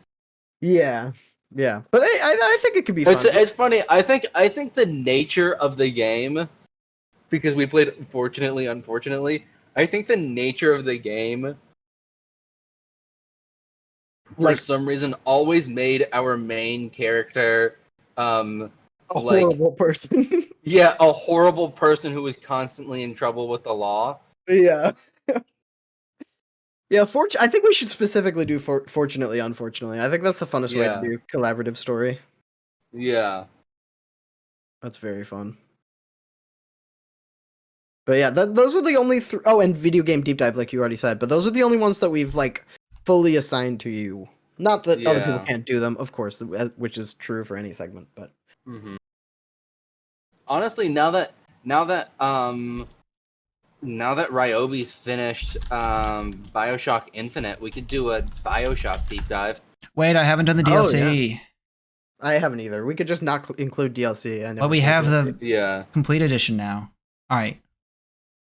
Yeah. But I think it could be fun. It's funny. I think the nature of the game, because we played unfortunately, I think the nature of the game for some reason always made our main character a horrible person. Yeah, a horrible person who was constantly in trouble with the law. Yeah. Yeah, I think we should specifically do fortunately, unfortunately. I think that's the funnest way to do collaborative story. Yeah. That's very fun. But yeah, those are the only oh, and video game deep dive, like you already said. But those are the only ones that we've like fully assigned to you. Not that other people can't do them, of course, which is true for any segment. But honestly, now that Ryobi's finished BioShock Infinite, we could do a BioShock deep dive. Wait, I haven't done the DLC. Yeah. I haven't either. We could just not include DLC. But we have the complete edition now. All right.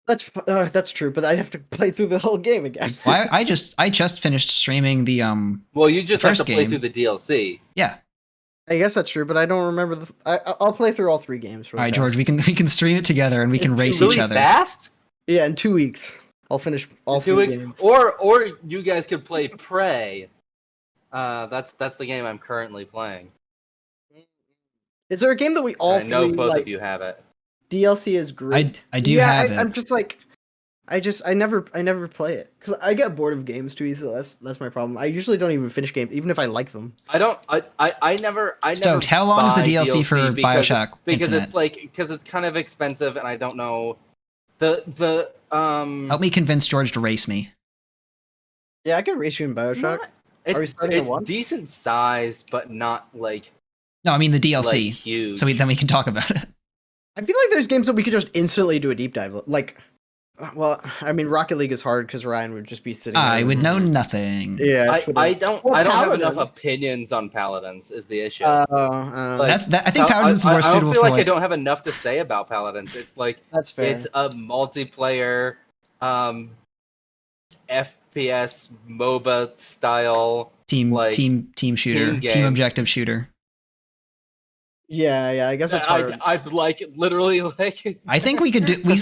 That's true, but I'd have to play through the whole game again. Well, I just finished streaming the Well, you just have to play game. through the DLC. Yeah. I guess that's true, but I don't remember I'll play through all 3 games. All right, George, we can stream it together and we can race really each other. Fast? Yeah, in 2 weeks. I'll finish all 2 3 weeks. games. Or you guys could play Prey. That's the game I'm currently playing. Is there a game that we all I know three, both like, of you have it. DLC is great. I do have it. I'm just like I never play it because I get bored of games too easily. That's my problem. I usually don't even finish games, even if I like them. I never. Stoked, how long is the DLC for BioShock Because Infinite? it's kind of expensive, and I don't know Help me convince George to race me. Yeah, I can race you in BioShock. Are we starting at 1? Decent sized, but not like. No, I mean the DLC. Like, huge. So then we can talk about it. I feel like there's games that we could just instantly do a deep dive. Like, well, I mean, Rocket League is hard because Ryan would just be sitting. I would know nothing. Yeah, I don't have enough Paladins. Opinions on Paladins. Is the issue? I think Paladins is more suitable. I don't feel for like I don't have enough to say about Paladins. It's like that's fair. It's a multiplayer, FPS MOBA style team shooter, team objective shooter. Yeah, I guess that's hard. I'd like literally like. I think we could do. We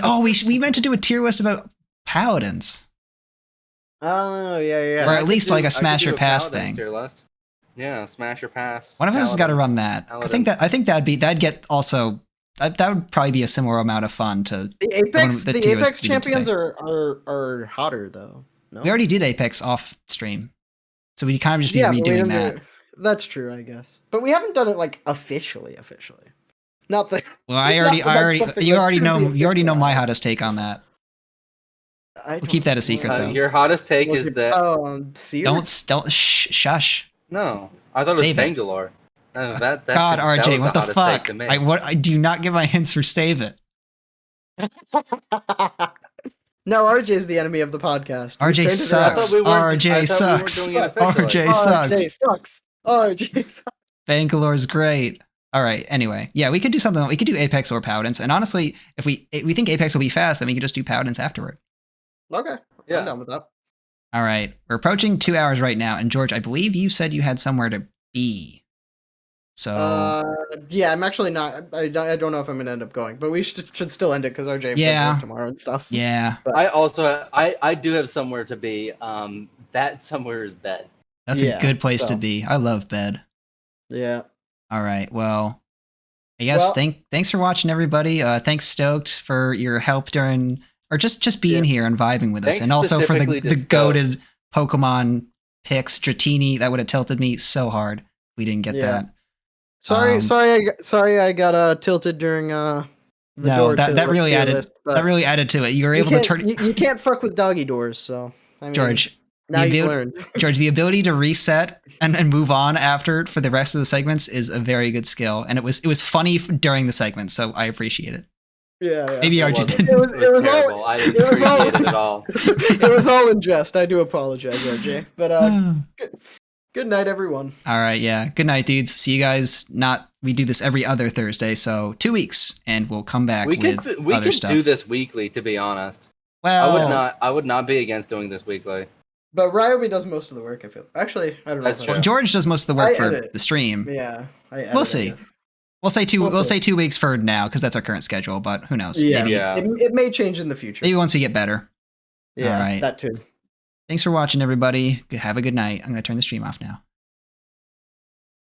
meant to do a tier list about Paladins. Oh yeah. Or at least like a smash or pass thing. Tier list. Yeah, smash or pass. One of us has got to run that. Paladins. I think that'd get also. That would probably be a similar amount of fun to the Apex champions are hotter though. No? We already did Apex off stream, so we kind of just be redoing that. That's true, I guess. But we haven't done it like officially. Not that. Well, you already know my hottest take on that. We'll keep that a secret though. Your hottest take is that. Don't shush. No, I thought it was Bangalore. That's God, RJ, what the fuck? I do not give my hints for save it. No, RJ is the enemy of the podcast. We've RJ turned it sucks. I thought we weren't- RJ I thought we weren't sucks. doing it officially. RJ around. sucks. RJ sucks. RJ sucks. Bangalore's great. All right. Anyway, yeah, we could do something. We could do Apex or Paladins. And honestly, if we think Apex will be fast, then we can just do Paladins afterward. Okay, Yeah. I'm down with that. All right. We're approaching 2 hours right now. And George, I believe you said you had somewhere to be. So Yeah, I'm actually not. I don't know if I'm gonna end up going, but we should still end it because RJ Yeah. work tomorrow and stuff. yeah, I do have somewhere to be. That somewhere is bed. that's Yeah, a good place to so- be. I love bed. Yeah. All right. Well, I guess Well- thanks for watching, everybody. Thanks, Stoked, for your help during, or just being here and vibing with us, Thanks and also for specifically to the Stoked. goated Pokemon picks. Dratini, that would have tilted me so hard if we didn't get Yeah. that. Sorry, I got tilted during the No, door that to really tier added list, but that really added to it. You were able to can't- turn You can't fuck with doggy doors, so I mean, George. Now the you've abil- learned. George, the ability to reset and move on after for the rest of the segments is a very good skill, and it was funny during the segment, so I appreciate it. Yeah. Maybe It RJ wasn't. didn't. It was all- terrible. I didn't it was all- appreciate it at all. It was all in jest. I do apologize, RJ. But All good night, everyone. right, yeah. Good night, dudes. See you guys. We do this every other Thursday, so 2 weeks, and we'll come back We with could other stuff. do this weekly. To be honest, Well, I would not be against doing this weekly. But Ryobi does most of the work. I feel. Actually, I don't know. That's if true. I- George does most of the work I for edit. the stream. Yeah. We'll see. We'll say two. We'll We'll see. say 2 weeks for now because that's our current schedule. But who knows? Yeah. Maybe, Yeah. It may change in the future. maybe once we get better. Yeah. All right. That too. Thanks for watching, everybody. Have a good night. I'm gonna turn the stream off now.